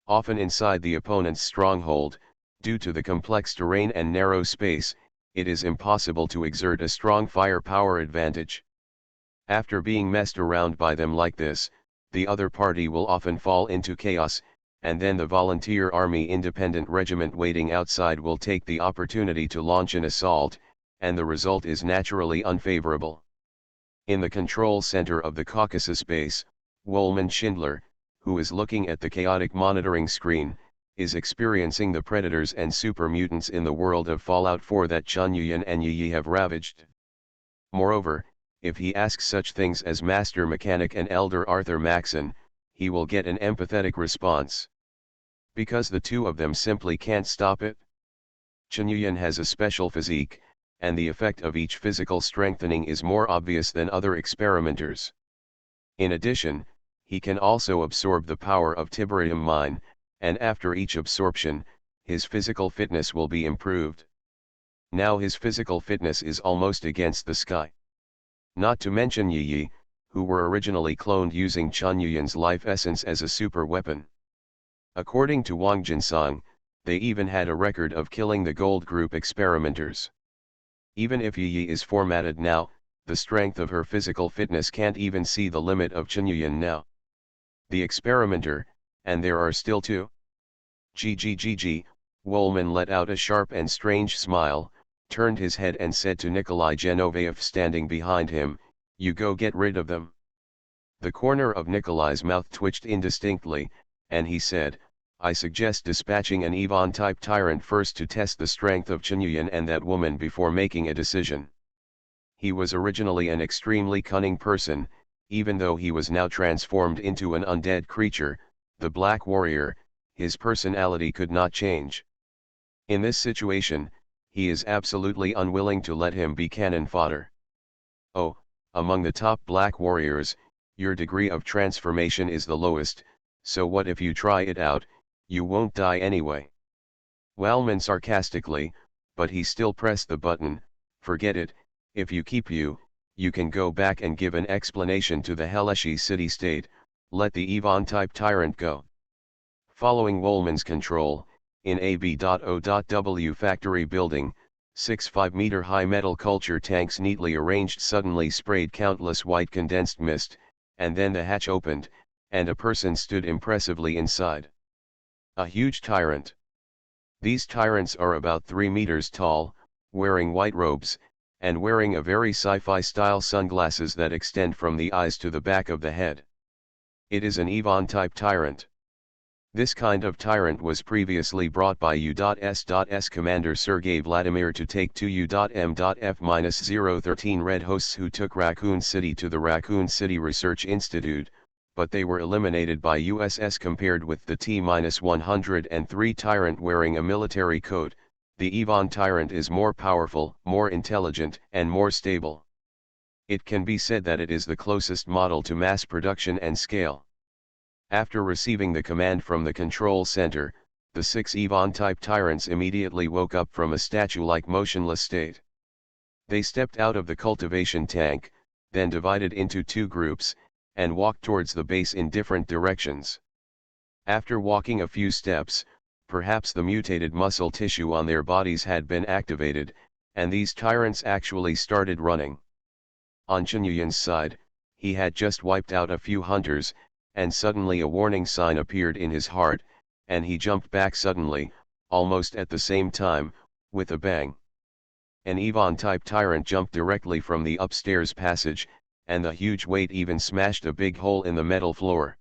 Often inside the opponent's stronghold, due to the complex terrain and narrow space, it is impossible to exert a strong firepower advantage. After being messed around by them like this, the other party will often fall into chaos, and then the volunteer army independent regiment waiting outside will take the opportunity to launch an assault, and the result is naturally unfavorable. In the control center of the Caucasus base, Wolman Schindler, who is looking at the chaotic monitoring screen, is experiencing the predators and super mutants in the world of Fallout 4 that Chen Yuyan and Yi have ravaged. Moreover, if he asks such things as Master Mechanic and Elder Arthur Maxon, he will get an empathetic response. Because the two of them simply can't stop it. Chen Yuyan has a special physique, and the effect of each physical strengthening is more obvious than other experimenters. In addition, he can also absorb the power of Tiberium mine, and after each absorption, his physical fitness will be improved. Now his physical fitness is almost against the sky. Not to mention Yi, who were originally cloned using Chen Yuyan's life essence as a super weapon. According to Wang Jinsong, they even had a record of killing the Gold Group experimenters. Even if Yi is formatted now, the strength of her physical fitness can't even see the limit of Chen Yuyan now. The experimenter, and there are still two. GGGG, Wolman let out a sharp and strange smile, turned his head and said to Nikolai Genovaev standing behind him, "You go get rid of them." The corner of Nikolai's mouth twitched indistinctly, and he said, "I suggest dispatching an Ivan-type tyrant first to test the strength of Chen Yuyan and that woman before making a decision." He was originally an extremely cunning person, even though he was now transformed into an undead creature, the Black Warrior, his personality could not change. In this situation, he is absolutely unwilling to let him be cannon fodder. Oh, among the top Black Warriors, your degree of transformation is the lowest, so what if you try it out, you won't die anyway. Wellman sarcastically, but he still pressed the button, "Forget it, If you keep you can go back and give an explanation to the Helleshi city-state, let the Evon-type tyrant go. Following Wollman's control, in a B.O.W factory building, 6 5-meter-high metal culture tanks neatly arranged suddenly sprayed countless white condensed mist, and then the hatch opened, and a person stood impressively inside. A huge tyrant. These tyrants are about 3 meters tall, wearing white robes, and wearing a very sci-fi style sunglasses that extend from the eyes to the back of the head. It is an Evon-type tyrant. This kind of tyrant was previously brought by U.S. Commander Sergei Vladimir to take 2 U.M.F-013 Red Hosts who took Raccoon City to the Raccoon City Research Institute, but they were eliminated by USS compared with the T-103 tyrant wearing a military coat. The Evon tyrant is more powerful, more intelligent, and more stable. It can be said that it is the closest model to mass production and scale. After receiving the command from the control center, the 6 Evon-type tyrants immediately woke up from a statue-like motionless state. They stepped out of the cultivation tank, then divided into 2 groups, and walked towards the base in different directions. After walking a few steps, perhaps the mutated muscle tissue on their bodies had been activated, and these tyrants actually started running. On Chenyuyan's side, he had just wiped out a few hunters, and suddenly a warning sign appeared in his heart, and he jumped back suddenly, almost at the same time, with a bang. An Evon-type tyrant jumped directly from the upstairs passage, and the huge weight even smashed a big hole in the metal floor.